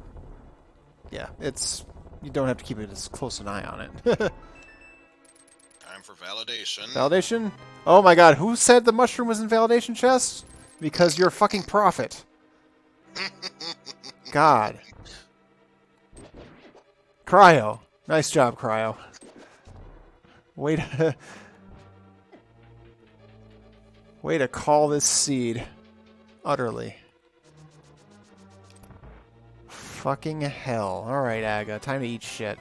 yeah, it's, you don't have to keep it as close an eye on it. Time for validation. Validation? Oh my god, who said the mushroom was in validation chest? Because you're a fucking prophet. God. Cryo. Nice job, Cryo. Way to... Way to call this seed. Utterly. Fucking hell. Alright, Aga. Time to eat shit.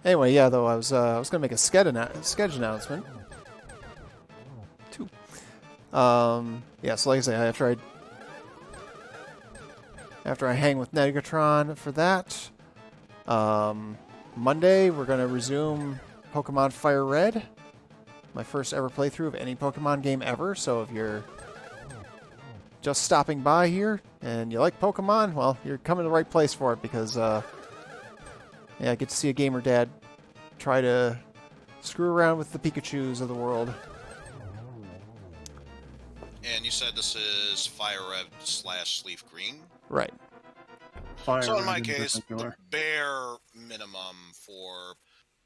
Anyway, yeah, though, I was gonna make a sketch announcement. Two. Yeah, so like I say, after I hang with Negatron for that, Monday we're gonna resume Pokemon Fire Red. My first ever playthrough of any Pokemon game ever, so if you're just stopping by here and you like Pokemon, well, you're coming to the right place for it because, yeah, I get to see a gamer dad try to screw around with the Pikachus of the world. And you said this is Fire Red / Leaf Green? Right. So in my case, the bare minimum for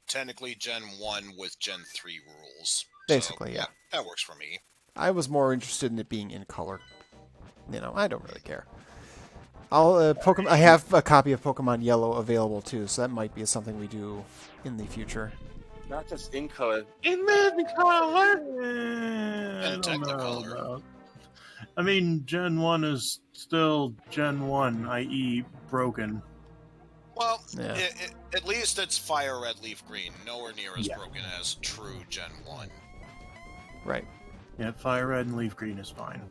technically Gen 1 with Gen 3 rules. Basically, so, yeah. That works for me. I was more interested in it being in color. You know, I don't really care. I have a copy of Pokemon Yellow available too, so that might be something we do in the future. Not just in color. In living color! And Technicolor. I mean, Gen 1 is still Gen 1, i.e. broken. Well, yeah. At least it's Fire Red Leaf Green. Nowhere near as broken as true Gen 1. Right. Yeah, Fire Red and Leaf Green is fine.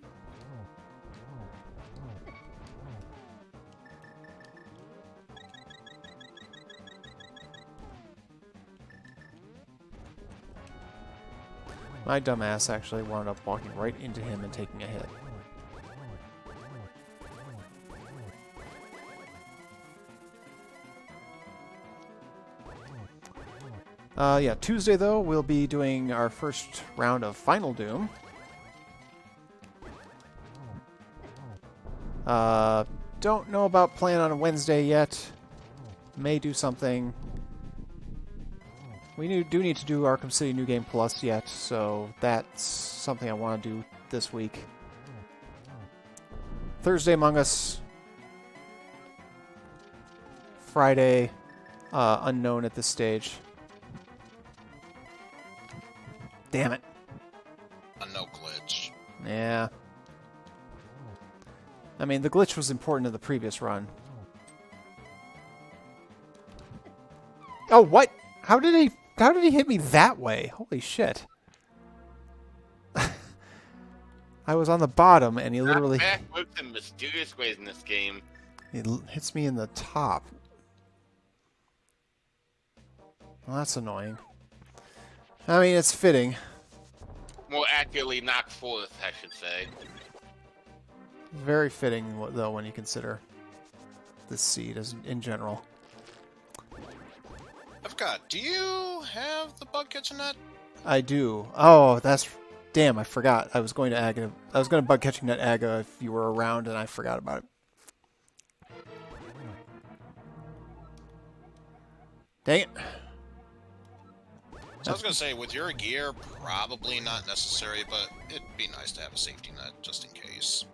My dumbass actually wound up walking right into him and taking a hit. Yeah, Tuesday, though, we'll be doing our first round of Final Doom. Don't know about playing on a Wednesday yet. May do something. We do need to do Arkham City New Game Plus yet, so that's something I want to do this week. Thursday, Among Us. Friday, unknown at this stage. Damn it. No glitch. Yeah. I mean, the glitch was important in the previous run. Oh, what? How did he hit me that way? Holy shit. I was on the bottom and he literally... Back works in mysterious ways in this game. He hits me in the top. Well, that's annoying. I mean, it's fitting. More accurately, knock forth, I should say. Very fitting, though, when you consider this seed as in general. I forgot. Do you have the Bug Kitchenette? I do. Oh, that's... Damn, I forgot. I was going to Bug Catching Net Aga if you were around, and I forgot about it. Dang it. So I was going to say, with your gear, probably not necessary, but it'd be nice to have a safety net, just in case.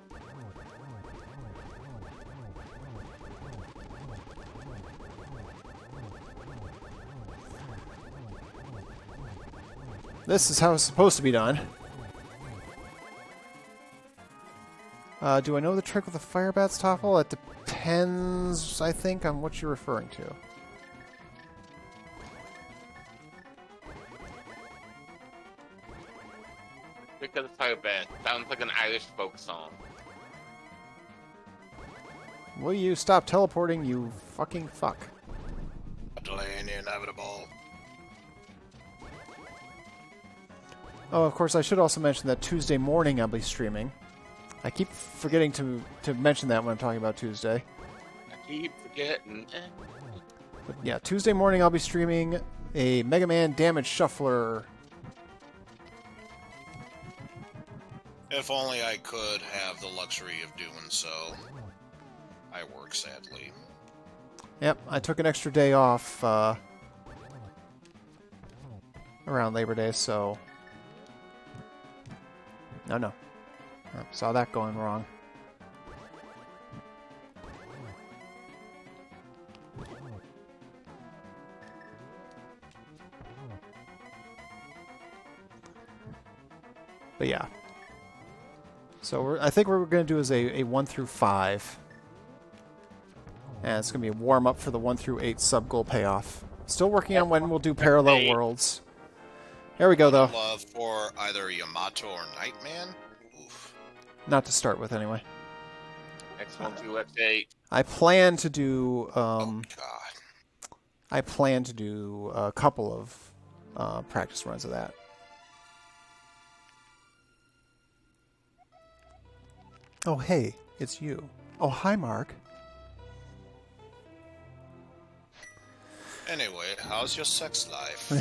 This is how it's supposed to be done. Do I know the trick with the Fire Bat's Toffle? It depends, I think, on what you're referring to. because it's so bad. Sounds like an Irish folk song. Will you stop teleporting, you fucking fuck? Delaying the inevitable. Oh, of course, I should also mention that Tuesday morning I'll be streaming. I keep forgetting to mention that when I'm talking about Tuesday. I keep forgetting. But yeah, Tuesday morning I'll be streaming a Mega Man Damage Shuffler. If only I could have the luxury of doing so. I work, sadly. Yep, I took an extra day off around Labor Day, so... No. I saw that going wrong. But yeah. So I think what we're going to do is a 1 through 5. And it's going to be a warm-up for the 1 through 8 sub-goal payoff. Still working on when we'll do Parallel Worlds. There we go, though. Love for either Yamato or Nightman. Oof. Not to start with, anyway. X1 through X8. I plan to do... Oh, God. I plan to do a couple of practice runs of that. Oh, hey, it's you. Oh, hi, Mark. Anyway, how's your sex life?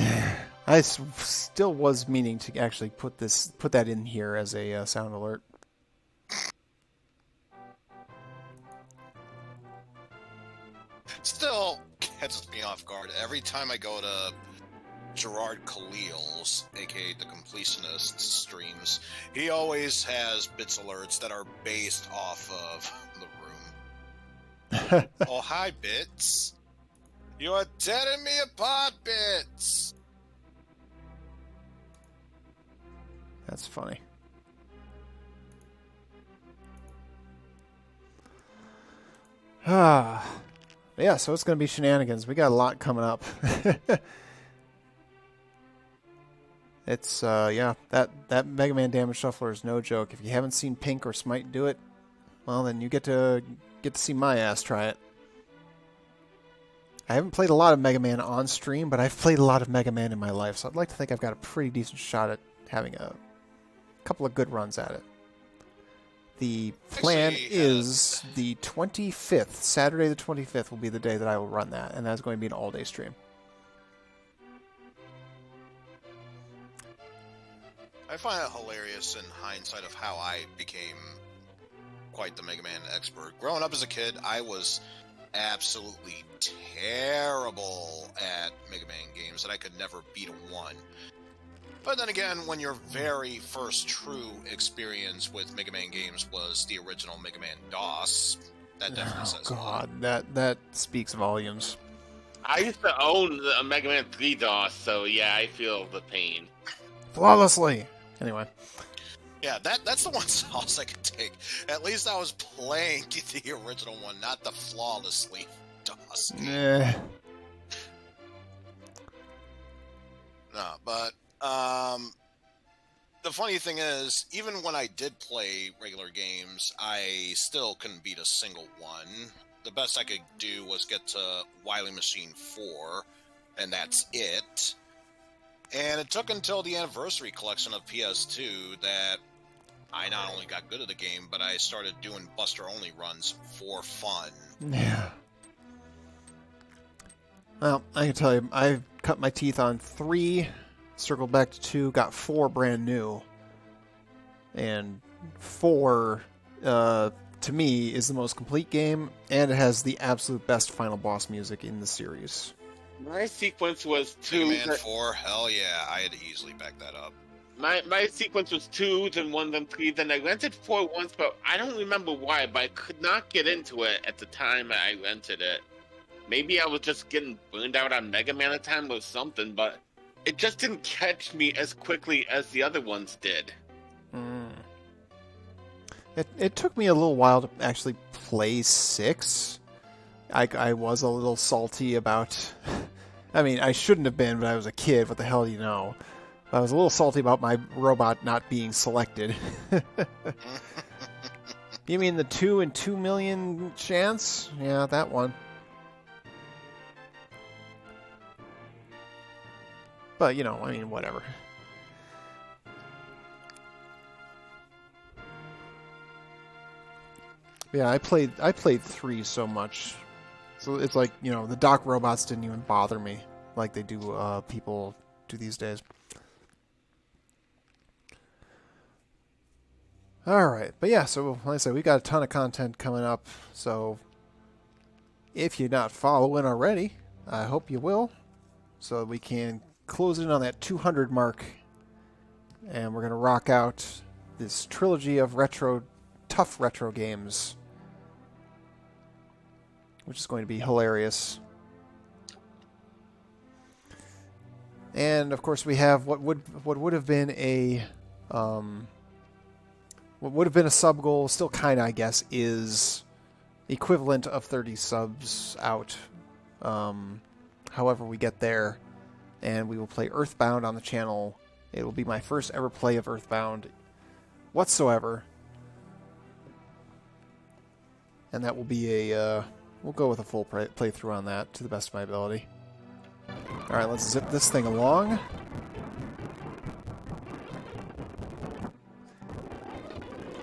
I still was meaning to actually put that in here as a sound alert. Still catches me off guard every time I go to Gerard Khalil's, aka the Completionist streams. He always has bits alerts that are based off of the room. Oh, hi, Bits. You are tearing me apart, Bits. That's funny. Yeah, so it's going to be shenanigans. We got a lot coming up. It's, yeah, that Mega Man Damage Shuffler is no joke. If you haven't seen Pink or Smite do it, well, then you get to see my ass try it. I haven't played a lot of Mega Man on stream, but I've played a lot of Mega Man in my life, so I'd like to think I've got a pretty decent shot at having a couple of good runs at it. The plan is the 25th, Saturday the 25th will be the day that I will run that, and that's going to be an all-day stream. I find it hilarious in hindsight of how I became quite the Mega Man expert. Growing up as a kid, I was absolutely terrible at Mega Man games, and I could never beat a 1. But then again, when your very first true experience with Mega Man games was the original Mega Man DOS, that definitely says a lot. That speaks volumes. I used to own a Mega Man 3 DOS, so yeah, I feel the pain. Flawlessly! Anyway. Yeah, that's the one sauce I could take. At least I was playing the original one, not the flawlessly DOS game. No, but the funny thing is, even when I did play regular games, I still couldn't beat a single one. The best I could do was get to Wily Machine 4, and that's it. And it took until the Anniversary Collection of PS2 that I not only got good at the game, but I started doing Buster-only runs for fun. Yeah. Well, I can tell you, I've cut my teeth on 3, circled back to 2, got 4 brand new. And 4, to me, is the most complete game, and it has the absolute best final boss music in the series. My sequence was 2. Mega Man 4, hell yeah, I had to easily back that up. My sequence was 2, then 1, then 3, then I rented 4 once, but I don't remember why, but I could not get into it at the time I rented it. Maybe I was just getting burned out on Mega Man at the time or something, but it just didn't catch me as quickly as the other ones did. It took me a little while to actually play 6. I was a little salty about... I mean, I shouldn't have been, but I was a kid. What the hell do you know? I was a little salty about my robot not being selected. You mean the 2 in 2 million chance? Yeah, that one. But, you know, I mean, whatever. Yeah, I played 3 so much. So it's like, you know, the dock robots didn't even bother me like they do people do these days. Alright, but yeah, so like I said, we got a ton of content coming up, so if you're not following already, I hope you will, so we can close in on that 200 mark, and we're going to rock out this trilogy of tough retro games, which is going to be hilarious. And of course we have what would have been a what would have been a sub goal, still kind of, I guess, is equivalent of 30 subs out. However we get there, and we will play Earthbound on the channel. It will be my first ever play of Earthbound whatsoever. And that will be a, we'll go with a full playthrough on that to the best of my ability. Alright, let's zip this thing along.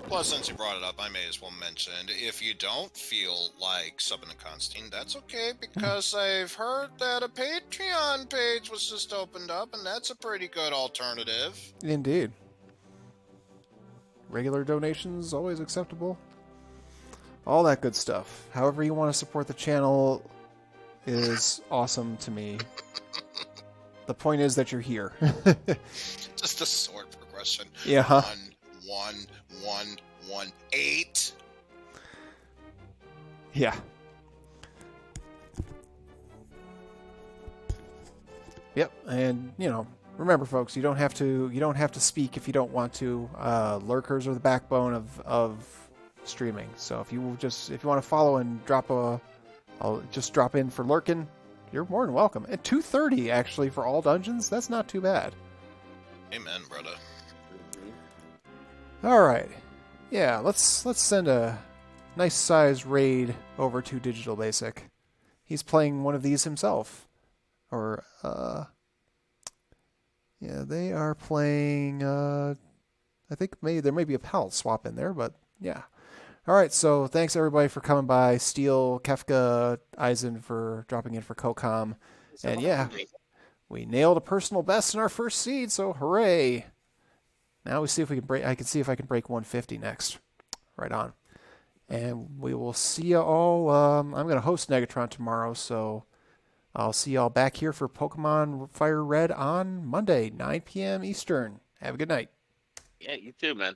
Plus, since you brought it up, I may as well mention, if you don't feel like subbing to Constantine, that's okay, because I've heard that a Patreon page was just opened up, and that's a pretty good alternative. Indeed. Regular donations, always acceptable. All that good stuff. However you want to support the channel is awesome to me. The point is that you're here. Just a sword progression. Yeah. 1, 1, 1, 1, 8. Yeah. Yep, and you know, remember, folks, you don't have to speak if you don't want to. Lurkers are the backbone of streaming. So if you want to follow and just drop in for lurking, you're more than welcome. At 2:30 actually for all dungeons, that's not too bad. Amen, brother. All right, yeah, let's send a nice sized raid over to Digital Basic. He's playing one of these himself, or yeah, they are playing. I think there may be a palette swap in there, but yeah. All right, so thanks everybody for coming by. Steel, Kefka, Eisen for dropping in for CoCom, and yeah, we nailed a personal best in our first seed, so hooray! Now we see if we can break. I can see if I can break 150 next. Right on. And we will see you all. I'm going to host Negatron tomorrow, so I'll see y'all back here for Pokemon Fire Red on Monday, 9 p.m. Eastern. Have a good night. Yeah, you too, man.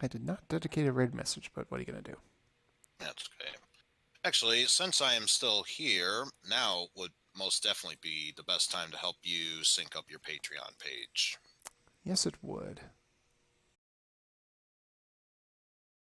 I did not dedicate a raid message, but what are you going to do? That's okay. Actually, since I am still here, now would most definitely be the best time to help you sync up your Patreon page. Yes, it would.